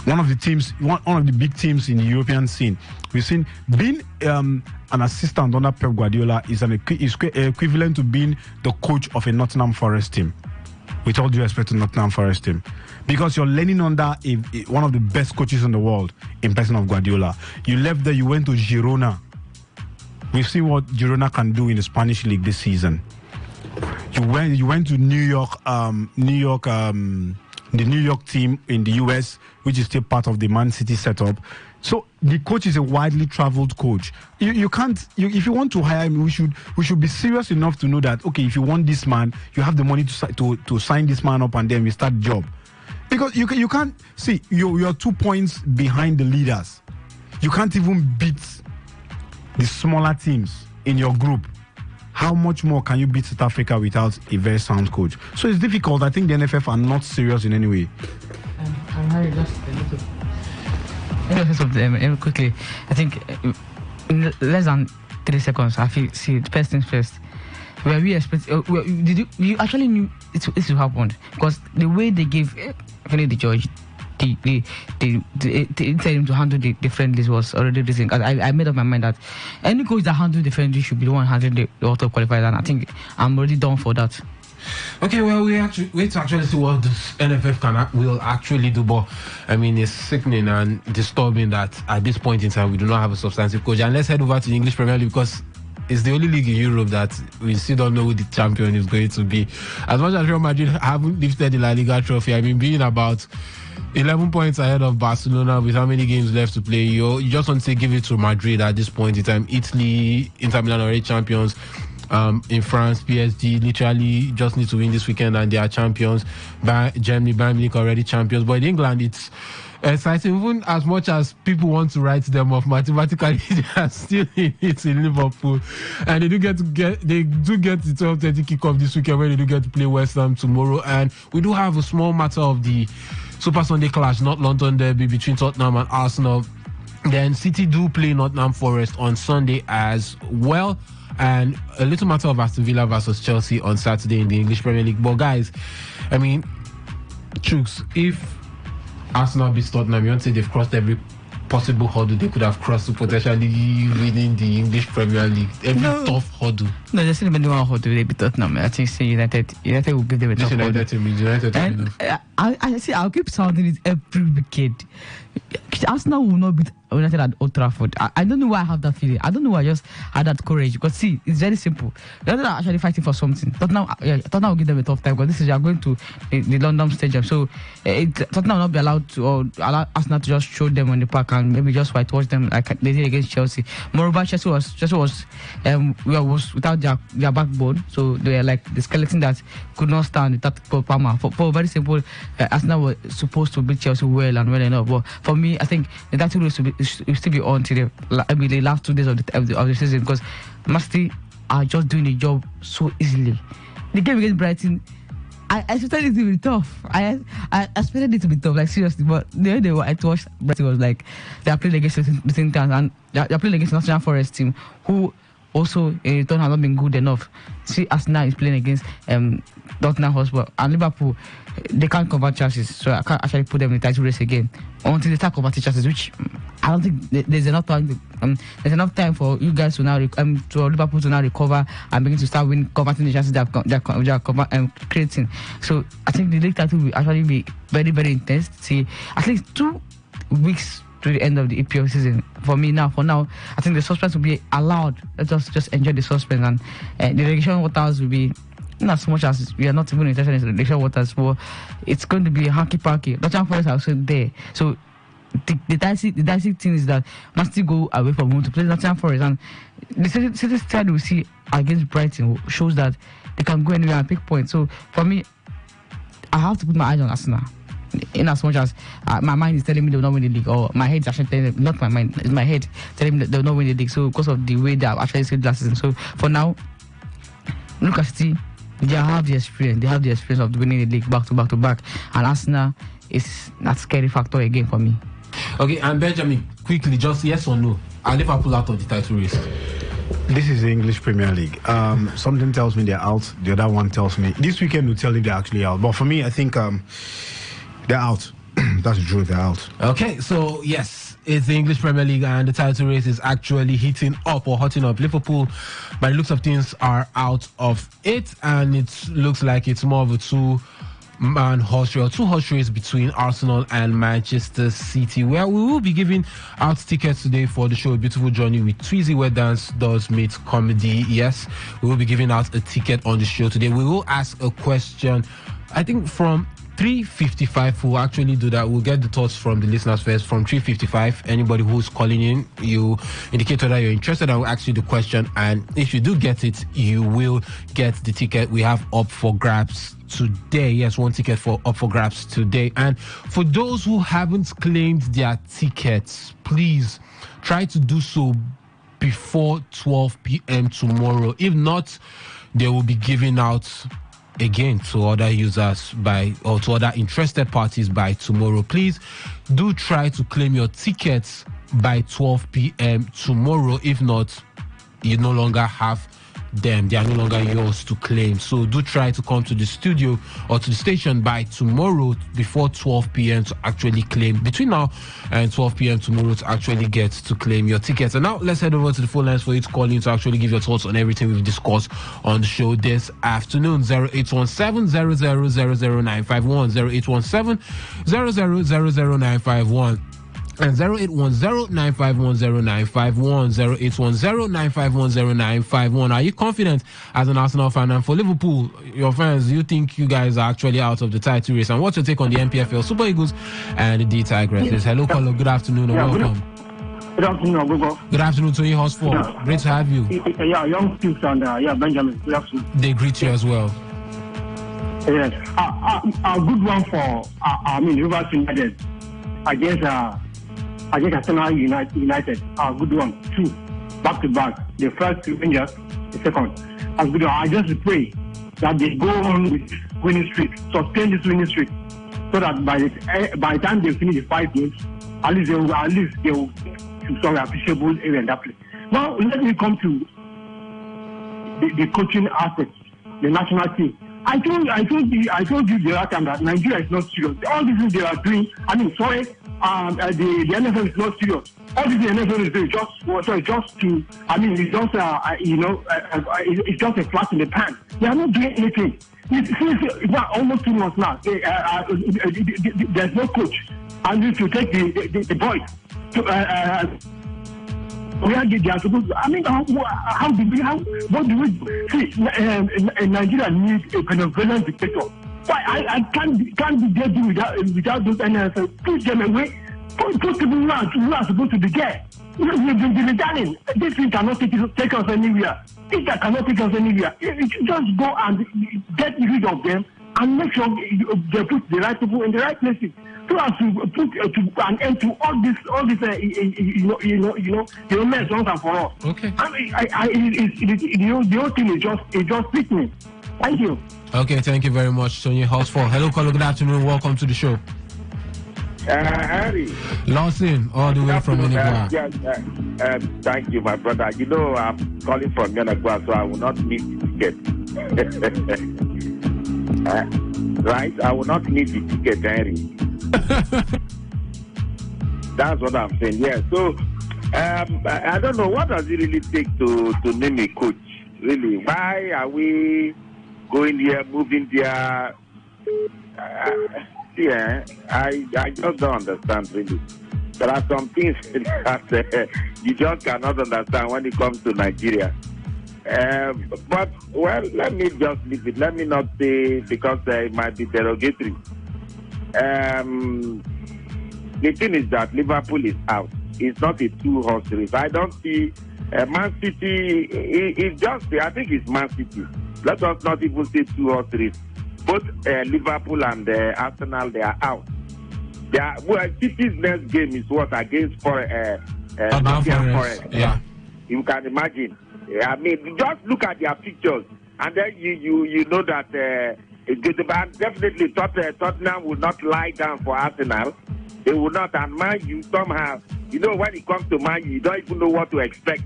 one of the big teams in the European scene. We've seen being an assistant under Pep Guardiola is equivalent to being the coach of a Nottingham Forest team. With all due respect to Nottingham Forest team, because you're learning under one of the best coaches in the world in person of Guardiola. You left there, you went to Girona. We've seen what Girona can do in the Spanish league this season. You went to New York, the New York team in the US, which is still part of the Man City setup. So the coach is a widely traveled coach. You can't. If you want to hire him, we should be serious enough to know that, okay, if you want this man, you have the money to sign this man up, and then we start job. Because you can't see you're 2 points behind the leaders. You can't even beat the smaller teams in your group. How much more can you beat South Africa without a very sound coach? So it's difficult. I think the NFF are not serious in any way. I'm Harry, just a little. Quickly, I think in less than 3 seconds, I feel, see, first things first. Were we expecting? You actually knew it happened, because the way they gave the judge, they tell him to handle the friendlies was already this thing. I made up my mind that any coach that handles the friendly should be the one handling the auto qualifiers, and I think I'm already done for that. Okay, well, we wait to actually see what this NFF will actually do. But I mean, it's sickening and disturbing that at this point in time we do not have a substantive coach. And let's head over to the English Premier League, because it's the only league in Europe that we still don't know who the champion is going to be. As much as Real Madrid haven't lifted the La Liga trophy, I mean, being about 11 points ahead of Barcelona with how many games left to play, you just want to give it to Madrid at this point in time. Italy, Inter Milan already champions. In France, PSG literally just need to win this weekend and they are champions. Germany, Bayern Munich already champions. But in England, it's exciting. Even as much as people want to write them off mathematically, they are still in it in Liverpool, and they do get the 12:30 kickoff this weekend, where they do get to play West Ham tomorrow. And we do have a small matter of the Super Sunday clash, not London derby, between Tottenham and Arsenal. Then City do play Nottingham Forest on Sunday as well. And a little matter of Aston Villa versus Chelsea on Saturday in the English Premier League. But guys, I mean, Chooks, if Arsenal beats Tottenham, you want to say they've crossed every possible hurdle they could have crossed to potentially winning the English Premier League. Every tough hurdle. No, there's still only one hurdle they beat Tottenham. I think United will give them a tough hurdle. I'll keep sounding it every weekend. Arsenal will not beat United at Old Trafford. I don't know why I have that feeling. I don't know why I just had that courage. Because see, it's very simple. United are actually fighting for something. Tottenham will give them a tough time because this is, they are going to the London Stadium. So Tottenham will not be allowed to, or allow Arsenal to just show them on the park and maybe just whitewash them like they did against Chelsea. Moreover, Chelsea was without their backbone. So they were like the skeleton that could not stand without Paul Palmer. For very simple, Arsenal were supposed to beat Chelsea well enough. But for me, I think the title will still be on till the last 2 days of the season, because Man City are just doing the job so easily. The game against Brighton, I expected it to be tough. I expected it to be tough, like seriously. But the way I watched Brighton was like they are playing against the same time, and they are playing against the Nottingham Forest team, who also in return has not been good enough. See, Arsenal is playing against Tottenham Hotspur, and Liverpool, they can't convert chances, so I can't actually put them in the title race again until they start converting chances, which I don't think there's enough time. There's enough time for you guys to now for Liverpool to now recover and begin to start converting the chances they're creating. So I think the league title will actually be very, very intense. See, at least 2 weeks to the end of the EPL season. For now, I think the suspense will be allowed. Let's just enjoy the suspense, and the relegation waters will be, not so much as we are not even interested in relegation waters, but it's going to be hanky-panky. Nottingham Forest are also there. So the dicey thing is that must still go away from home to play Nottingham Forest, and the City side we see against Brighton shows that they can go anywhere and pick points. So for me, I have to put my eyes on Arsenal. In as much as my mind is telling me they will not win the league, or my head is actually telling me, not my mind, it's my head telling me that they will not win the league. So because of the way they have actually said last season. So for now, look at City. They have the experience. They have the experience of winning the league back to back. And Arsenal is that scary factor again for me. Okay, and Benjamin, quickly, just yes or no, are Liverpool out of the title race? This is the English Premier League. Something tells me they're out. The other one tells me this weekend will tell you they're actually out. But for me, I think they're out. That's true. They're out. Okay, so yes, it's the English Premier League, and the title race is actually hotting up. Liverpool, by the looks of things, are out of it, and it looks like it's more of a two horse race between Arsenal and Manchester City, where we will be giving out tickets today for the show A Beautiful Journey with Tweezy, where dance does meet comedy. Yes, we will be giving out a ticket on the show today. We will ask a question, I think from 3:55. We'll actually do that. We'll get the thoughts from the listeners first. From 3:55, anybody who's calling in, you indicate whether you're interested, and we'll ask you the question, and if you do get it, you will get the ticket we have up for grabs today. Yes, one ticket up for grabs today. And for those who haven't claimed their tickets, please try to do so before 12 p.m. tomorrow. If not, they will be giving out again to other users or to other interested parties by tomorrow. Please do try to claim your tickets by 12 p.m. tomorrow. If not, you no longer have them. They are no longer yours to claim. So do try to come to the studio or to the station by tomorrow before 12 p.m. to actually claim, between now and 12 p.m. tomorrow, to actually get to claim your tickets. And now let's head over to the phone lines for you to call in to actually give your thoughts on everything we've discussed on the show this afternoon. 0817 0000951, 0817 0000951. and 0810-951-0951, 0810-951-0951. Are you confident as an Arsenal fan? And for Liverpool, your fans, do you think you guys are actually out of the title race? And what's your take on the NPFL Super Eagles and the Tigresses? Hello, caller. Good afternoon and welcome. Good afternoon, Google. Good afternoon to you, Hosford. Yeah. Great to have you. Yeah, young Steve and Benjamin. Good afternoon. They greet you as well. Yes. A good one for Rivers United against Arsenal United. A good one. 2 back to back. The first Rangers, the second. A good one. I just pray that they go on with winning streak, sustain this winning streak, so that by the time they finish the 5 games, at least they will to some appreciable area in that place. Now let me come to the coaching aspect, the national team. I told you the last time that Nigeria is not serious. All these things they are doing, the NFL is not serious. All this the NFL is doing it's just a flash in the pan. They are not doing anything. It's almost 2 months now. There's no coach. And you to take the boys to where they are supposed to. What do we do? See, Nigeria needs a benevolent dictator. Why I can't be there without those NFL. Push them away. Put people who are supposed to be there. This thing cannot take us anywhere. This cannot take us anywhere. You just go and get rid of them and make sure they put the right people in the right places. So as to put an end to all this mess once and for all. Okay. The whole thing is just sickening. Thank you. Okay, thank you very much, Tony Hosford. Hello, caller. Good afternoon. Welcome to the show. Harry. Lawson, all the way from Yenagua. Thank you, my brother. You know, I'm calling from Yenagua, so I will not need the ticket. Right? I will not need the ticket, Harry. That's what I'm saying. Yeah. So I don't know, what does it really take to name a coach? Really, why are we going here, moving there? I just don't understand really. There are some things that you just cannot understand when it comes to Nigeria. But well, let me just leave it. Let me not say, because it might be derogatory. The thing is that Liverpool is out. It's not a 2-horse race. I don't see Man City. It's just, I think it's Man City. Let us not even say 2-horse race. Both Liverpool and Arsenal, they are out. City's next game is what? Against Nottingham Forest. Yeah. You can imagine. I mean, just look at their pictures, and then you know that it's good. But definitely, Tottenham will not lie down for Arsenal. They will not. And Man U, somehow, when it comes to Man U, you don't even know what to expect.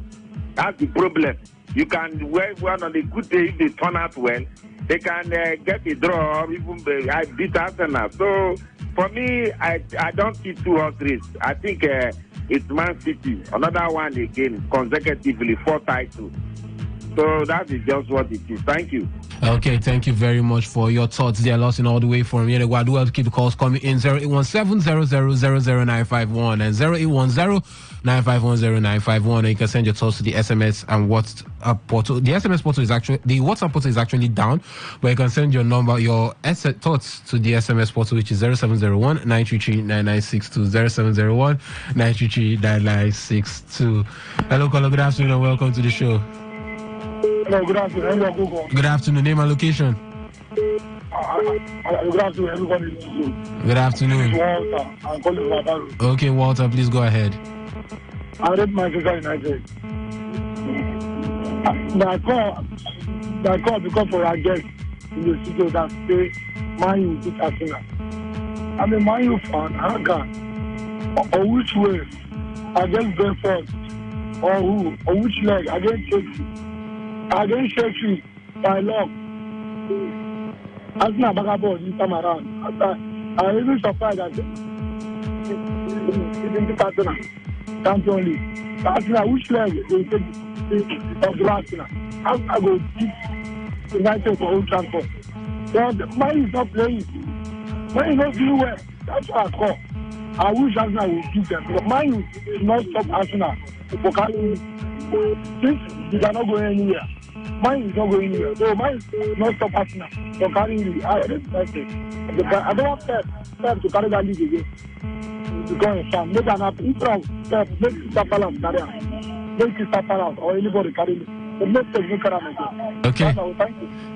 That's the problem. You can on a good day, if they turn out well, they can get a draw, even beat Arsenal. So for me, I don't see 2-horse race. I think it's Man City. Another one again, consecutively 4 titles. So that is just what it is. Thank you. Okay, thank you very much for your thoughts there, Lawson, all the way from Yenagua. Do well to keep the calls coming in. 0817-000-0951 and 0810-951-0951. And you can send your thoughts to the SMS and WhatsApp portal. The SMS portal is actually, the WhatsApp portal is actually down, but you can send your thoughts to the SMS portal, which is 0701-933-9962. 0701-933-9962. Hello, caller. Good afternoon and welcome to the show. Hello, good afternoon. Good afternoon. Name and location. Good afternoon, everybody. Good afternoon. Walter. I'm calling from Abaru. Okay, Walter, please go ahead. I read Manchester United. I call because for our guests in the studio that say Man U beat Arsenal. I'm a Man U fan. Or which way? Against Brentford? Or who? Or which leg? Against Chelsea? Against Chelsea by luck. Arsenal back about this time around. I'm even surprised that it's Arsenal Champions League. Arsenal, which leg they take of the Arsenal? I go beat United for Old Trafford. So Man is not playing. Man is not doing well. That's what I call. I wish Arsenal will give them. But mine will not stop Arsenal. Since they are not going anywhere. Mine is not going anywhere. So mine will not stop Arsenal from carrying the respect it. I don't want Pep to carry that league again. Because it's fun. Make an happy. If Pep, make Crystal Palace carry on. Make Crystal Palace or anybody carry it. But make Pep carry on again. Okay.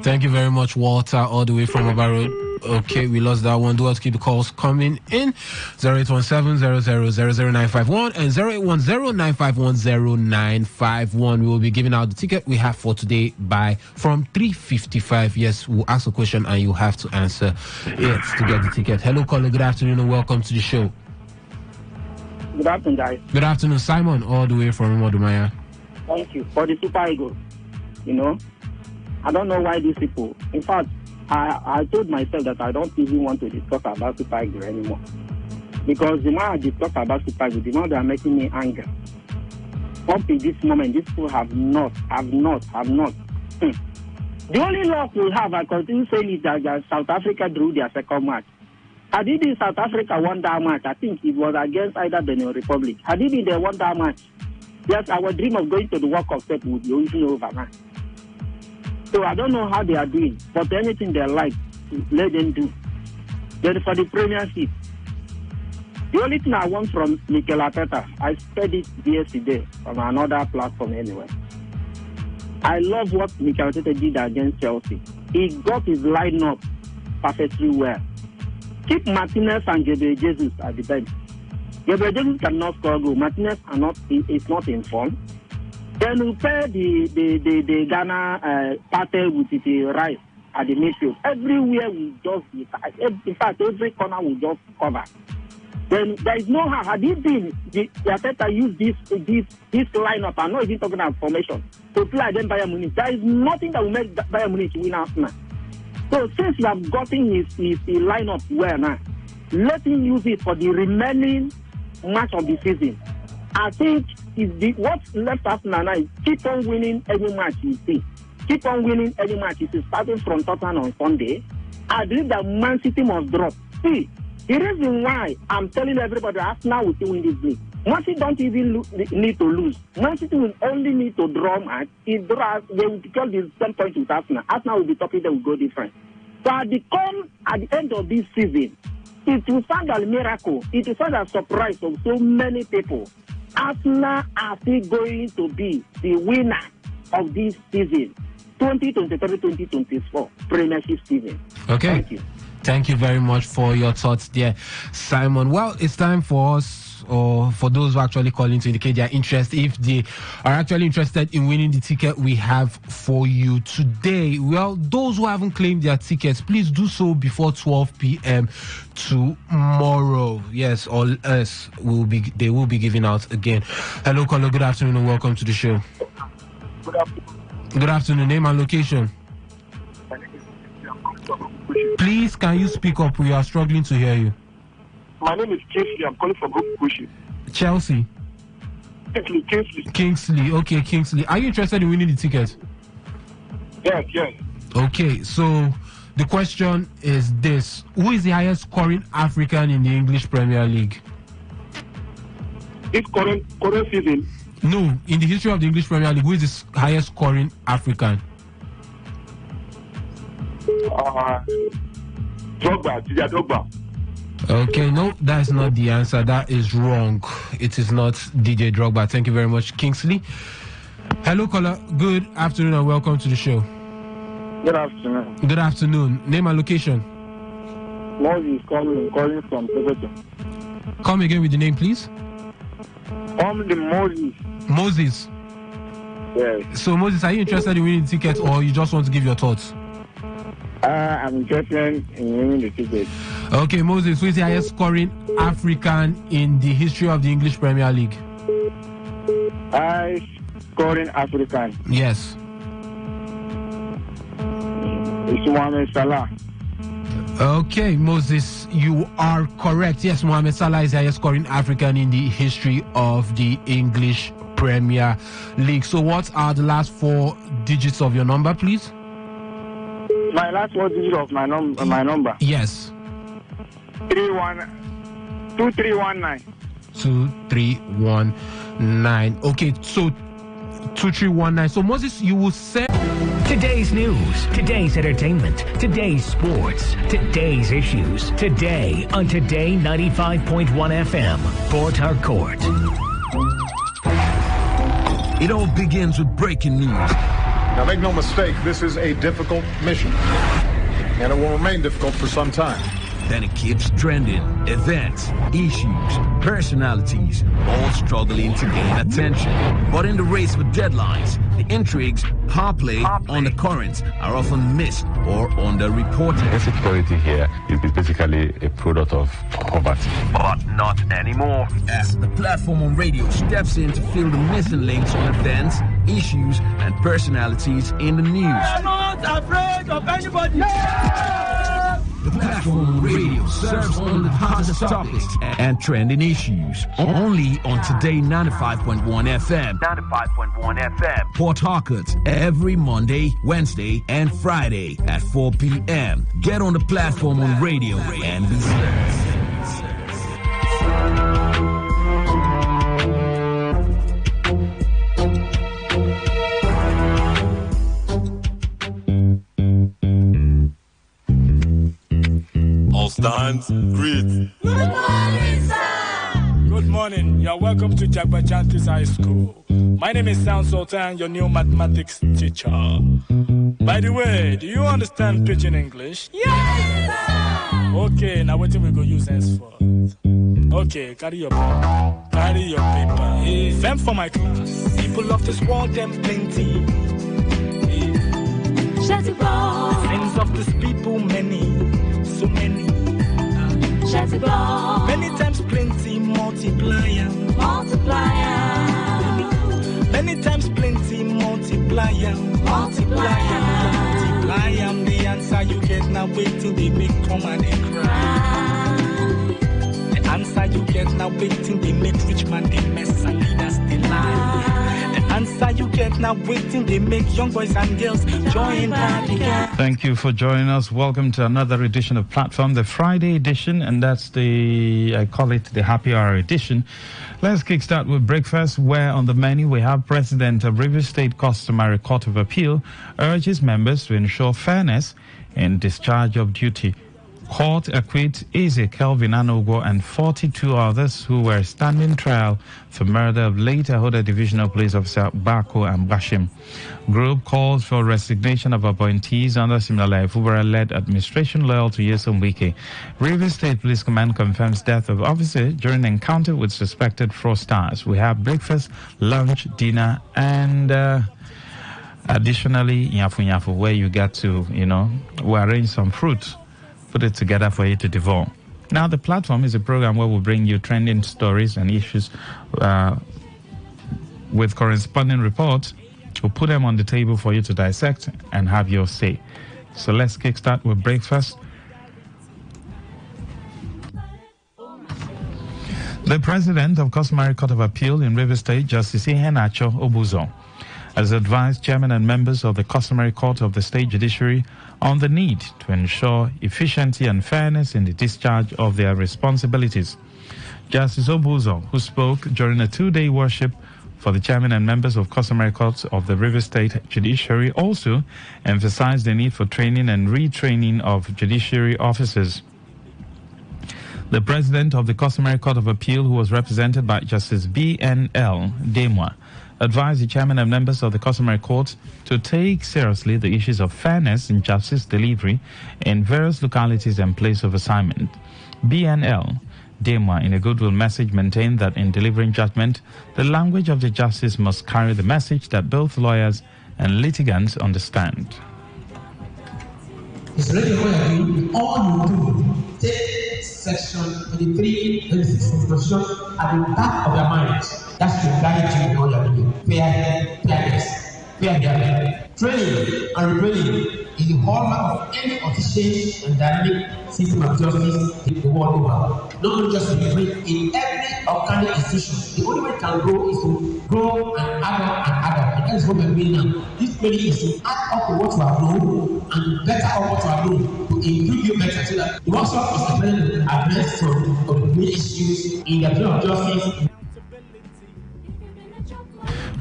Thank you very much, Walter, all the way from Oba Road. Okay, we lost that one. Do us keep the calls coming in. 0817-000-0951 and 0810-951-0951. We will be giving out the ticket we have for today from 3:55. Yes, we'll ask a question and you have to answer it to get the ticket. Hello, caller. Good afternoon and welcome to the show. Good afternoon, guys. Good afternoon, Simon, all the way from Modumaya. Thank you. For the Super Eagles, I don't know why these people, in fact, I told myself that I don't even want to discuss about Super Eagles anymore. Because the more I discuss about Super Eagles, the more they are making me angry. Up to this moment, these people have not. The only loss we have, I continue saying, is that South Africa drew their second match. Had it been South Africa won that match, I think it was against either Benin Republic. Had it been they won that match, yes, our dream of going to the World Cup step would be even over now. So I don't know how they are doing, but anything they like, let them do. Then for the Premiership, the only thing I want from Mikel Arteta, I said it yesterday on another platform anyway. I love what Mikel Arteta did against Chelsea. He got his lineup perfectly well. Keep Martinez and Gabriel Jesus at the bench. Gabriel Jesus cannot score a goal. Martinez is not in form. Then we pair the Ghana party with the Rice at the midfield. Everywhere we just, in fact, every corner we just cover. Then there is no how. Had it been the Arteta use this lineup, I'm not even talking about formation, to play against Bayern Munich, there is nothing that will make Bayern Munich win Arsenal. So since you have gotten his lineup well now, let him use it for the remaining match of the season. I think what's left Arsenal now is keep on winning every match you see. Keep on winning every match you see, starting from Tottenham on Sunday. I believe that Man City must drop. See, the reason why I'm telling everybody Arsenal will still win this league. Man City don't even need to lose. Man City will only need to draw match. If they will get the same point with Arsenal. Arsenal will be talking, they will go different. So at the end of this season, it will sound a miracle. It will sound a surprise of so many people. Arsenal are still going to be the winner of this season, 2023-2024 Premiership season. Okay. Thank you. Thank you very much for your thoughts there, Simon. Well, it's time for us, or for those who are actually calling to indicate their interest, if they are actually interested in winning the ticket we have for you today. Well, those who haven't claimed their tickets, please do so before 12 p.m. tomorrow. Yes, or else they will be giving out again. Hello, caller. Good afternoon and welcome to the show. Good afternoon. Good afternoon. Name and location. Please, can you speak up? We are struggling to hear you. My name is Kingsley. I'm calling from Kushi. Chelsea. Kingsley. Okay, Kingsley. Are you interested in winning the ticket? Yes. Okay, so the question is this: who is the highest scoring African in the English Premier League? This current season? No, in the history of the English Premier League, who is the highest scoring African? Drogba. Okay, no, that's not the answer. That is wrong. It is not DJ Drogba. Thank you very much, Kingsley. Hello, caller. Good afternoon and welcome to the show. Good afternoon. Good afternoon. Name and location. Moses calling from Togoto. Come again with the name, please. I'm the Moses. Moses. Yes. So, Moses, are you interested in winning the ticket or you just want to give your thoughts? I'm interested in winning the ticket. Okay, Moses, who is the highest scoring African in the history of the English Premier League? Highest scoring African? Yes. It's Mohamed Salah. Okay, Moses, you are correct. Yes, Mohamed Salah is the highest scoring African in the history of the English Premier League. So what are the last 4 digits of your number, please? My last 4 digits of my number? Yes. 31. 2319. 2319. Okay, so 2319. So Moses, you will say today's news, today's entertainment, today's sports, today's issues, today on Today 95.1 FM, Port Harcourt. It all begins with breaking news. Now make no mistake, this is a difficult mission, and it will remain difficult for some time. Then it keeps trending. Events, issues, personalities, all struggling to gain attention. But in the race for deadlines, the intrigues, power play on the currents are often missed or underreported. Insecurity here is basically a product of poverty. But not anymore. As the platform on radio steps in to fill the missing links on events, issues, and personalities in the news. I'm not afraid of anybody. The platform on radio serves on the hottest topics and trending issues. Only on Today 95.1 FM. 95.1 FM. Port Harcourt, every Monday, Wednesday, and Friday at 4 p.m. Get on the platform on radio and be served. Stands, greet. Good morning, sir. Good morning. You're welcome to Jagbajantis High School. My name is Sound Sultan, your new mathematics teacher. By the way, do you understand pidgin English? Yes, sir. Okay, now what we go use henceforth? Okay, carry your paper. Them for my class. People of this world, them plenty. The things of this people, many, so many. Many times plenty, multiplier. Many times plenty, multiplier. Multiply the answer you get now. Wait till they make come and they cry. The answer you get now. Wait till they make rich man they mess and leaders they lie. The answer you get now. Wait till they make young boys and girls join party. Thank you for joining us. Welcome to another edition of Platform, the Friday edition, and that's I call it the Happy Hour edition. Let's kickstart with breakfast, where on the menu we have President of Rivers State Customary Court of Appeal urges members to ensure fairness in discharge of duty. Court acquits Eze Kelvin Anogo and 42 others who were standing trial for murder of late Ahoda Divisional Police Officer Bako and Bashim. Group calls for resignation of appointees under Similala Fubara-led administration loyal to Yeson Wike. Rivers State Police Command confirms death of officer during encounter with suspected fraudsters. We have breakfast, lunch, dinner, and additionally, Nyafu, where you get to, we arrange some fruit. Put it together for you to devour. Now, the platform is a program where we bring you trending stories and issues with corresponding reports. We'll put them on the table for you to dissect and have your say. So let's kickstart with breakfast. The President of Customary Court of Appeal in Rivers State, Justice Iheanacho Obuzo, has advised chairmen and members of the Customary Court of the State Judiciary on the need to ensure efficiency and fairness in the discharge of their responsibilities. Justice Obuzo, who spoke during a two-day worship for the chairmen and members of Customary Courts of the Rivers State Judiciary, also emphasized the need for training and retraining of judiciary officers. The President of the Customary Court of Appeal, who was represented by Justice B.N.L. Demwa, advised the chairman and members of the customary courts to take seriously the issues of fairness in justice delivery in various localities and place of assignment. BNL Demwa, in a goodwill message, maintained that in delivering judgment, the language of the justice must carry the message that both lawyers and litigants understand. It's ready for you. All you do, take section 23, 26 constitution at the back of your mind. That should guide you in all you're doing. Fairness. Training and retraining is the hallmark of any efficient and dynamic system of justice in the world over. Not only just in every organic institution. The only way it can grow is to grow and add up. And That is what we're doing now. This training is to add up to what you have known and better up what you have known to improve you better so that the workshop is prepared to address some of the main issues in the field of justice.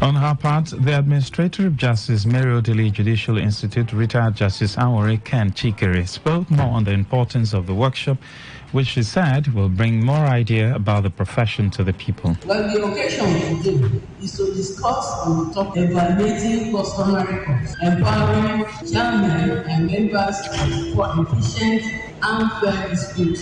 On her part, the Administrative Justice Mary Odili Judicial Institute retired Justice Anwore Ken Chikere spoke more on the importance of the workshop, which she said will bring more idea about the profession to the people. Well, the occasion today is to discuss on the topic evaluating customer records, empowering chairmen and members for efficient and fair dispute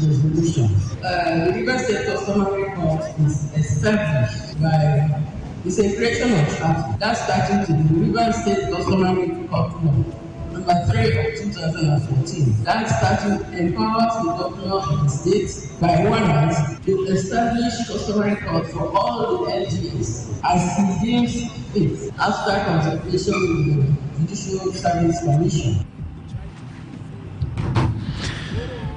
resolution. The River State Customer Record is established by the separation of statute. That statute is the River State Customary Record Law, number 3 of 2014. That statute empowers the governor of the state by warrant to establish customary record for all the LGAs as he deems fit after consultation with the Judicial Service Commission.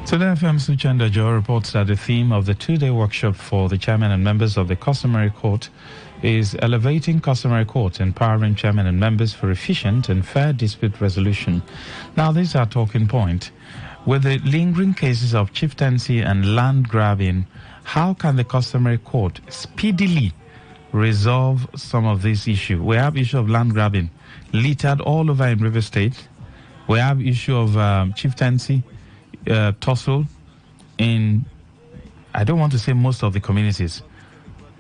Today FM Suchanda Joe reports that the theme of the two-day workshop for the chairman and members of the customary court is elevating customary court, empowering chairman and members for efficient and fair dispute resolution. Now, this is our talking point. With the lingering cases of chieftaincy and land grabbing, how can the customary court speedily resolve some of this issue? We have issue of land grabbing littered all over in River State. We have issue of chieftaincy tussle in, I don't want to say most of the communities,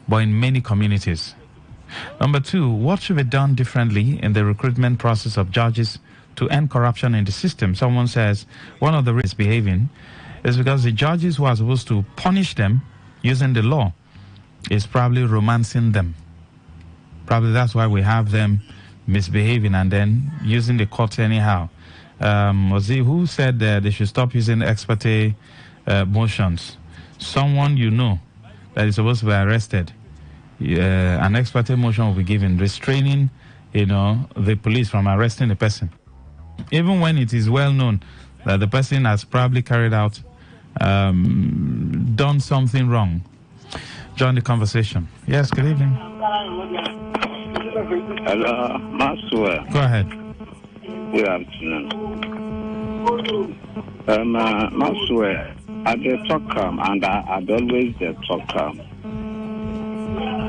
but in many communities. Number two, what should be done differently in the recruitment process of judges to end corruption in the system? Someone says one of the reasons behaving is because the judges who are supposed to punish them using the law is probably romancing them. Probably that's why we have them misbehaving and then using the courts anyhow. Was it who said they should stop using ex parte motions? Someone you know that is supposed to be arrested. An ex parte motion will be given, restraining, the police from arresting the person, even when it is well known that the person has probably carried out, done something wrong. Join the conversation. Yes, good evening. Hello, Maxwell. Go ahead. Good afternoon. Maxwell, I talk and I always talk.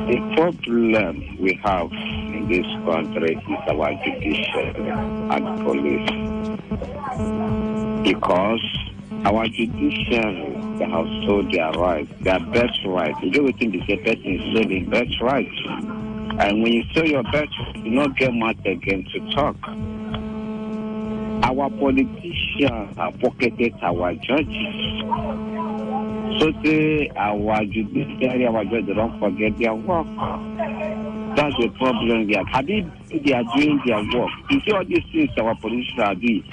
The problem we have in this country is our judiciary and police. Because our judiciary, they have sold their rights, their birthright. You don't think the person is selling birthright. And when you sell your birthright, you don't get much again to talk. Our politicians have pocketed our judges. So say our judiciary, our judges don't forget their work. That's the problem we have. They are doing their work. You see all these things our politicians are doing.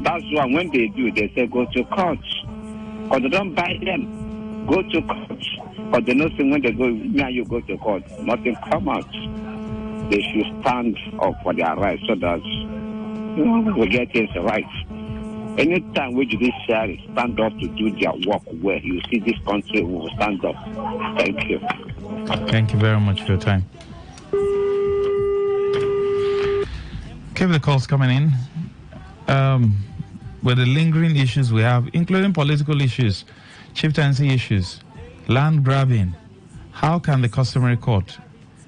That's why when they do, they say go to court. Or they don't buy them. Go to court. Or they know when they go, now you go to court. Nothing come out. They should stand up for their rights so that we get things right. Anytime we judiciary stand up to do their work well, you see this country will stand up. Thank you. Thank you very much for your time. Keep the calls coming in. With the lingering issues we have, including political issues, chieftaincy issues, land grabbing, how can the customary court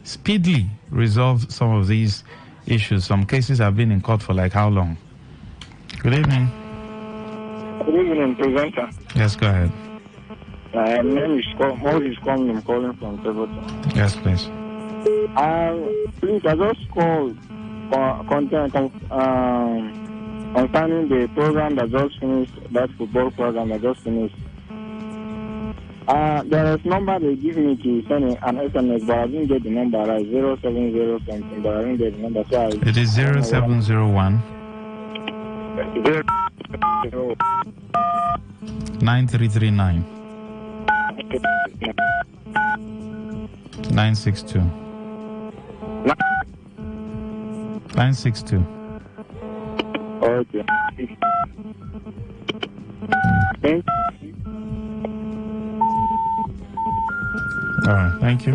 speedily resolve some of these issues? Some cases have been in court for like how long? Good evening. Good evening, presenter. Yes, go ahead. My name is Moses Kwame. I'm calling from Tevoto. Yes, please. Please, I just called for content concerning the program that just finished, that football program that just finished. There is number they give me to send an SMS, but I didn't get the number right, 070 something, but I didn't get the number. So it is 0701 9339 962 962. Okay. Thank you. All right, thank you.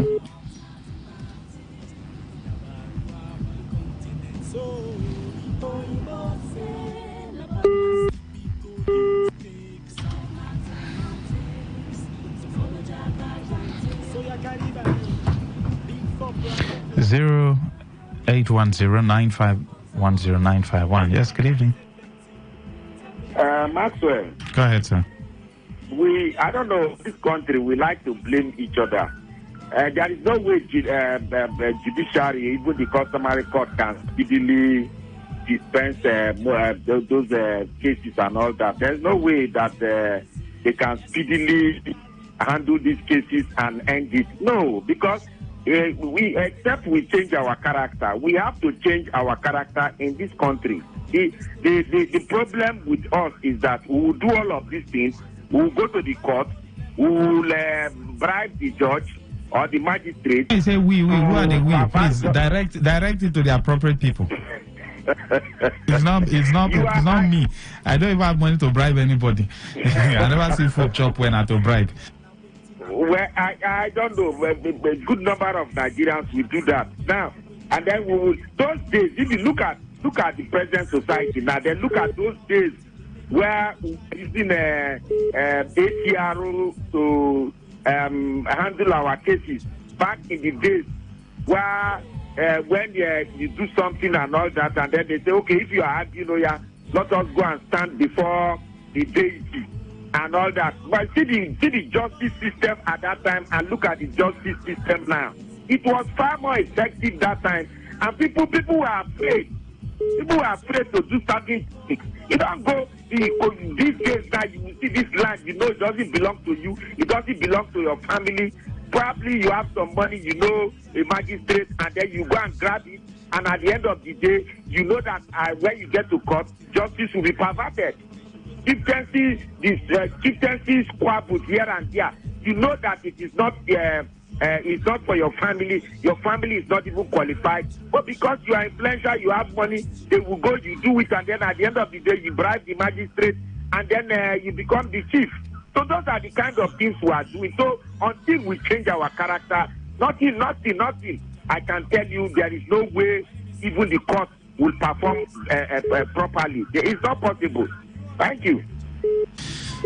0810-9510951. Yes, good evening. Maxwell. Go ahead, sir. I don't know, this country, we like to blame each other. There is no way judiciary, even the customary court, can speedily dispense those cases and all that. There's no way that they can speedily handle these cases and end it. No, because except we change our character, we have to change our character in this country. The problem with us is that we will do all of these things. We will go to the court. We will bribe the judge or the magistrate. I say we. Who are the we? Please direct it to the appropriate people. It's not me. I don't even have money to bribe anybody. I never see food chop when I to bribe. Well, I don't know. A good number of Nigerians will do that now. And then we will, those days, if you look at the present society now, then look at those days where we're using ATR to handle our cases. Back in the days where when you do something and all that, and then they say, okay, if you are, let us go and stand before the deity and all that. But see the justice system at that time and look at the justice system now. It was far more effective that time, and people were afraid. People were afraid to do certain things. You don't go these days now. You will see this land. You know it doesn't belong to you. It doesn't belong to your family. Probably you have some money. You know a magistrate, and then you go and grab it. And at the end of the day, you know that when you get to court, justice will be perverted. Chieftaincy squabbles here and there. You know that it is not. It's not for your family. Your family is not even qualified. But because you are influential, you have money, they will go, you do it, and then at the end of the day, you bribe the magistrate, and then you become the chief. So those are the kind of things we are doing. So until we change our character, nothing, I can tell you there is no way even the court will perform properly. It's not possible. Thank you.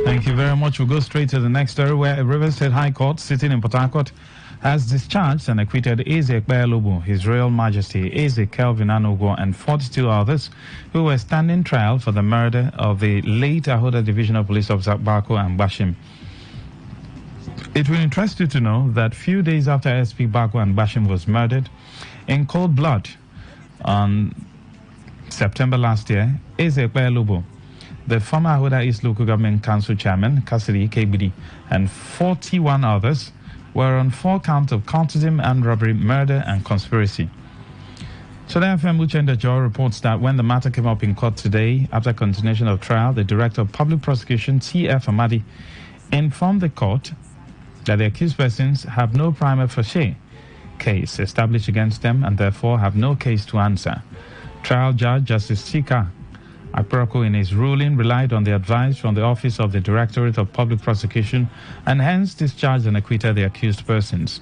Thank you very much. We'll go straight to the next story, where a Rivers State High Court sitting in Port Harcourt has discharged and acquitted Eze Ekpealobu, His Royal Majesty Eze Kelvin Anugwo, and 42 others who were standing trial for the murder of the late Ahoda Divisional Police Officer Bako and Bashim. It will interest you to know that few days after SP Bako and Bashim was murdered in cold blood on September last year, Eze Ekpealobu, the former Ahoda East Local Government Council Chairman, Kasiri KBD, and 41 others were on 4 counts of cultism and robbery, murder, and conspiracy. Today FM Uchenda Joe reports that when the matter came up in court today, after continuation of trial, the Director of Public Prosecution, T.F. Amadi, informed the court that the accused persons have no prima facie case established against them and therefore have no case to answer. Trial Judge Justice Chika Aproko, in his ruling, relied on the advice from the Office of the Directorate of Public Prosecution and hence discharged and acquitted the accused persons.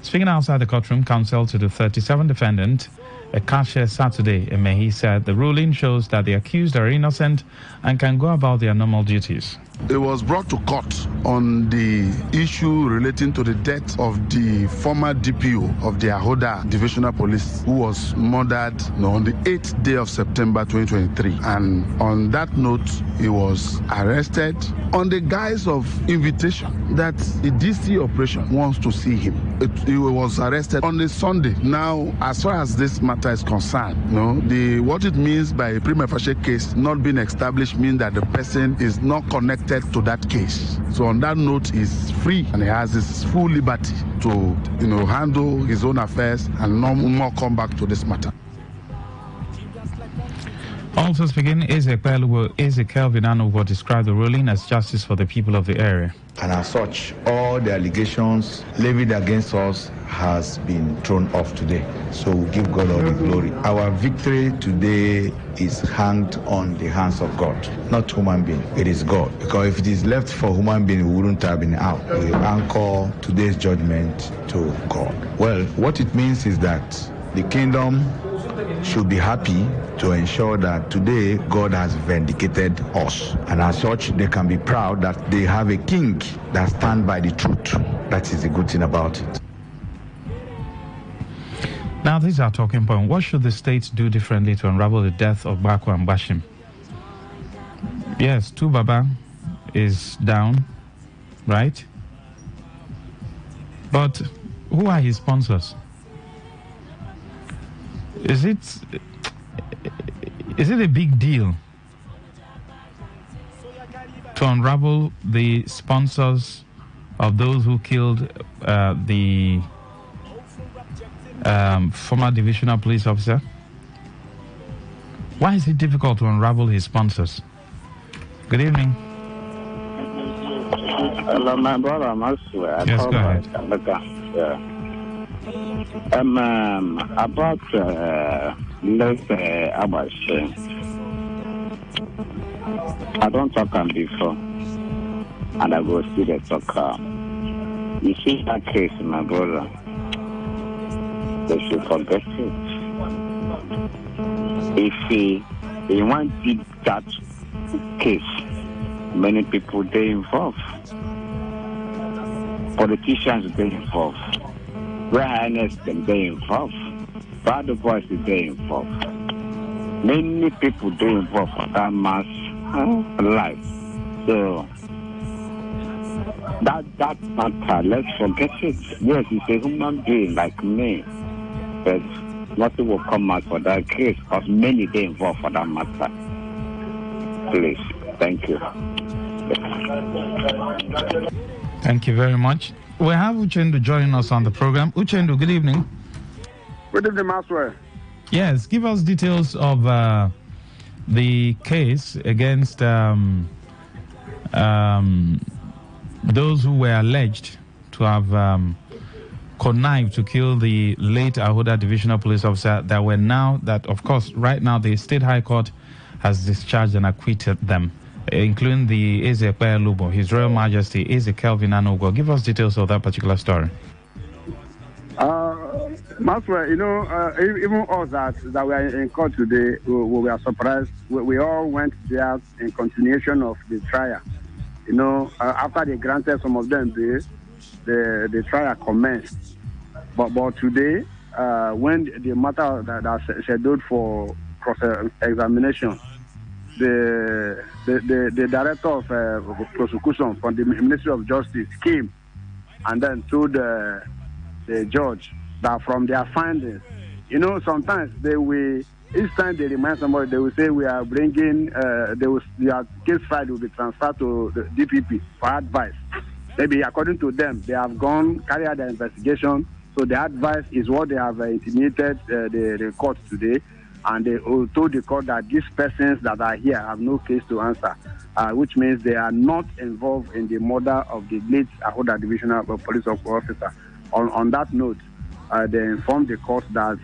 Speaking outside the courtroom, counsel to the 37 defendant, Ekashe Saturday Emehi, said the ruling shows that the accused are innocent and can go about their normal duties. It was brought to court on the issue relating to the death of the former DPO of the Ahoda Divisional Police, who was murdered on the 8th day of September 2023. And on that note, he was arrested on the guise of invitation that the DC operation wants to see him. He was arrested on a Sunday. Now, as far as this matter is concerned, what it means by a prima facie case not being established means that the person is not connected to that case. So on that note, he's free and he has his full liberty to handle his own affairs and no more come back to this matter. Also speaking, Eze Kelvin Anugwo described the ruling as justice for the people of the area. And as such, all the allegations levied against us has been thrown off today. So we give God all the glory. Our victory today is hanged on the hands of God, not human being. It is God. Because if it is left for human being, we wouldn't have been out. We anchor today's judgment to God. Well, what it means is that the kingdom should be happy to ensure that today God has vindicated us. And as such, they can be proud that they have a king that stands by the truth. That is the good thing about it. Now, these are talking points. What should the states do differently to unravel the death of Bako and Bashim? Yes, Baba is down, right? But who are his sponsors? Is it a big deal to unravel the sponsors of those who killed the former divisional police officer? Why is it difficult to unravel his sponsors? Good evening. Hello, my brother, Maswe. Yes, go ahead. About late Abashi. I don't talk on before, and I go see the talk. You see that case, my brother? They should forget it. If he want that case, many people they involved. Politicians they involved. Royal Highness they involved. Bad boys they involved. Many people they involved for that mass life. So that matter, let's forget it. Yes, he's a human being like me. But nothing will come out for that case because many they involved for that matter. Please. Thank you. Thank you very much. We have Uchendu joining us on the program. Uchendu, good evening. Good evening, Maswe. Yes, give us details of the case against those who were alleged to have connived to kill the late Ahoda Divisional Police Officer of course, right now the State High Court has discharged and acquitted them, including the Eze Lubo, His Royal Majesty Eze Kelvin Anogo. Give us details of that particular story. Maswe, even us that were in court today, we were surprised. We all went there in continuation of the trial. After they granted some of them the trial commenced. But today, when the matter that's scheduled for cross-examination, the director of prosecution from the Ministry of Justice came and then told the judge that from their findings, sometimes each time they remind somebody, they will say we are bringing, their case file will be transferred to the DPP for advice. Maybe according to them, they have carried out their investigation, so the advice is what they have intimated the court today, and they told the court that these persons that are here have no case to answer, which means they are not involved in the murder of the late Ahoda Divisional Police Officer. On that note, they informed the court that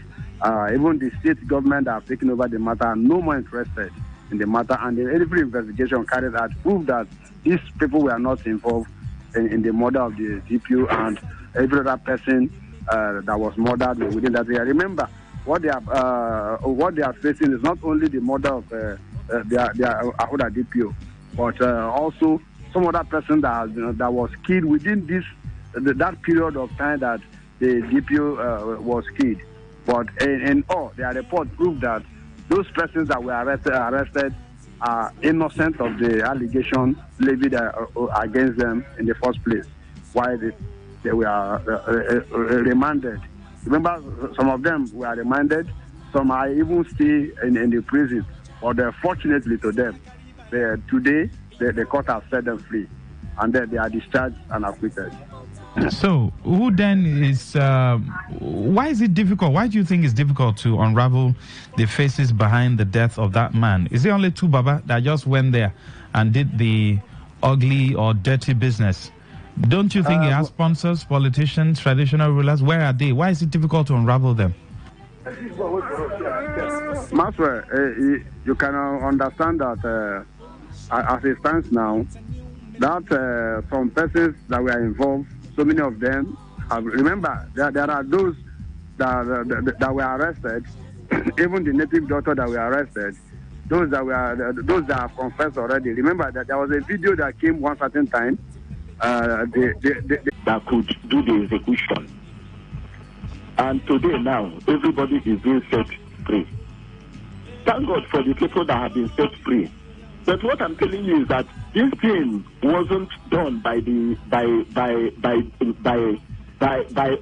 even the state government that have taken over the matter are no more interested in the matter, and every investigation carried out proved that these people were not involved in the murder of the DPO and every other person that was murdered within that area. Remember, what they are facing is not only the murder of their Ahoda DPO, but also some other person that was killed within that period of time that the DPO was killed. But in all, their report proved that those persons that were arrested are innocent of the allegation levied against them in the first place, while they were remanded. Remember, some of them were remanded, some are even still in the prison. But fortunately to them, today the court has set them free, and then they are discharged and acquitted. So, who then is... why is it difficult? Why do you think it's difficult to unravel the faces behind the death of that man? Is it only Baba that just went there and did the ugly or dirty business? Don't you think he has sponsors, politicians, traditional rulers? Where are they? Why is it difficult to unravel them? Maswe, you can understand that as it stands now, that some persons that were involved, so many of them remember, there are those that were arrested, even the native doctor that were arrested, those that have confessed already. Remember that there was a video that came one certain time that could do the execution. And today now, everybody is being set free. Thank God for the people that have been set free. But what I'm telling you is that this thing wasn't done by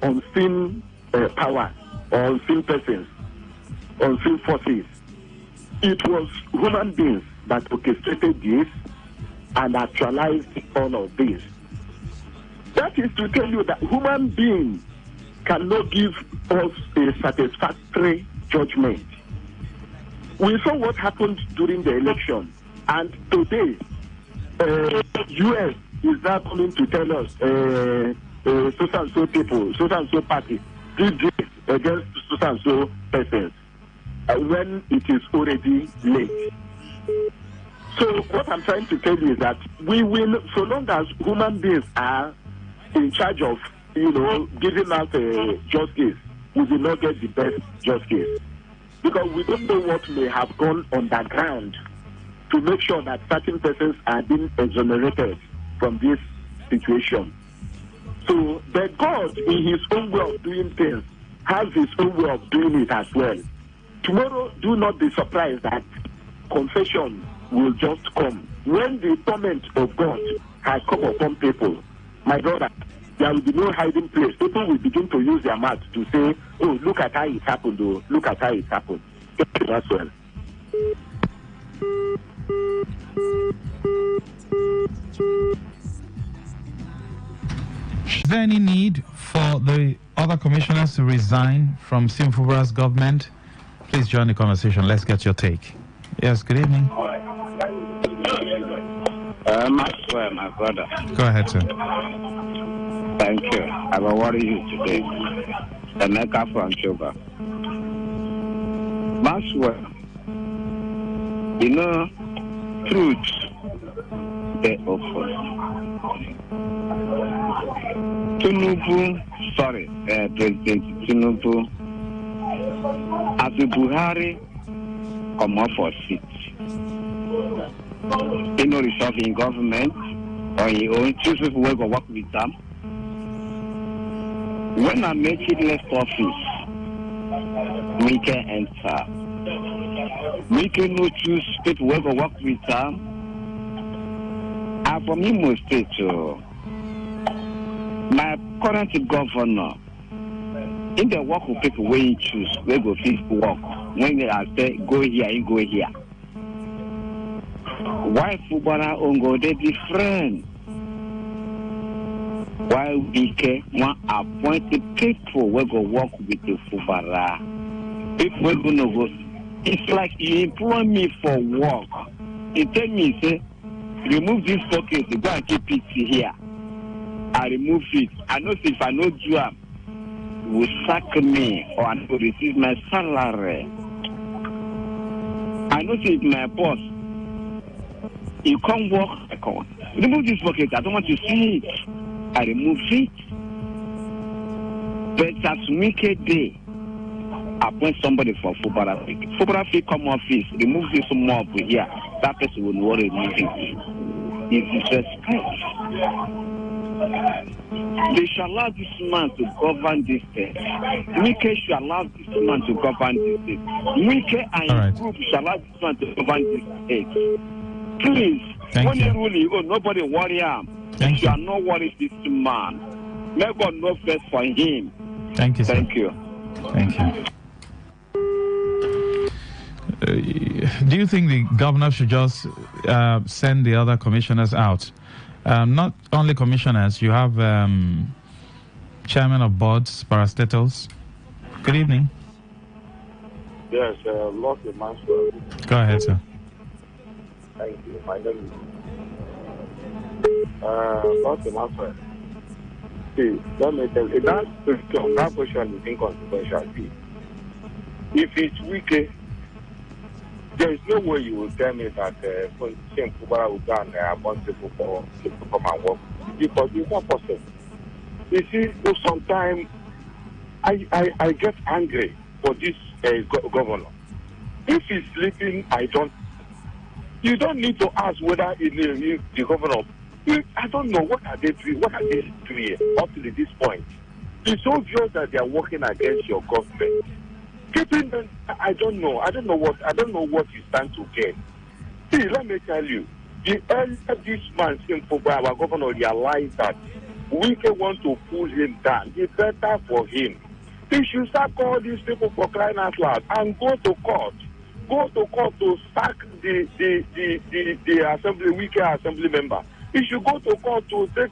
unseen power or unseen persons, unseen forces. It was human beings that orchestrated this and actualized all of this. That is to tell you that human beings cannot give us a satisfactory judgment. We saw what happened during the election, and today, U.S. is now coming to tell us, so-and-so people, so-and-so party, did this against so-and-so persons, when it is already late. So what I'm trying to tell you is that we will, so long as human beings are in charge of, giving out justice, we will not get the best justice. Because we don't know what may have gone underground to make sure that certain persons are being exonerated from this situation. So, but God, in his own way of doing things, has his own way of doing it as well. Tomorrow, do not be surprised that confession will just come. When the torment of God has come upon people, my brother, there will be no hiding place. People will begin to use their mouth to say, oh, look at how it happened, oh, look at how it happened. As well. Is there any need for the other commissioners to resign from Simfubra's government? Please join the conversation. Let's get your take. Yes, good evening. Maxwell, my brother. Go ahead, sir. Thank you. I will worry you today. Emeka from Sugar. Maxwell, truth, they offer. President Tinubu, as a Buhari, come up for seat. He no resolve in government or he own choose people who go work with them. When I make it left office, we can enter. We can no choose people who go work with them. I'm from Imo State, my current governor, in the work with people when you choose, we go fit work. When they are say go here, you go here. Why Fubara Ongo they different? Why we can want appointed people we go work with the Fubara? If we gonna go, it's like you employ me for work. You tell me, say, remove this pocket, go and keep it here. I remove it. I know if I know you will sack me or I will receive my salary. I know if my boss, you can't work, I can't. Remove this pocket. I don't want to see it. I remove it. But as make a day, appoint somebody for Fubara Fee. Fubara Fee come office, remove this mob here. That person will not remove it. It's disrespect. They shall allow this man to govern this state. Wike shall allow this man to govern this state. Wike and his group shall allow this man to govern this state. Please, when you rule, nobody worry him. You shall not worry this man. May God know first for him. Thank you, sir. Thank you. Thank you. Do you think the governor should just send the other commissioners out? Not only commissioners, you have chairman of boards, parastatals. Good evening. Yes, Lucky Maxwell. Go ahead, sir. Thank you. My name is Lucky Maxwell. See, let me tell you, that question is inconsequential. See, if it's wicked, there is no way you will tell me that St. Kubara will go and appoint people to come and work. Because it's not possible. You see, sometimes I get angry for this governor. If he's sleeping, you don't need to ask whether the governor, I don't know what are they doing, up to this point. It's obvious that they are working against your government. Keeping them, I don't know what you stand to gain. See, let me tell you, the earlier this man our governor realized that we can want to pull him down, it's better for him. He should sack all these people for crying out loud and go to court. Go to court to sack the assembly, weaker assembly member. He should go to court to take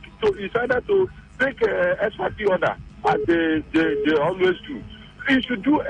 SRT order as they always do. He should do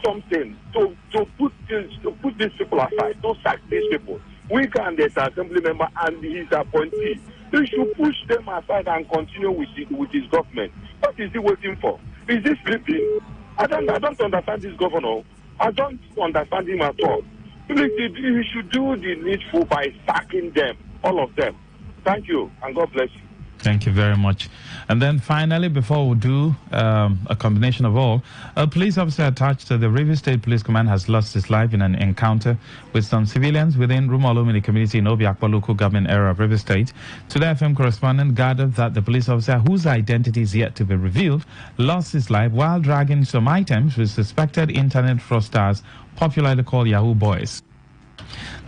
something to put these people aside, to sack these people. We can the assembly member and his appointee. He should push them aside and continue with his government. What is he waiting for? Is he sleeping? I don't understand this governor. I don't understand him at all. Please, he should do the needful by sacking them, all of them. Thank you, and God bless you. Thank you very much. And then finally, before we do a combination of all, a police officer attached to the Rivers State Police Command has lost his life in an encounter with some civilians within Rumolomini community in Obiakwa local government area of Rivers State. Today FM correspondent gathered that the police officer, whose identity is yet to be revealed, lost his life while dragging some items with suspected internet fraudsters, popularly called Yahoo Boys.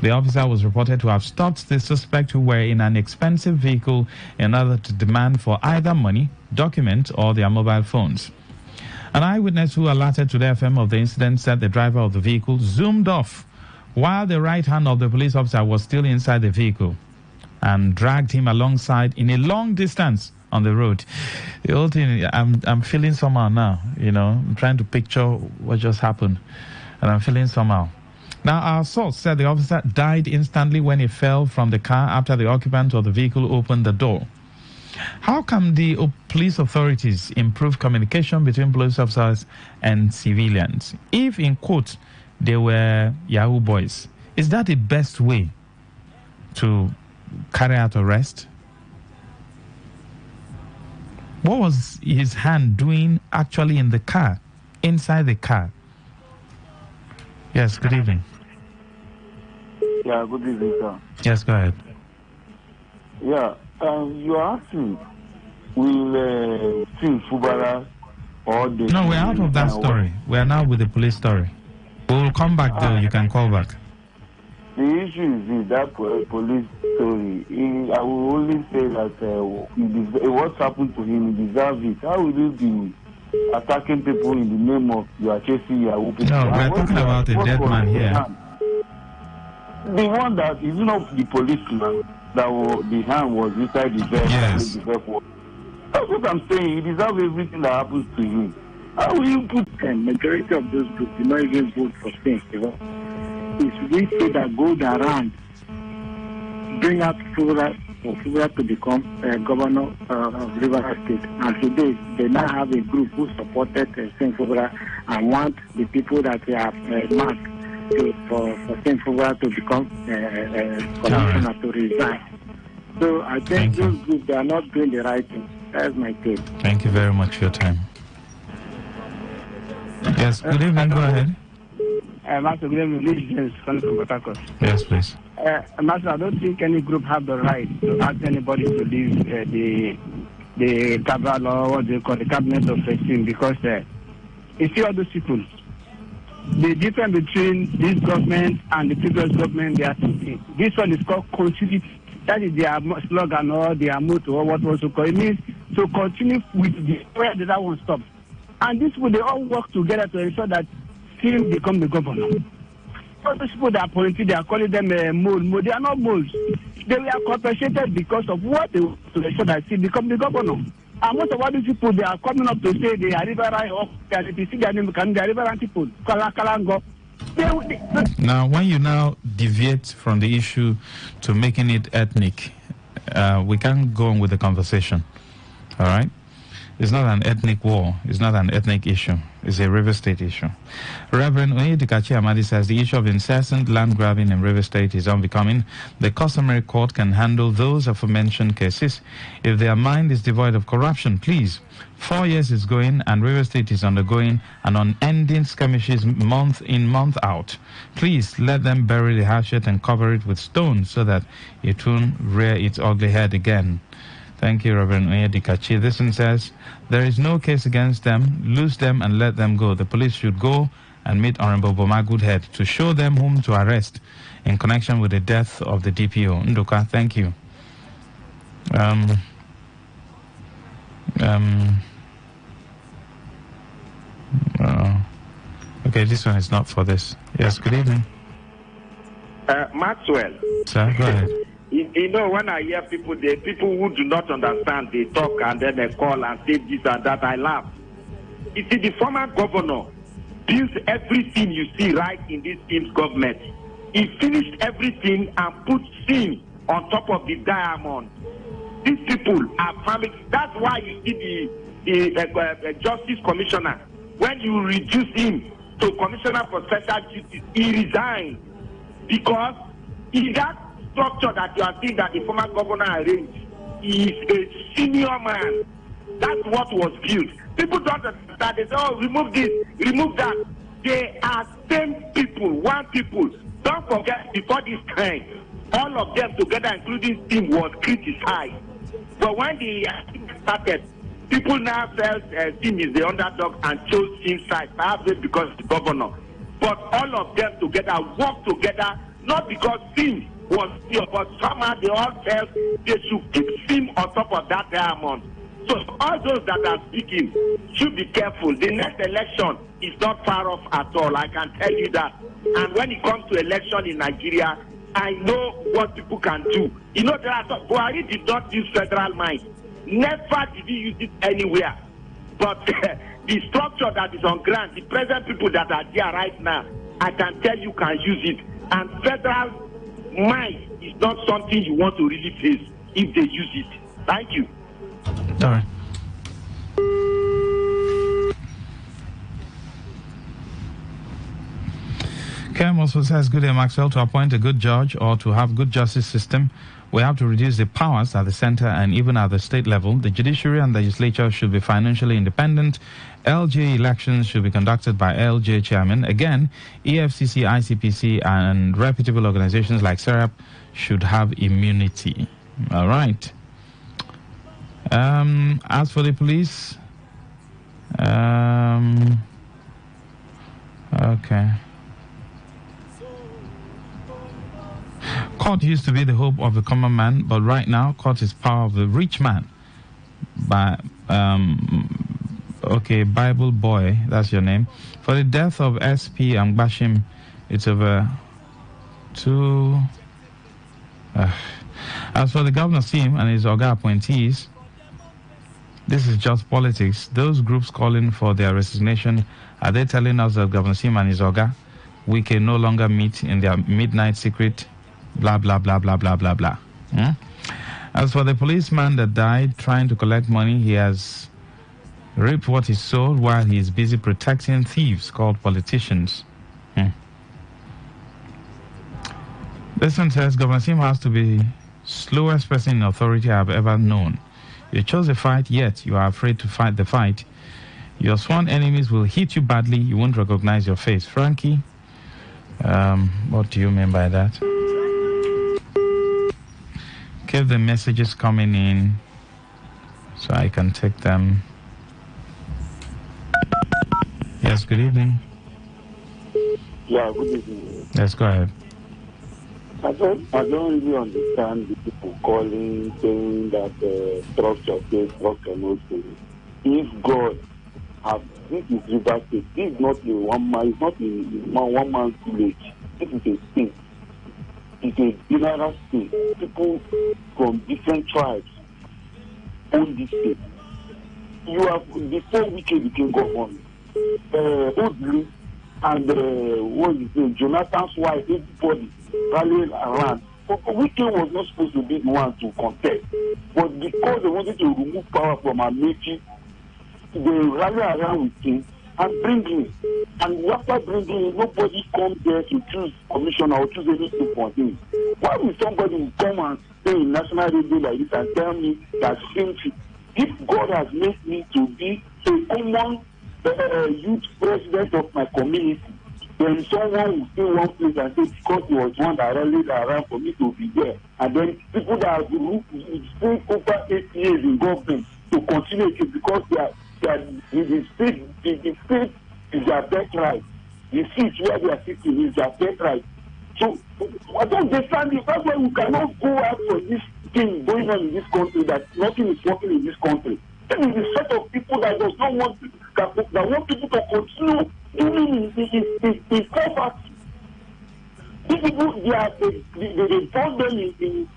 The officer was reported to have stopped the suspect, who were in an expensive vehicle, in order to demand for either money, documents, or their mobile phones. An eyewitness who alerted to the FM of the incident said the driver of the vehicle zoomed off while the right hand of the police officer was still inside the vehicle and dragged him alongside in a long distance on the road. The whole thing, I'm feeling somehow now, I'm trying to picture what just happened, and I'm feeling somehow. Now, our source said the officer died instantly when he fell from the car after the occupant of the vehicle opened the door. How can the police authorities improve communication between police officers and civilians? If, in quote, they were Yahoo Boys, is that the best way to carry out arrest? What was his hand doing actually in the car, inside the car? Yes, good evening. Yeah, good evening, sir. Yes, go ahead. Yeah, you are asking, will Tim Fubara or the... No, we're out of that story. We are now with the police story. We'll come back though, you can call back. The issue is in that police story. I will only say that what happened to him, he deserves it. How will you be attacking people in the name of you are chasing your people? No, we're talking about a dead man here. The one that is not the policeman, the hand was inside the vehicle. Yes. That's what I'm saying. He deserves everything that happens to him. How will you put... And majority of those groups do not even vote for things. It's we say that go around, bring out Fubara to become governor of Rivers State. And today, they now have a group who supported Saint Fubara and want the people that they have marked for Saint Fubara to become commissioner to resign. So I think those groups, they are not doing the right thing. That's my take. Thank you very much for your time. Yes, good evening. Go ahead. Master, good evening. This is James from Port Harcourt. Yes, please. Master, I don't think any group have the right to ask anybody to leave the cabal or what they call the cabinet of 15 because you see all those people. The difference between this government and the previous government, they are two things. This one is called continuity. That is their slogan or their motto or what was to call it. Means to continue with where the other one stops. And these people, they all work together to ensure that Tim become the governor. All those people that are appointed, they are calling them mole. They are not moles. They were compensated because of what they want to ensure that Tim become the governor. And most of all these people, they are coming up to say they are Riverine or they are Riverine people. Kalango. Now, when you now deviate from the issue to making it ethnic, we can't go on with the conversation. All right? It's not an ethnic war. It's not an ethnic issue. It's a River State issue. Reverend Onyedikachi Amadi says the issue of incessant land grabbing in River State is unbecoming. The customary court can handle those aforementioned cases if their mind is devoid of corruption. Please. 4 years is going and River State is undergoing an unending skirmishes month in, month out. Please let them bury the hatchet and cover it with stones so that it won't rear its ugly head again. Thank you, Reverend Oyedikachi. This one says, there is no case against them. Lose them and let them go. The police should go and meet Honorable Boma Goodhead to show them whom to arrest in connection with the death of the DPO. Nduka, thank you. Okay, this one is not for this. Yes, good evening. Maxwell. Sir, go ahead. You know, when I hear people, the people who do not understand, they talk and then they call and say this and that, I laugh. You see, the former governor built everything you see right in this team's government. He finished everything and put sin on top of the diamond. These people are family. That's why you see the Justice Commissioner, when you reduce him to Commissioner for Special Justice, he resigned because in that structure that you are seeing that the former governor arranged, he is a senior man. That's what was built. People don't understand. They say, oh, remove this, remove that. They are same people, one people. Don't forget, before this time, all of them together, including Tim, was criticized. But when the started, people now felt Tim is the underdog and chose Tim's side, perhaps because the governor. But all of them together worked together, not because Tim was here, but somehow they all felt they should keep Tim on top of that diamond. So all those that are speaking should be careful. The next election is not far off at all, I can tell you that. And when it comes to election in Nigeria, I know what people can do. You know, there are some, Buhari did not use federal mines. Never did he use it anywhere. But the structure that is on ground, the present people that are there right now, I can tell you can use it. And federal mine is not something you want to really face if they use it. Thank you. All right. Kem also says, good day, Maxwell. To appoint a good judge or to have good justice system, we have to reduce the powers at the center and even at the state level. The judiciary and legislature should be financially independent. LJ elections should be conducted by LJ chairman. Again, EFCC, ICPC, and reputable organizations like SERAP should have immunity. All right. As for the police, okay. Court used to be the hope of the common man, but right now, court is power of the rich man. By, okay, Bible Boy, that's your name. For the death of SP Angbashim, it's over 2. As for the governor's team and his Oga appointees, this is just politics. Those groups calling for their resignation, are they telling us that Governor Sim and his Oga, we can no longer meet in their midnight secret, blah, blah, blah, blah, blah, blah, blah. As for the policeman that died trying to collect money, he has reaped what he sowed while he is busy protecting thieves called politicians. This one says, Governor Sim has to be slowest person in authority I've ever known. You chose a fight, yet you are afraid to fight the fight. Your sworn enemies will hit you badly. You won't recognize your face. Frankie, what do you mean by that? Keep the messages coming in so I can take them. Yes, good evening. Yeah, good evening. Yes, go ahead. I don't really understand the people calling, saying that structure says structure no say. If God has, this is River State, this is not a one man, it's not a one man's village. This is a state. It's a general state. People from different tribes own this state. You have, before Wike became governor, Odli and what is it, Jonathan's wife, everybody rallied around. Wike was not supposed to be the one to contest, but because they wanted to remove power from Amechi, they rallied around with him and bring him. And after bringing him, nobody comes there to choose commissioner or choose anything for him. Why would somebody come and say in national radio like this and tell me that simply, if God has made me to be a common youth president of my community, then someone will say one place and say because he was one that rallied around for me to be there. And then people that have stayed over 8 years in government to continue it because the state is their birthright. The seat where they are sitting is their birthright. So I don't understand it. That's why we cannot go out for this thing going on in this country, that nothing is working in this country. This is the set of people that does not want that want people to continue living in poverty. These people, they burn them in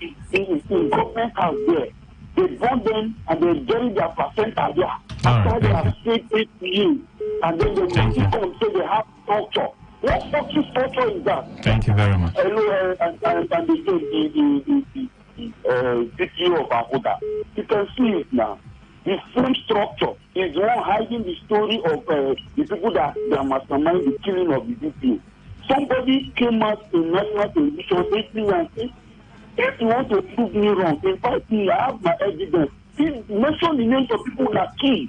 government house there. They burn them and they bury their placenta there. After they have stayed 8 years, and then they will come and say they have torture. What torture is that? Thank you very much. Hello, and the DPO of Abuja. You can see it now. The same structure is one hiding the story of the people that mastermind the killing of the DPO. Somebody came out in national television 18 and said, if you want to prove me wrong, in fact, I have my evidence. Mention the names of people that killed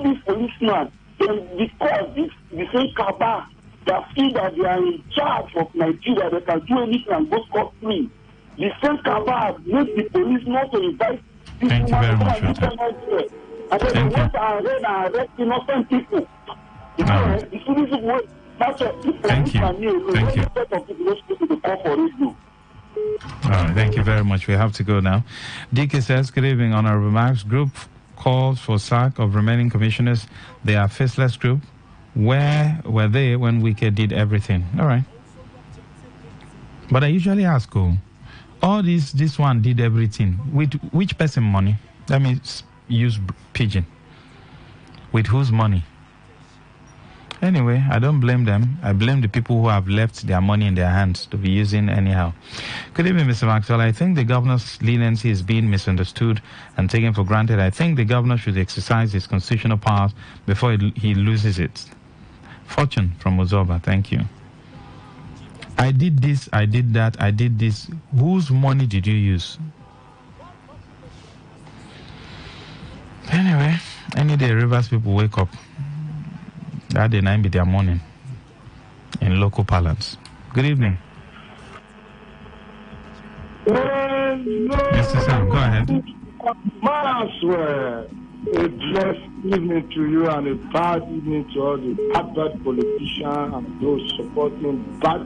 this policeman. Then because the same cabal that feel that they are in charge of Nigeria, they can do anything and go scot-free. The same cabal makes the police not to invite this Thank you very much. And then they want to arrest innocent people. Thank you. All right, thank you very much. We have to go now. DK says, good evening, Honorable Max. Group calls for sack of remaining commissioners. They are faceless group. Where were they when Wike did everything? All right. But I usually ask, all this one did everything. With which person money? Let me use pidgin. With whose money? Anyway, I don't blame them. I blame the people who have left their money in their hands to be using anyhow. Good evening, Mr. Maxwell. I think the governor's leniency is being misunderstood and taken for granted. I think the governor should exercise his constitutional powers before he loses it. Fortune from Ozoba, thank you. I did this, I did that, I did this. Whose money did you use? Anyway, any day Rivers people wake up, that day 9 be their morning in local parlance. Good evening. Mr. Sam, go ahead. Maxwell, a blessed evening to you and a bad evening to all the bad politicians and those supporting bad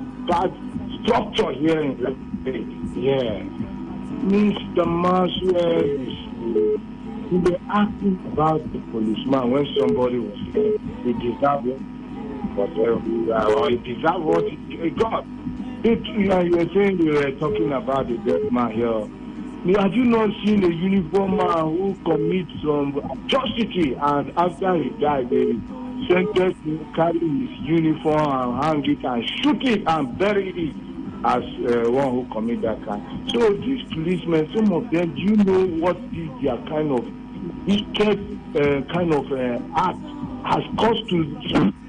structure here in the state. Yeah. Mr. Maxwell we were asking about the policeman when somebody was saying he deserved it, but he deserved what he got. You were saying you were talking about the dead man here. Have you not seen a uniform man who commits some atrocity and after he died, they sentenced him to carry his uniform and hang it and shoot it and bury it as one who committed that crime? So these policemen, some of them, do you know what is their kind of wicked act has caused to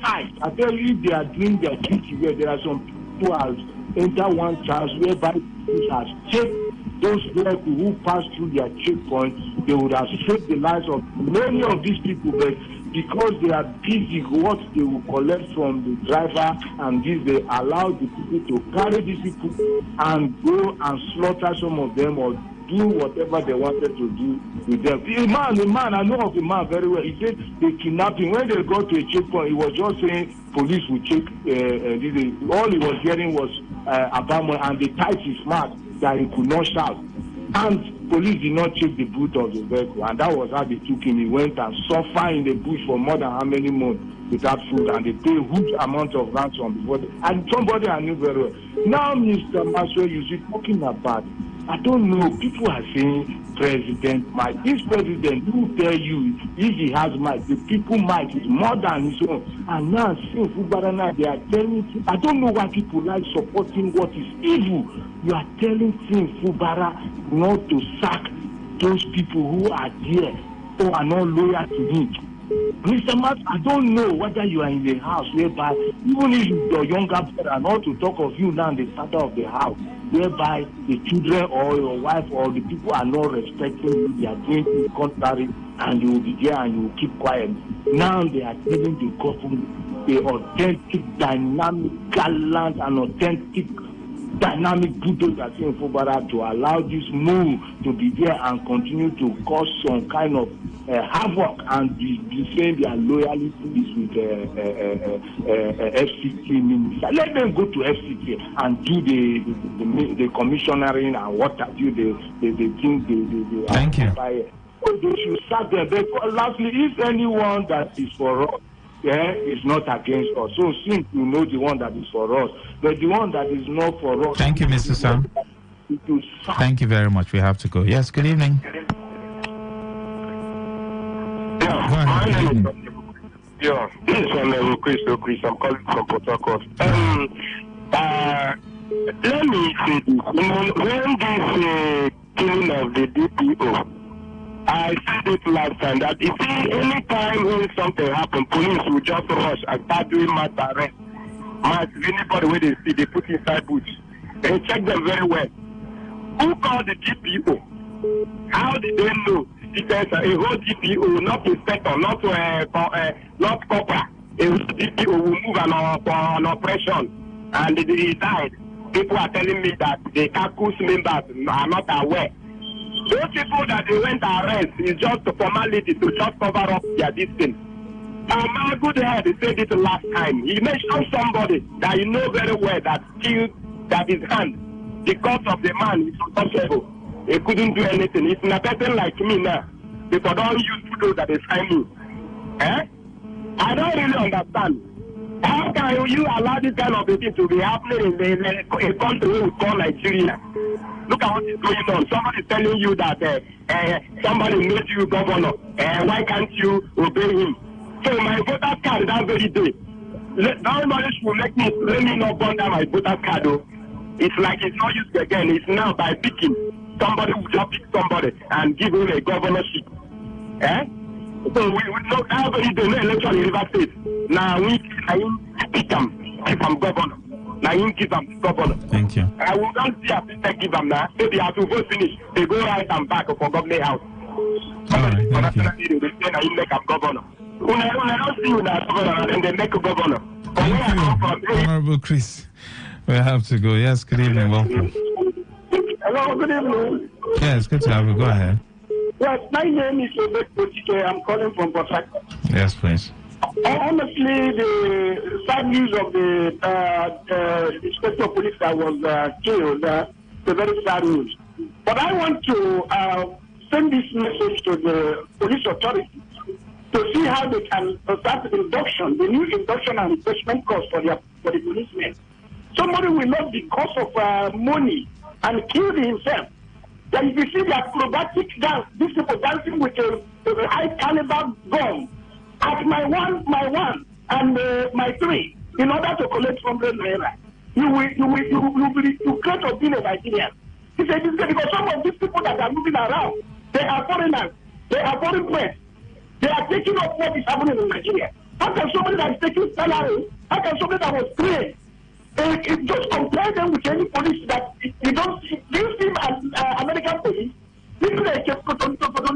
die? I tell you, they are doing their duty where there are some people who have entered one chance whereby it has taken those vehicles who pass through their checkpoint. They would have saved the lives of many of these people, but because they are busy what they will collect from the driver and this, they allow the people to carry these people and go and slaughter some of them or do whatever they wanted to do with them. The man, I know of the man very well. He said they kidnapped him. When they got to a checkpoint, he was just saying police will check. All he was hearing was about, and they tied his mouth that he could not shout. And police did not check the boot of the vehicle, and that was how they took him. He went and suffered in the bush for more than how many months without food, and they pay a huge amount of ransom before and somebody I knew very well. Now, Mr. Maxwell, you see, talking about, I don't know, people are saying president might. This president who tell you if he has might, the people might is more than his own. And now, seeing Fubarana, they are telling you, I don't know why people like supporting what is evil. You are telling Fubara not to sack those people who are there or are not loyal to him. Mr. Matt, I don't know whether you are in the house whereby, even if your younger brother, not to talk of you now in the center of the house, whereby the children or your wife or the people are not respecting you, they are doing things contrary, and you will be there and you will keep quiet. Now they are telling the government, the authentic, dynamic, gallant, and authentic, dynamic bulldozer in Fubara to allow this move to be there and continue to cause some kind of havoc and be saying their loyalty is with FCT minister. Let them go to FCT and do the commissionering and what have you, the thing. Thank you. So they should start there. Because lastly, if anyone that is for us, is not against us. So since you know the one that is for us, but the one that is not for us. Thank you, Mr. Sam. Thank you very much. We have to go. Yes, good evening. My name is this is from Chris. I'm calling from Port Harcourt. Let me say this. When this killing of the DPO, I said it last time that if any time when something happens, police will just rush and start doing mass arrest. Anybody where they see, they put inside boots. They check them very well. Who called the DPO? How did they know? Because a whole DPO, not inspector, not corporal. A whole DPO will move on operation, and he died. People are telling me that the caucus members are not aware. Those people that they went to arrest is just a formality to just cover up their distance. My good head, he said it last time. He mentioned somebody that you know very well that killed his hand. Because of the man is untouchable. He couldn't do anything. It's a person like me now. People don't use those that they find me. I don't really understand. How can you allow this kind of a thing to be happening in a country we call Nigeria? Look at what is going on. Somebody is telling you that somebody made you governor. Why can't you obey him? So my voter card that very day. Nobody should let me not burn down my voter card though. It's like it's not used again. It's now by picking. Somebody will just pick somebody and give him a governorship. So we know every day, no election in River State. Now we pick him if I'm governor. Now you give them governor. Thank you. I will not see a people give them now. Maybe they have to vote finish. They go right and back for government house. All right, thank you. They say now you make a governor. When I don't see you now governor, and they make a governor. Thank you, Honorable Chris. We have to go. Yes, good evening. Welcome. Hello, good evening. Yes, good to have you. Go ahead. Yes, my name is Obed Potike. I'm calling from Port Harcourt. Yes, please. Honestly, the sad news of the inspector of police that was killed, the very sad news. But I want to send this message to the police authorities to see how they can start induction, the new induction and replacement course for the policemen. Somebody will not, because of money, and kill himself. Then if you see the acrobatic dance, these people dancing with a high caliber gun at my one, and my three, in order to collect 100 naira. You create a being a Nigerian. He said this because some of these people that are moving around, they are foreigners, they are foreign press. They are taking up what is happening in Nigeria. How can somebody that is taking salary, how can somebody that was trained, just compare them with any police that you don't see? Do you see American police? People like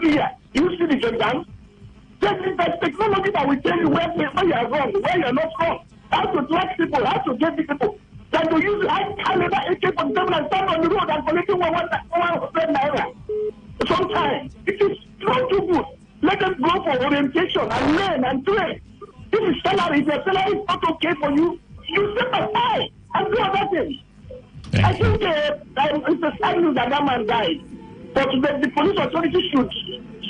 here, you see the gendarmes? There's technology that will tell you where you are wrong, where you are not wrong, how to track people, how to get the people. That to use high caliber AK-47 and stand on the road and collecting 100 naira. Sometimes it is not too good. Let them go for orientation and learn and train. This is salary. If your salary is not okay for you, you step aside and do other things. I think it's a sad news that man died. But the police authorities should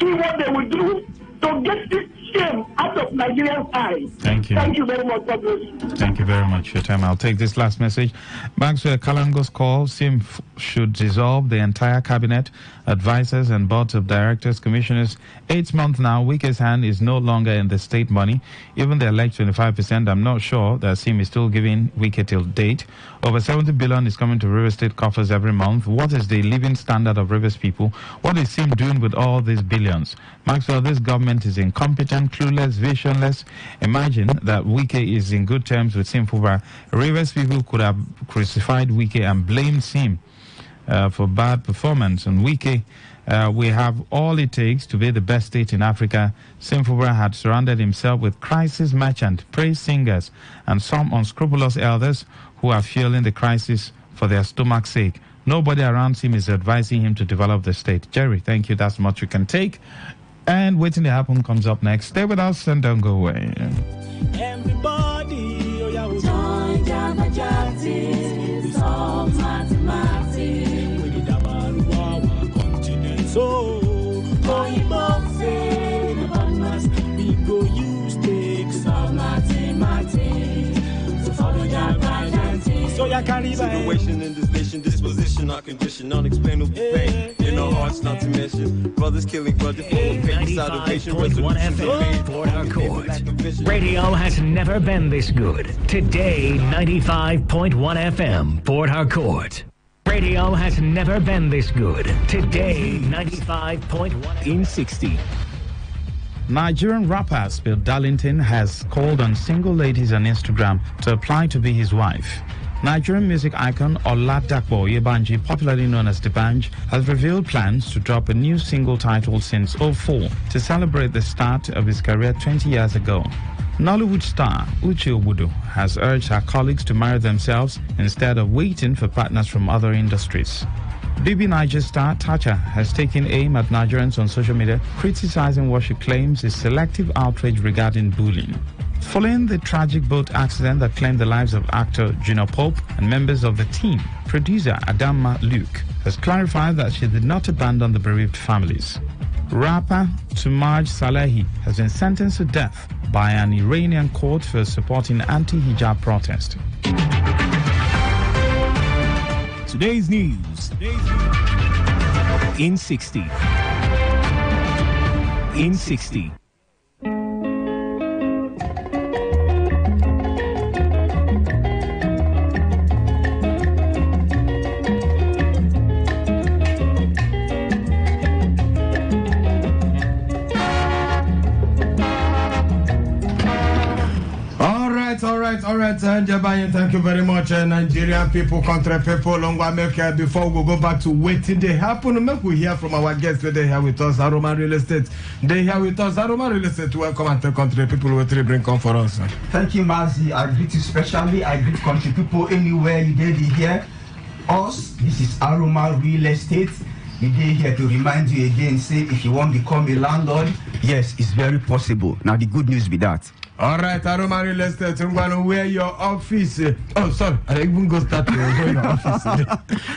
see what they will do to get this shame out of Nigerian eyes. Thank you. Thank you very much. God bless you. Thank you very much for your time. I'll take this last message. Maxwell Kalango's call. SIM should dissolve the entire cabinet, advisors and boards of directors, commissioners. 8 months now, Wike's hand is no longer in the state money. Even they elect 25%. I'm not sure that SIM is still giving Wike till date. Over 70 billion is coming to River State coffers every month. What is the living standard of Rivers people? What is SIM doing with all these billions? Maxwell, this government is incompetent, clueless, visionless. Imagine that Wike is in good terms with SIM Fuba. Rivers people could have crucified Wike and blamed SIM for bad performance. And Wike We have all it takes to be the best state in Africa. Simfubra had surrounded himself with crisis merchant, praise singers, and some unscrupulous elders who are fueling the crisis for their stomach's sake. Nobody around him is advising him to develop the state. Jerry, thank you. That's much you can take. And Waiting to Happen comes up next. Stay with us and don't go away. Everybody, join Jabba Justice of mathematics. We did about our continent. So, going boxing, we go use sticks of mathematics. So, follow Jabba Justice. So, you can situation in this nation, disposition, our condition, unexplainable pain. In our hearts, not to mention brothers killing brothers. 95.1 FM, Port Harcourt. Radio has never been this good. Today, 95.1 FM, Port Harcourt. Radio has never been this good. Today, 95.1 in 60. Nigerian rapper Bill Darlington has called on single ladies on Instagram to apply to be his wife. Nigerian music icon Oladapo Yebanji, popularly known as D'banj, has revealed plans to drop a new single titled Since 04 to celebrate the start of his career 20 years ago. Nollywood star Uche Obudu has urged her colleagues to marry themselves instead of waiting for partners from other industries. BB Niger star Tacha has taken aim at Nigerians on social media, criticizing what she claims is selective outrage regarding bullying. Following the tragic boat accident that claimed the lives of actor Gino Pope and members of the team, producer Adama Luke has clarified that she did not abandon the bereaved families. Rapper Tumaj Salehi has been sentenced to death by an Iranian court for supporting anti-hijab protest. Today's news in 60. In 60. All right, Jabayan, thank you very much. Nigerian people, country people, before we go back to waiting, they happen. Make we hear from our guests today here with us, Aroma Real Estate. They here with us, Aroma Real Estate. Welcome and tell country people what they bring come for us. Thank you, Mazi. I greet you specially. I greet country people anywhere you did here. Us, this is Aroma Real Estate. We did here to remind you again, say if you want to become a landlord, yes, it's very possible. Now the good news be that. All right, Aroma Real Estate, I'm going to where your office. Oh, sorry, I even go start to where your office.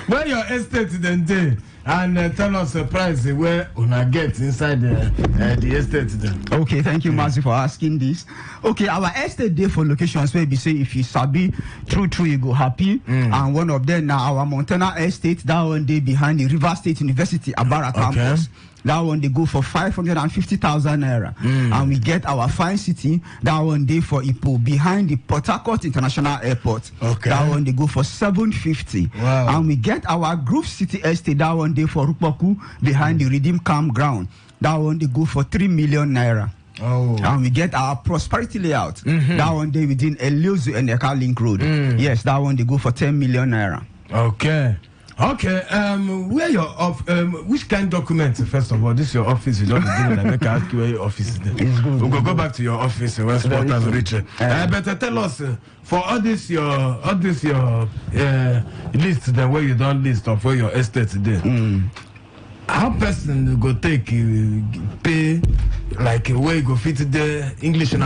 Where your estate then day, and tell us the price where una get inside the estate then. Okay, thank you, Mazi, for asking this. Okay, our estate day for locations where we say if you sabi, true, you go happy. And one of them now our Montana estate, that one day behind the River State University, Abara campus. That one they go for 550,000 naira. And we get our fine city, that one day for Ipo behind the Port Harcourt International Airport. Okay. That one they go for 750. Wow. And we get our Grove City Estate, that one day for Rupoku behind the Redeem Campground. That one they go for 3 million naira. Oh. And we get our Prosperity Layout. That one day within Eliozu and Eka Link Road. Yes, that one they go for 10 million naira. Okay. Okay, where your which kind of document, first of all? This is your office, you don't begin and I make ask you where your office is there. We'll go back to your office when sport has reached. Better tell us for all this your list then where you don't list of where your estate is there. How person go take pay like where you go fit the English and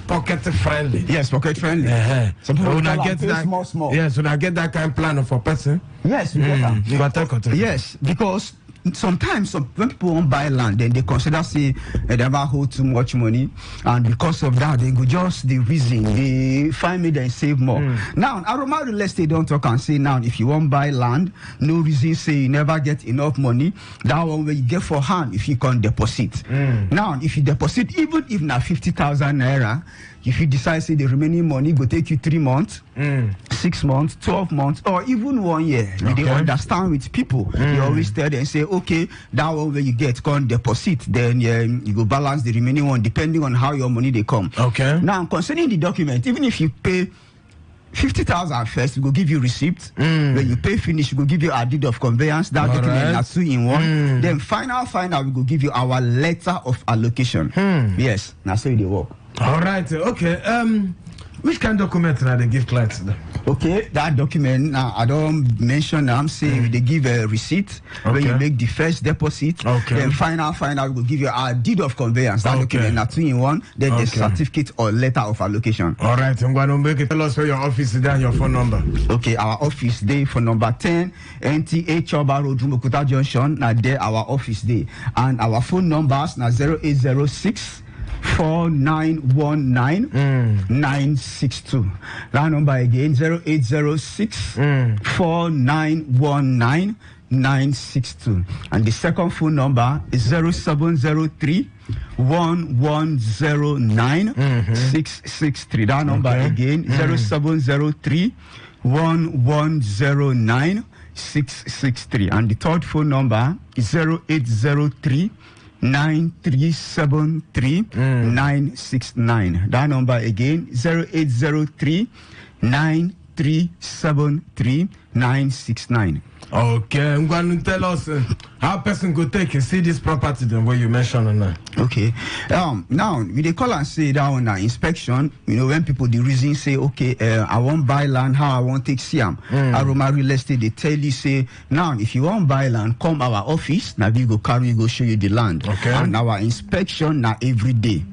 pocket friendly? Yes, pocket friendly. Some people get that small. Yes, when I get that kind of plan for person. Yes, we get that. Yes, because sometimes when people won't buy land, then they consider say they never hold too much money, and because of that they go just the reason they find me then save more. Now Aroma Real Estate don't talk and say now if you won't buy land, no reason say you never get enough money. That one where you get for hand if you can't deposit. Now if you deposit even if na 50,000 naira, if you decide say the remaining money go take you 3 months, 6 months, 12 months, or even 1 year. They understand with people. You always tell them say, okay, that one where you get can't deposit, then you go balance the remaining one depending on how your money they come. Okay. Now concerning the document, even if you pay 50,000 first, we go give you receipt. When you pay finish, we go give you a deed of conveyance. That document na 2 in 1. Then final, we go give you our letter of allocation. Yes, now so they work. All right, okay. Which kind of document now they give clients? Okay, that document now I don't mention. I'm saying they give a receipt when you make the first deposit. Then final, we will give you a deed of conveyance. That document now 2 in 1. Then the certificate or letter of allocation. All right, I'm going to make it. Tell us where your office is and your phone number. Okay, our office day for number 10 NTA Choba Road, Rumukuta Junction. Now there our office day, and our phone numbers now 0806 4919 962. That number again 0806 4919 962. And the second phone number is 0703 1109 663. That number again 0703 1109 663. And the third phone number is 0803 9373 969. That number again 0803 9373 969. Okay, I'm going to tell us how person could take and see this property then what you mentioned now. Okay. Now we they call and say that on inspection, when people the reason say, okay, I won't buy land, how I won't take Siam. Aroma Real Estate, they tell you say, now if you want buy land, come our office, now we go carry, we go show you the land. Okay. And our inspection now every day.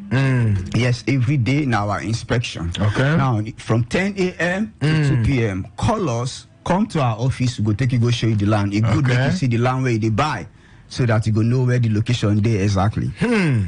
Yes, every day now our inspection. Okay. Now from 10 a.m. to 2 p.m. call us. Come to our office, we go take you, go show you the land. It good make you see the land where they buy, so that you go know where the location there exactly.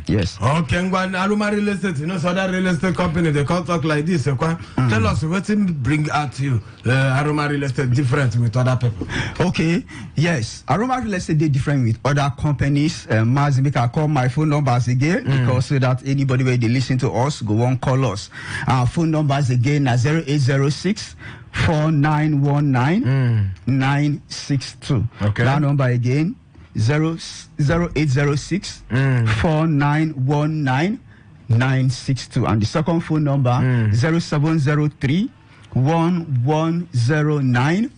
Yes. Okay, Aroma Real Estate, so that real estate company, they can't talk like this. Tell us what bring out to you Aroma Real Estate different with other people. Okay, yes. Aroma Real Estate they different with other companies. Make I call my phone numbers again because so that anybody where they listen to us go on call us. Our phone numbers again are 0806 4919 962. Okay. That number again 0806 4919 962. And the second phone number 0703 1109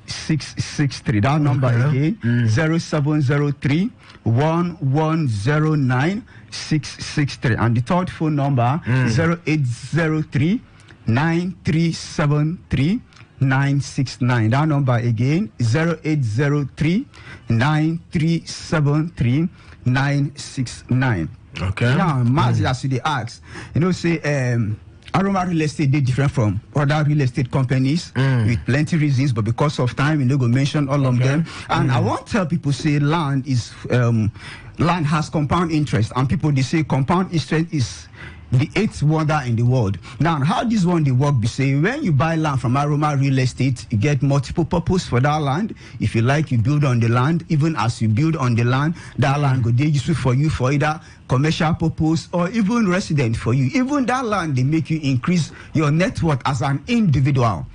663. That number again 0703 1109 663. And the third phone number 0803 9373 969. That number again 0803 9373 969. Okay. Now, Mazi, as they ask, say Aroma Real Estate they different from other real estate companies with plenty reasons, but because of time, go mention all of them. And I want to tell people say land is land has compound interest, and people they say compound interest is the 8th wonder in the world. Now, how this one they work? Be say when you buy land from Aroma Real Estate, you get multiple purpose for that land. If you like, you build on the land. Even as you build on the land, that land go dey useful for you for either commercial purpose or even resident for you. Even that land they make you increase your net worth as an individual.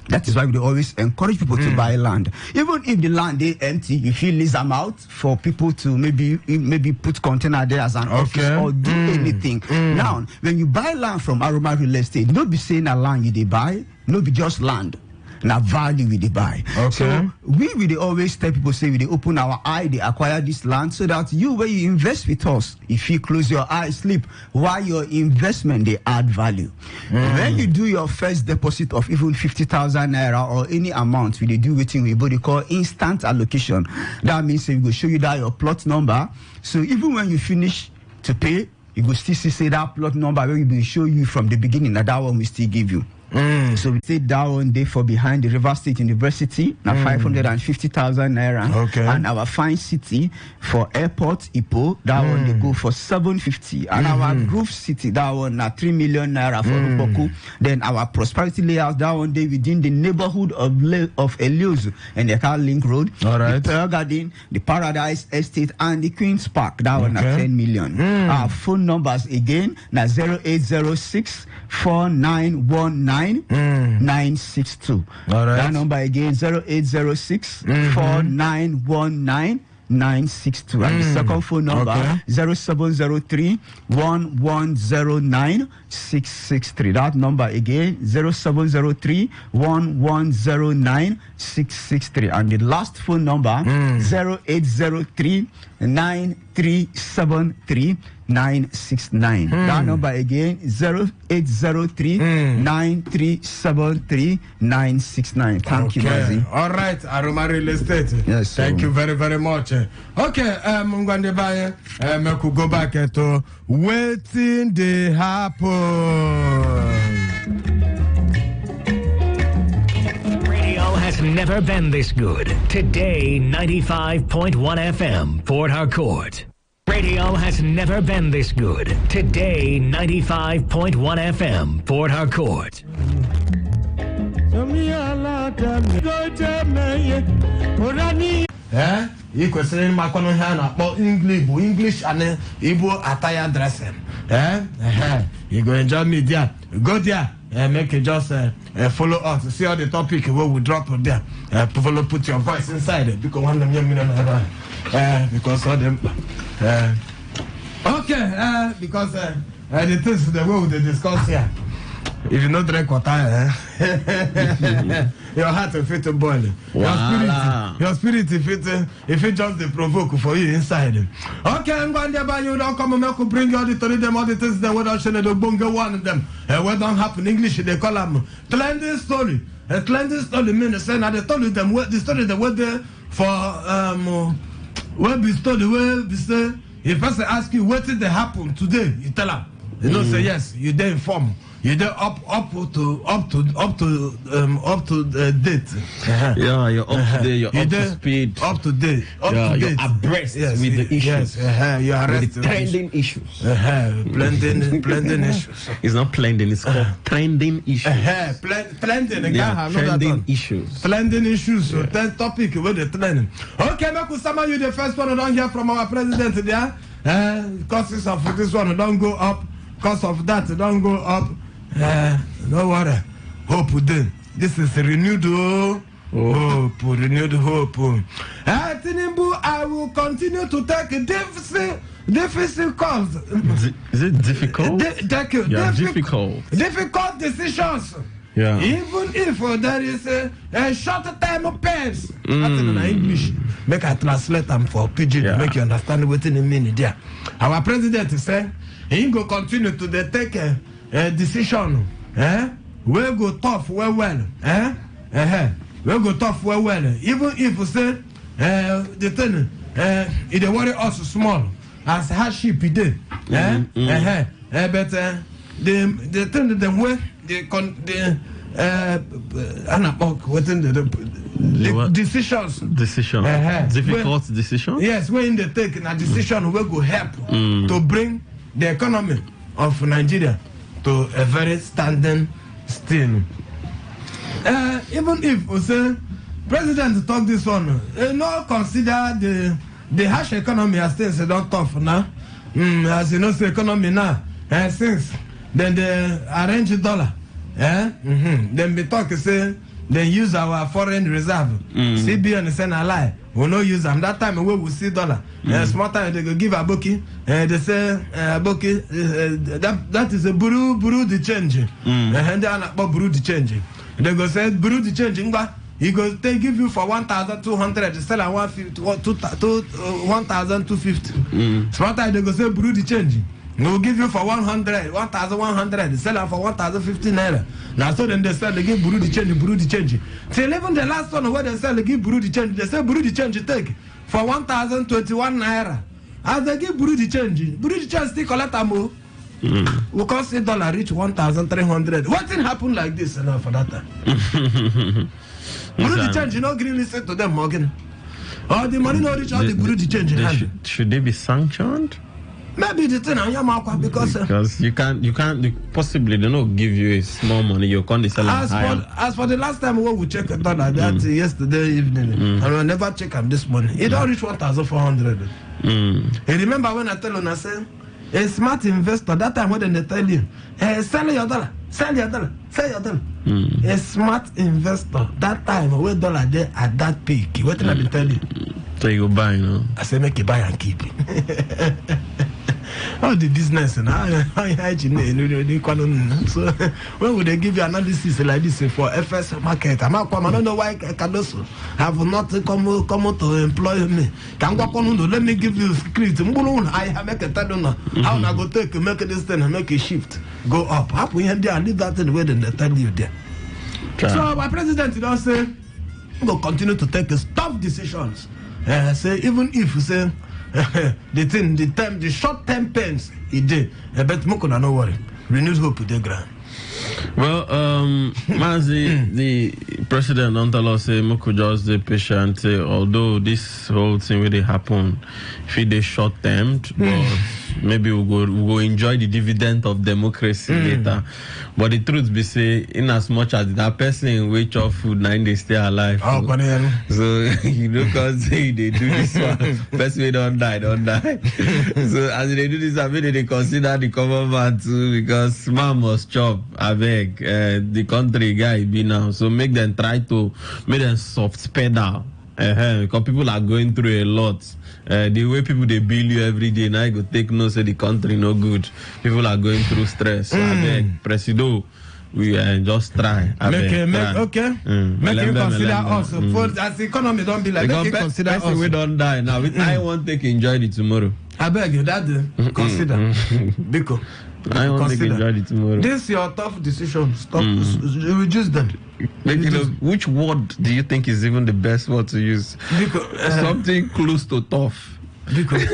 That is why we always encourage people to buy land. Even if the land is empty, you feel lease them out for people to maybe put container there as an office or do anything. Now, when you buy land from Aroma Real Estate, don't be saying a land you they buy, no be just land. Now value we they buy. So we always tell people say we they open our eye, they acquire this land so that you when you invest with us, if you close your eyes, sleep, while your investment they add value. When you do your first deposit of even 50,000 naira or any amount, we they do waiting we body call instant allocation. That means we will show you that your plot number. So even when you finish to pay, you will still see that plot number where we will show you from the beginning that one we still give you. So we take that one day for behind the River State University, now 550,000 naira. And our fine city for airport Ipo, that one they go for 750. And our Grove City, that one now 3 million naira for Rupoku. Then our Prosperity Layout, that one day within the neighborhood of Eliozu and the Car Link Road, the Pearl Garden, the Paradise Estate, and the Queen's Park, that one now 10 million. Our phone numbers again, now 0806 4919 962. That number again 0806 4919 962. And the second phone number 0703 1109 663. That number again 0703 1109 663. And the last phone number 0803 9373 969. That number again 0803 9373 969. Thank you, Mazi. All right, Aroma Real Estate. Yes, thank you very, very much. Okay, I'm going to buy go back to waiting they happen. Has never been this good. Today, 95.1 FM, Port Harcourt. Radio has never been this good. Today, 95.1 FM, Port Harcourt. You question my kono hana about English and Igbo attire dressing. You go enjoy me there. Go there. Make it just follow us. See all the topic where we drop there. Follow, put your voice inside it because one of them because all them. Okay, because the things the way we discuss here. If you not drink water, your heart will fit to boil. Your spirit if it just the provoke for you inside. Okay, I'm going to buy you. Don't come and bring you all the things that we don't show the bunga one of them. What don't happen in English? They call them trending story. A trending story means saying I told you them what the story that were there for where be story where be say if person ask you what did they happen today, you tell them. You don't say yes. You then inform. You there up to date. Yeah, you're up to date. You're up to speed. Up to date. You're abreast with the issues. Yes, you are with the trending issues. Blending issues. It's not blending. It's called trending issues. Blending. Trending issues. Blending issues. So that topic with the trending. Okay, Makusama, you the first one. Don't hear from our president there. Costs of this one don't go up. Cost of that don't go up. No worry. Hope then. This is renewed hope. Renewed hope. Tinubu, I will continue to take difficult calls. Is it difficult? Difficult decisions. Yeah. Even if there is a short-term pains. That's in English. Make I translate them for PG to make you understand within a minute there. Our president is saying he will continue to take a decision. We'll go tough, well. We'll go tough, well. Even if we say the thing, it worry us small as hardship it did. But the thing the way the decisions. Difficult decisions. Yes, when they take a decision, we go help to bring the economy of Nigeria to a very standing still. Even if we say president talk this one, no consider the harsh economy as things don't tough now. As you know, the economy now, since then they arrange $, then we talk say they use our foreign reserve. CBN send a lie. We no use them. That time we will see $. Small time they go give a bookie. They say bookie that is a buru the change. And they are not buru the change. They go say buru the change. He goes they give you for 1,200. Sell at 1,250. Small time they go say buru the change. We'll give you for 1,100. Sell them for 1,050 naira. Now so then they sell, they give Buru the change. Till even the last one where they sell, they give Buru the change. They say Buru the change take for 1,021 naira. As they give Buru the change still collect a more. We can't see $1 reach 1,300. What thing happened like this for that time? Buru the change, you know, green listen to them, Morgan. All the money not reach all the Buru the change. Should they be sanctioned? Maybe the thing because you can't possibly they don't give you a small money. You can't sell as for the last time we check $1 that yesterday evening, and we never check them this morning. It don't reach 1,400. You remember when I tell you, I say a smart investor that time when they tell you, sell your $, sell your $. A smart investor that time when $, there at that peak. What did I tell you? So you go buy, I say make you buy and keep it. All the business and so when would they give you analysis like this for FS market? I don't know why Cardoso have not come to employ me. Can go on, let me give you script. I make a tadona. How I go make this thing and make a shift. Go up. Up we there and leave that in the way then they tell you there. So my president don't say we'll continue to take tough decisions. Say even if you say the short-term pains he did, but Mokona no worry. Renewed hope with the ground. Well, Mazi, the president don't tell us say Moko just the patient. Although this whole thing really happen, if it short term, but maybe we'll go enjoy the dividend of democracy later. But the truth be say, in as much as that person wait off food, now they stay alive. Oh, so because they do this one, person we don't die. So as they do this, I mean they consider the common man too, because man must chop. I beg the country guy be now. So make them make them soft pedal. Because people are going through a lot. The way people they bill you every day, now you go take no say the country no good. People are going through stress. I beg, Presido, we just try. Make you consider us. As the economy don't be like, make you consider us. We don't die now. I want to enjoy it tomorrow. I beg you, that consider. Because I want to enjoy it tomorrow. This is your tough decision. Stop. Reduce them. Which word do you think is even the best word to use? Because, something close to tough. Because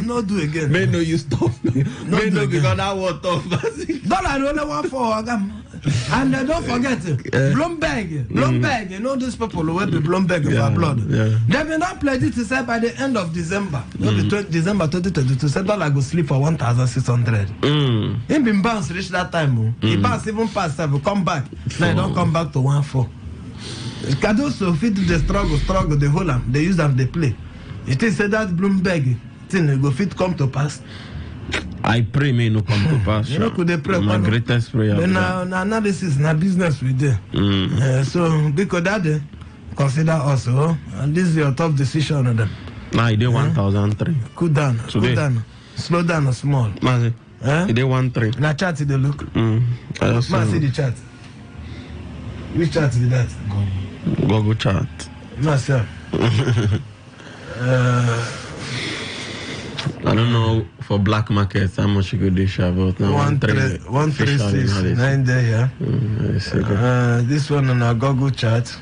no do again. May no you stop. May no because that word tough. Don't I only want for Agam. And don't forget Bloomberg, you know these people who will be Bloomberg for blood. They will not pledge it to say by the end of December. December 2022, say dollar go sleep for 1,600. He been bounced reach that time. He bounced even past 7, come back. Now don't come back to 1.4. Cardoso fit the struggle, the whole they use them, they play. It is said that Bloomberg thing go fit come to pass. I pray may no come to pass. You know, could they pray? My greatest prayer. Now analysis, now business we do. So because that consider also, and this is your tough decision on them. Now you did 1,003. Cool down. Today. Cool down. Slow down small. Mazi. You did 1,3. Now chat the look. Man, see the chat. Which chat is that? Google chat. Myself. I don't know for black markets how much you could dish about now. 136 there, yeah. This one on our Google chat.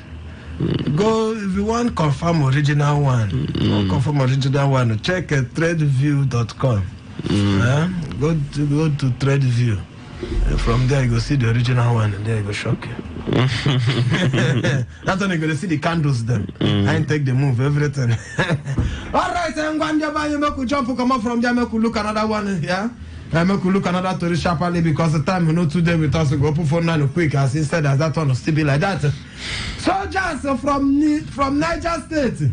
Go if you want confirm original one. Confirm original one. Check tradeview.com. Go to TradeView. From there you go see the original one, and there you go shock you. That's when you're going to see the candles then. I take the move, everything. Alright, I'm going to jump, come up from there, make you look another one, yeah? I make you look another to the sharply because the time today with us go put for 9 quick as instead as that one will still be like that. Soldiers from Niger State.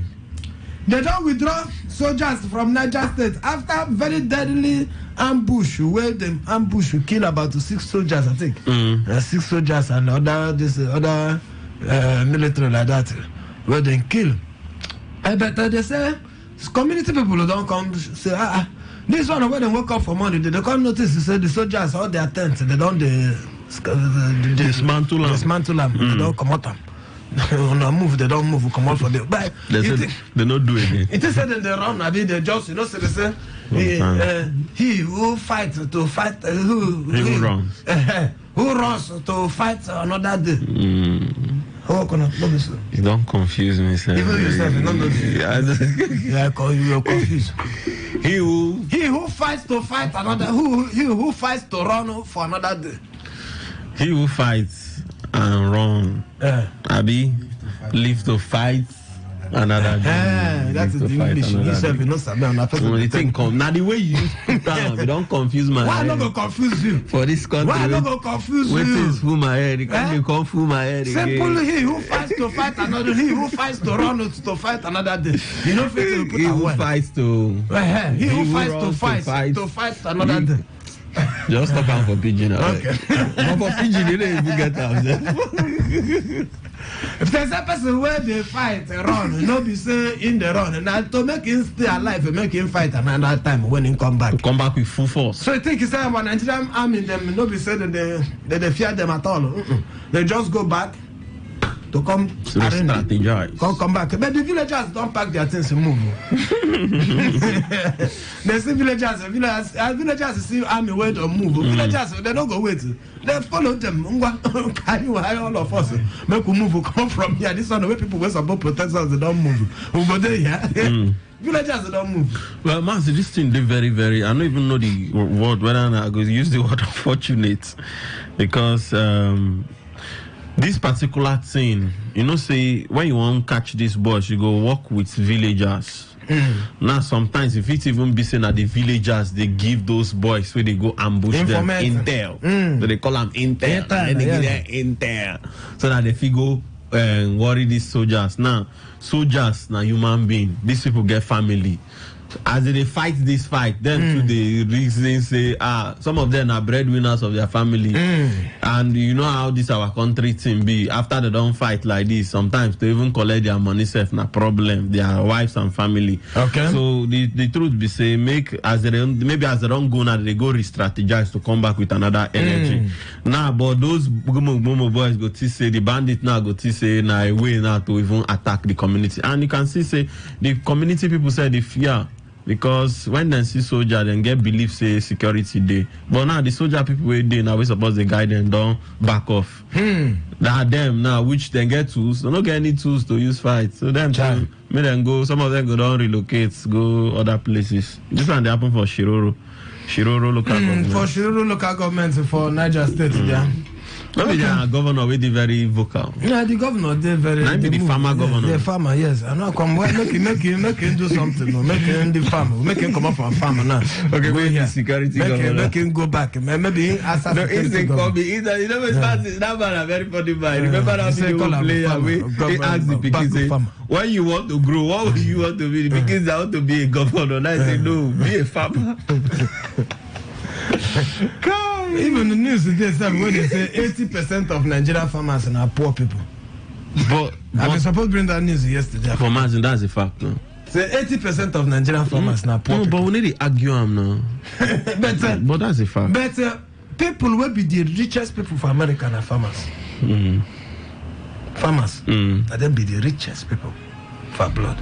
They don't withdraw soldiers from Niger State after very deadly ambush where the ambush will kill about 6 soldiers, I think. 6 soldiers and other military like that where they kill. But they say community people don't come say this one where they wake up for money, they come notice say the soldiers all their tents they don't dismantle them. They don't come out them. On a move, they don't move, come out for them. But they don't do it. It is said that they run, I mean, they just, so they say, he who fights to fight, who runs? Who runs to fight another day? You don't confuse me, sir. Even yourself, you don't know. You're confused. He who fights to fight another, he who fights to run for another day. He who fights and run, Abi, live to fight another day. That's the English. You said you know something. Now the way you put down, you don't confuse my Why head. not go confuse you? For this country, why not go confuse you? Wait till fool my head. You can't come fool my head again. Simply, he who fights to fight another, he who fights to run to fight another day. You know, he who fights to he who fights to fight another day. Just stop on for pigeon. Okay. But for pigeon, you don't even get out. If there's a person where they fight, run, no be say in the run, and to make him stay alive and make him fight another time when he come back. Come back with full force. So I think he said about Nigerian army, them, no be say that they fear them at all. They just go back to come strategize. Come back. But the villagers don't pack their things and move. They see villagers see army wait or move. Villagers, they don't go wait. They follow them. Carry all of us. Make we move, come from here. This one the way people were supposed to protect us, they don't move. We go there, yeah. Villagers don't move. Well, Master, this thing they very, very. I don't even know the word whether I go use the word unfortunate, because this particular thing, you know, say when you want to catch this boys, you go work with villagers. Now sometimes if it even be saying that the villagers they give those boys where they go ambush them intel, so they call them intel, and they give them intel, so that they figure worry these soldiers. Now soldiers now human being, these people get family. As they fight this fight, then to the reason say, some of them are breadwinners of their family, and you know how this our country team be. After they don't fight like this, sometimes they even collect their money self na problem, their wives and family. Okay. So the truth be say, maybe as they don't go now, they go re-strategize to come back with another energy. Now, but those Bomo boys go to say the bandit now go to say na a way now to even attack the community, and you can see say the community people say they fear. Because when they see soldier, then get belief say security day. But now the soldier people we day now we suppose the guide them down back off. That them now which they get tools, they don't get any tools to use fight. So them may then go. Some of them go down relocate, go other places. This one they happen for Shiroro local government. For Shiroro local government for Niger State, yeah. Maybe the governor will be very vocal. Yeah, the governor they very. Maybe the farmer governor. The farmer, yes. I know. Come make him do something. No, make him the farmer. Make him come up from farmer now. Okay, go here. Security governor. Make him go back. Maybe assassinate. No, if they come, either you know start that man a very funny man. Remember that video player we ask the pikin say, when you want to grow, what would you want to be? The pikin I want to be a governor. And I say no, be a farmer. Even the news today said when they say 80% of Nigerian farmers are poor people. But I was supposed to bring that news yesterday. For imagine that's a fact now. Say 80% of Nigerian farmers are poor people. But we need to argue them now. But that's a fact. But people will be the richest people for America are farmers. Farmers. And then be the richest people for blood.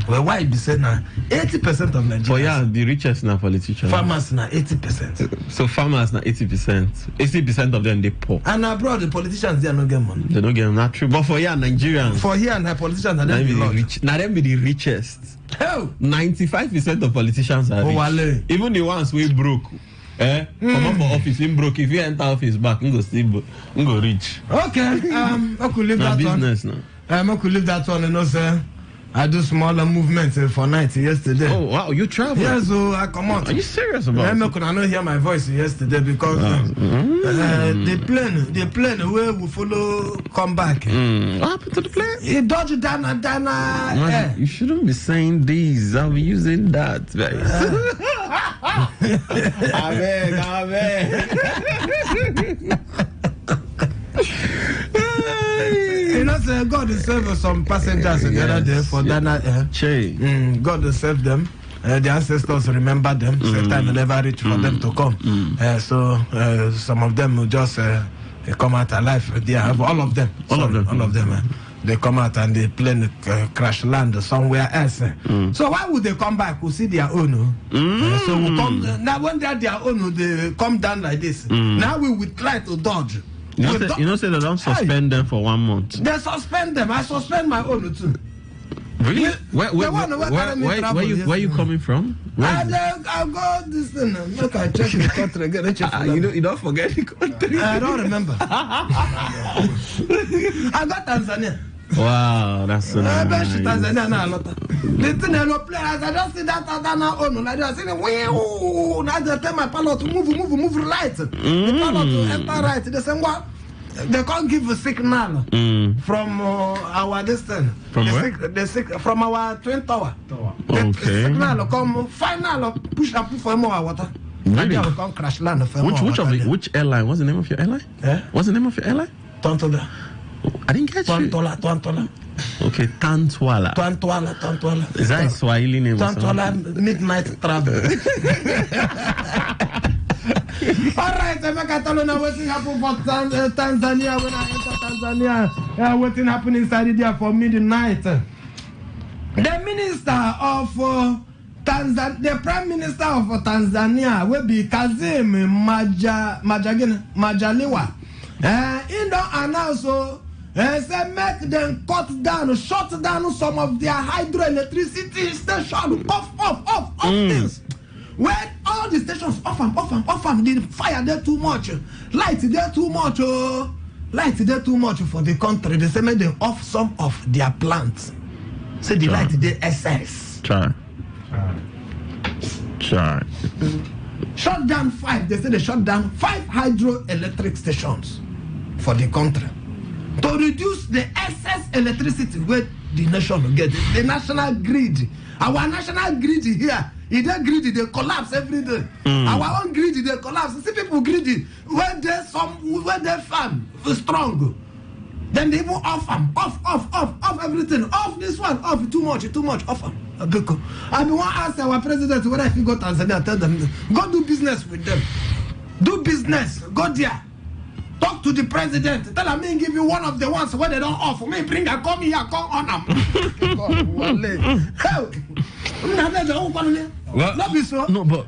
Well, why be said now 80% of Nigerians? But yeah, the richest now politicians. Farmers now 80%. So farmers now 80%. 80% of them they poor. And abroad the politicians they are not getting money. They don't get not true. But for here Nigerians. For here and politicians are them now them be the richest. Hell. 95% of politicians are rich. Wale. Even the ones we broke. Come up for office, him broke. If you enter office back, you go still go rich. Okay. I could leave that business one. I could leave that one, you know, sir. I do smaller movements for night yesterday. Oh wow, you travel? Yeah, so I come out. Are you serious about it? I could not hear my voice yesterday because the plane where we follow come back. What happened to the plane? It dodged down. You shouldn't be saying these. I'll be using that. Amen. You know, God will save some passengers the other day for Dana. God will save them. The ancestors remember them. The time will never reach for them to come. So some of them will just come out alive. They have all of them. All of them. They come out and the plane crash land somewhere else. So why would they come back? We'll see their own. So we come now when they are their own, they come down like this. Now we will try to dodge. You know, say they don't suspend them for 1 month. They suspend them. I suspend my own too. Really? Where you coming from? I go this thing. Look, I check the country again. You don't forget the country. I don't remember. I got Tanzania. Wow, that's so nice. Tanzania now, the thing I play. I just see that now. Oh no, I just see the way. Oh, now they tell my pilot to move right. The pilot to enter right. They say what? They can't give a signal from our distance. From where? From our twin tower. Okay. The signal come final push and push for more water. Really? And come crash land. Which airline? What's the name of your airline? Yeah. What's the name of your airline? Tontoda. I didn't get Twantwala. Okay, Tantwala. Twantwala. Is that a Swahili name? Twantwala midnight travel. All right, Catalona, what's happening for Tanzania? When I enter Tanzania, what's happening inside there for midnight? The minister of Tanzania, the prime minister of Tanzania will be Kazim Majaliwa. He don't announce say make them shut down some of their hydroelectricity stations off things. When all the stations off them, the fire there too much, light there too much, light there too much for the country. They say make them off some of their plants. Say the light there excess. Try. Shut down 5. They say they shut down 5 hydroelectric stations for the country to reduce the excess electricity where the nation will get. The national grid, our national grid here, if they greedy, they collapse every day. Our own greedy, they collapse. See people greedy when they farm strong. Then they even off everything. Off this one, off too much, off them. I mean, want to ask our president whether if you go to Tanzania, tell them, go do business with them. Do business, go there. Talk to the president. Tell him, give you one of the ones where they don't offer. Me bring her, come here, come on them. Well, no, but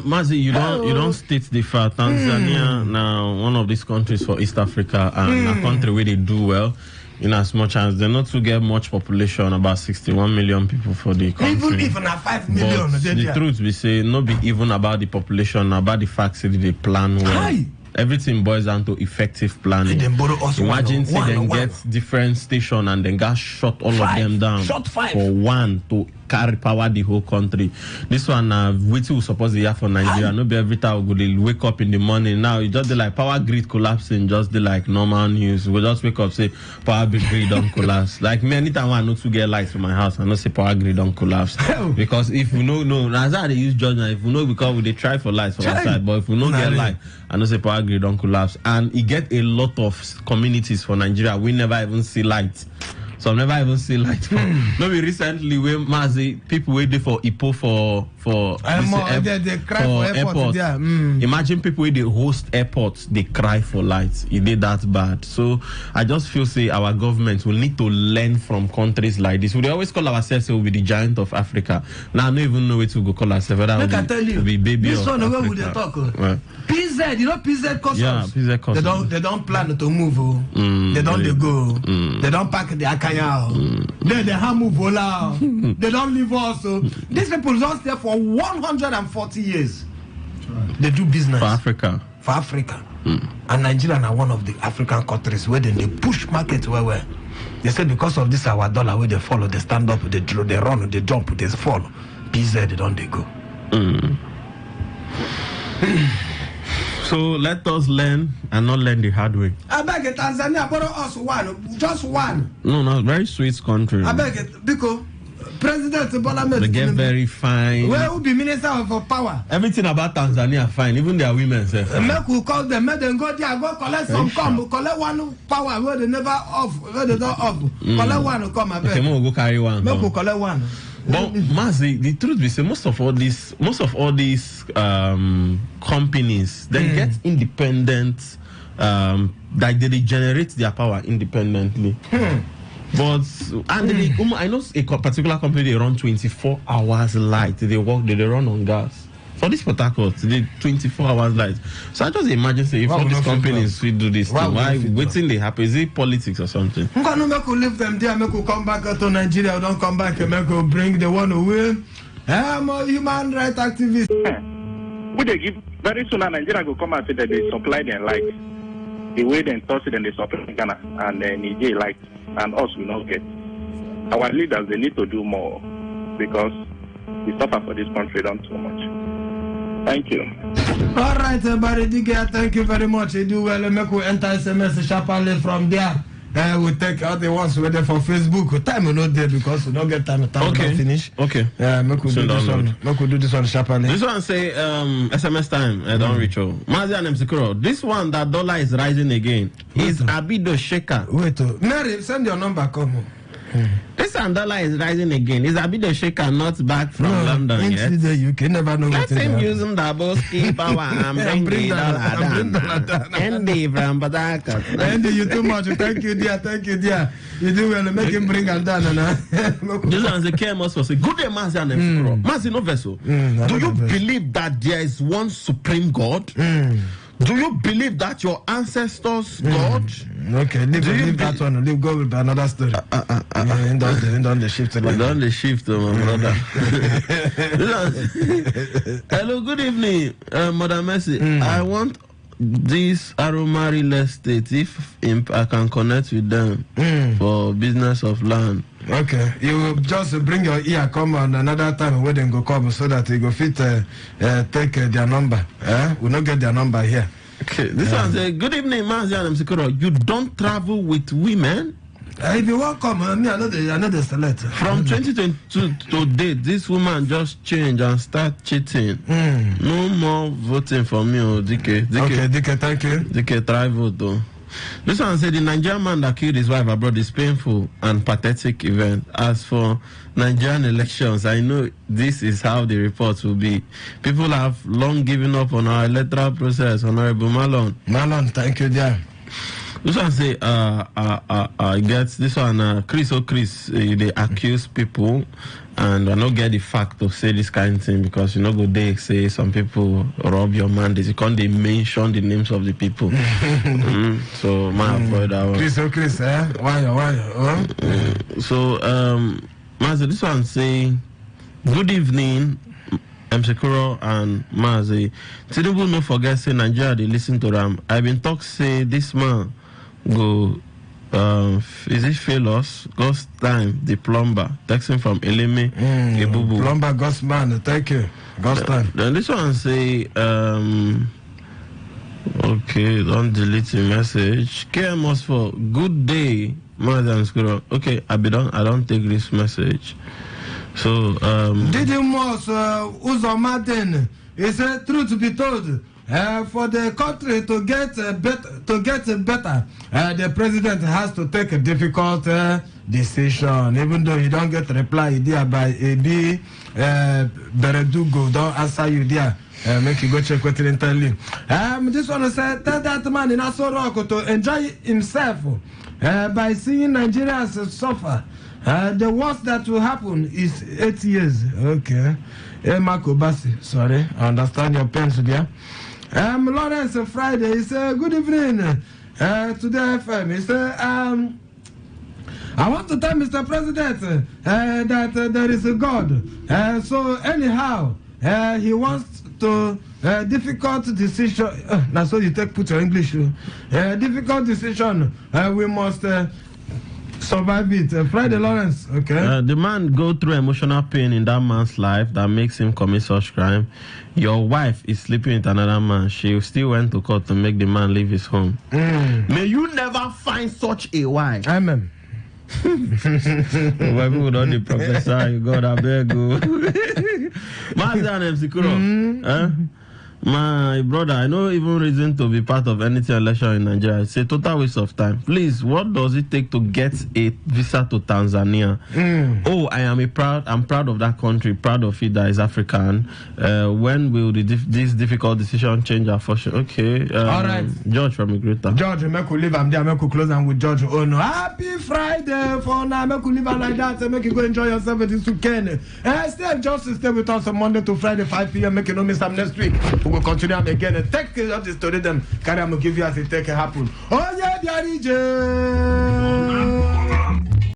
Mazi, you don't state the fact. Tanzania now one of these countries for East Africa and a country where they do well. In as much as they not to get much population, about 61 million people for the country. Even at 5 million. But the truth we say, not be even about the population, about the fact that they plan well. Everything boils down to effective planning. Imagine say they get different station and then got shut all of them down for one to carry power the whole country. This one which we suppose they have for Nigeria. No be every time we go wake up in the morning. Now you just like power grid collapsing, just like normal news. We just wake up say power grid don't collapse. Like me anytime I know to get lights for my house, I know say power grid don't collapse. Because if we know that's how they use judgment. If we know because they try for lights for outside, but if we don't get light, I know say power grid don't collapse. And it get a lot of communities for Nigeria. We never even see light. So never even see light. Maybe recently we Mazi people waiting for IPO for they cry for airport. Imagine people where they host airports, they cry for lights. It did that bad. So I just feel say our government will need to learn from countries like this. We always call ourselves will be the giant of Africa. Now I don't even know where to go call ourselves. We'll be baby this of one Africa. where would they talk? PZ, you know PZ customs. Yeah, PZ customs. They don't plan to move. They don't go. They don't pack the Akanya. They have move vola. They don't leave also. These people don't stay for 140 years. They do business for Africa. And Nigeria are one of the African countries where they push market where they say because of this our dollar where they follow, they stand up, they run, they jump, they fall. PZ they don't go. So let us learn and not learn the hard way. I beg it, Tanzania borrow us one, just one. No, very sweet country. I beg it because President Bola they get very fine. Where will be Minister of Power? Everything about Tanzania fine, even their women say. Make we call them, make them go there, go collect some collect one power where they never off, where they don't off. Collect one, come I beg. Okay, we'll go carry one. Make we collect one. But Mazi, the truth is, most of all these companies they get independent, like they generate their power independently. But and I know a particular company they run 24 hours light. They run on gas. For this Port Harcourt, they 24 hours light. So I just imagine say if all these companies will do this thing, why waiting they happen? Is it politics or something? I'm gonna make you leave them there, make you come back to Nigeria, don't come back and make you bring the one who will. I'm a human rights activist. Would they give very soon Nigeria will come and say that they supply their light. The way they toss it and they supply Ghana and Nigeria light and us will not get. Our leaders they need to do more because we suffer for this country don't too much. Thank you. All right, everybody, thank you very much. You do well. Make we enter SMS sharply from there. we take all the ones waiting for Facebook. Time will not there because we don't get time. Time will not finish. Okay. Make we do this one. Make we do this one sharply. This one say SMS time. I don't reach you. Mazi and Msikuro. This one that dollar is rising again. Is Abido Shaker. Wait, Mary, send your number. Come. This dollar is rising again. Is Abido Shaker not back from London yet? You can never know. Let him using double ski power and bring the dollar down. Andy from Badaka. Andy, you too much. Thank you, dear. Thank you, dear. You do well. Make him bring and down. This one is a care must say, good day, Mazi and Msikuro. Mazi no vessel. Do you believe that there is one supreme God? Do you believe that your ancestors, God? Okay, leave that one. Leave go with another story. End on the shift. Done the shift, my brother. Hello, good evening, Mother Mercy. I want this Aroma real estate if I can connect with them for business of land. Okay, you just bring your ear, come on another time where they go come so that you go fit take their number. We not get their number here. Okay, this one say, good evening, Mazi and Msikuro. You don't travel with women? If you want come, I know the select. From 2022 to date, this woman just changed and start cheating. No more voting for me, DK. Okay, DK, thank you. DK, try vote though. This one said the Nigerian man that killed his wife abroad is painful and pathetic event. As for Nigerian elections, I know this is how the reports will be. People have long given up on our electoral process. Honorable Malone. Malone, thank you, dear. This one say, I get this one, Chris, they accuse people, and I don't get the fact to say this kind of thing because you know go they say some people rob your mandate. You can't they mention the names of the people. So my avoid that one. Chris, why? So Mazi, this one say, good evening, Msikuro and Mazi. Tinubu no forget say Nigeria they listen to them. I've been talk say this man go is it Philos? Ghost time, the plumber. Texting from Eleme Ebubu. Plumber Ghost man, thank you. Ghost time. Then this one say okay, don't delete the message. KMOS for good day, Madam Skuro. Okay, I don't take this message. So Didymos Uzo Martin, he said truth to be told. For the country to get better, the president has to take a difficult decision. Even though you don't get a reply there by AB Beredugo, don't answer you there. Make you go check what it tell you. This one said tell that man in Aso Rock to enjoy himself by seeing Nigerians suffer. The worst that will happen is 8 years. Okay. Marco Bassi, sorry, I understand your pain there. Lawrence Friday, he said, good evening to the FM. He said, I want to tell Mr. President that there is a God. So anyhow, he wants to difficult decision. Now so you put your English. Difficult decision. We must survive it. Friday Lawrence, okay. The man go through emotional pain in that man's life that makes him commit such crime. Your wife is sleeping with another man. She still went to court to make the man leave his home. May you never find such a wife. Amen. Why people don't the professor? You God, I beg you. Mazi and Msikuro. My brother, I know even reason to be part of anything election in Nigeria. It's a total waste of time. Please, what does it take to get a visa to Tanzania? Oh, I'm proud of that country, proud of it that is African. When will this difficult decision change our fortune? Okay. All right. George from Igreta. George, make you leave. I'm there. Make you close and with George. Oh no, happy Friday for now. Make you leave like that. Make you go enjoy yourself this weekend. Stay with us on Monday to Friday, 5 p.m. Make you no miss them next week. We'll continue again and take care of the story. Then carry on, give you as it take it happen. Oh yeah, DJ.